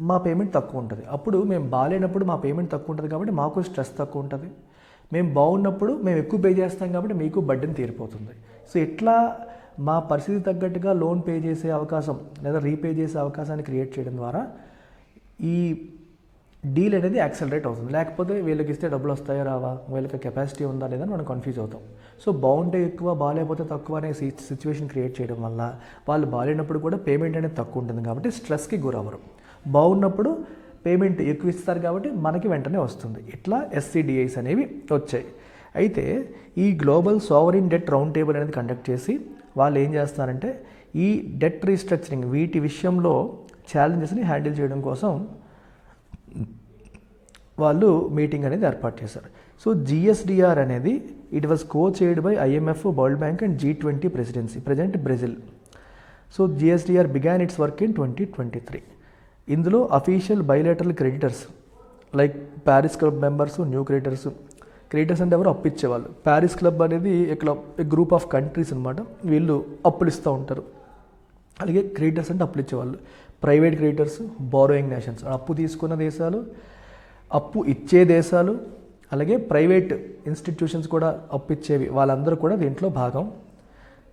S1: మా పేమెంట్ తక్కువ ఉంటుంది. అప్పుడు మేము బాగాలేనప్పుడు మా పేమెంట్ తక్కువ ఉంటుంది కాబట్టి మాకు స్ట్రెస్ తక్కువ ఉంటుంది, మేము బాగున్నప్పుడు మేము ఎక్కువ పే చేస్తాం కాబట్టి మీకు బడ్డెన్ తీరిపోతుంది. సో ఇట్లా మా పరిస్థితి తగ్గట్టుగా లోన్ పే చేసే అవకాశం లేదా రీపే చేసే అవకాశాన్ని క్రియేట్ చేయడం ద్వారా ఈ డీల్ అనేది యాక్సలరేట్ అవుతుంది. లేకపోతే వీళ్ళకి ఇస్తే డబ్బులు వస్తాయో రావా, వీళ్ళకి కెపాసిటీ ఉందా లేదా మనం కన్ఫ్యూజ్ అవుతాం. సో బాగుంటే ఎక్కువ బాగాలేకపోతే తక్కువ అనే సిచ్యువేషన్ క్రియేట్ చేయడం వల్ల వాళ్ళు బాగాలేనప్పుడు కూడా పేమెంట్ అనేది తక్కువ ఉంటుంది కాబట్టి స్ట్రెస్కి గురవ్వరు, బాగున్నప్పుడు పేమెంట్ ఎక్కువ ఇస్తారు కాబట్టి మనకి వెంటనే వస్తుంది. ఇట్లా SCDIs అనేవి వచ్చాయి. అయితే ఈ global sovereign debt round table అనేది కండక్ట్ చేసి వాళ్ళు ఏం చేస్తారంటే ఈ డెట్ రీస్ట్రక్చరింగ్ వీటి విషయంలో ఛాలెంజెస్ని హ్యాండిల్ చేయడం కోసం వాళ్ళు మీటింగ్ అనేది ఏర్పాటు చేశారు. సో GSDR అనేది it was co-chaired by IMF, world bank and G20 presidency, present Brazil. So GSDR began its work in 2023. ఇందులో official bilateral creditors like Paris club members, new creditors అంటే ఎవరు అప్పు ఇచ్చేవాళ్ళు. ప్యారిస్ క్లబ్ అనేది group of countries అనమాట, వీళ్ళు అప్పులు ఇస్తూ ఉంటారు. అలాగే క్రెడిటర్స్ అంటే అప్పులు ఇచ్చేవాళ్ళు, ప్రైవేట్ క్రెడిటర్స్, బారోయింగ్ నేషన్స్ అప్పు తీసుకున్న దేశాలు, అప్పు ఇచ్చే దేశాలు, అలాగే ప్రైవేట్ ఇన్స్టిట్యూషన్స్ కూడా అప్పు ఇచ్చేవి, వాళ్ళందరూ కూడా దీంట్లో భాగం.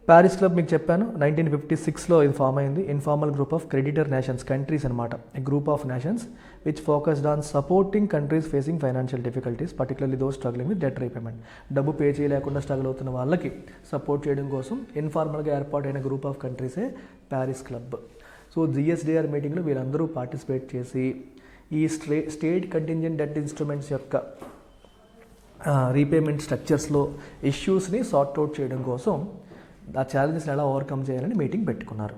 S1: ప్యారిస్ క్లబ్ మీకు చెప్పాను 1956లో ఇది ఫామ్ అయింది. Informal group of creditor nations, countries అనమాట, a group of nations which focused on supporting countries facing financial difficulties, particularly those struggling with debt repayment. డబ్బు పే చేయలేకుండా స్ట్రగుల్ అవుతున్న వాళ్ళకి సపోర్ట్ చేయడం కోసం ఇన్ఫార్మల్గా ఏర్పాటైన గ్రూప్ ఆఫ్ కంట్రీసే ప్యారిస్ క్లబ్. సో GSDR మీటింగ్లో వీళ్ళందరూ పార్టిసిపేట్ చేసి ఈ స్టేట్ కంటింజెంట్ డెట్ ఇన్స్ట్రుమెంట్స్ యొక్క రీపేమెంట్ స్ట్రక్చర్స్లో ఇష్యూస్ని సార్ట్ అవుట్ చేయడం కోసం ఆ ఛాలెంజెస్ని ఎలా ఓవర్కమ్ చేయాలని మీటింగ్ పెట్టుకున్నారు.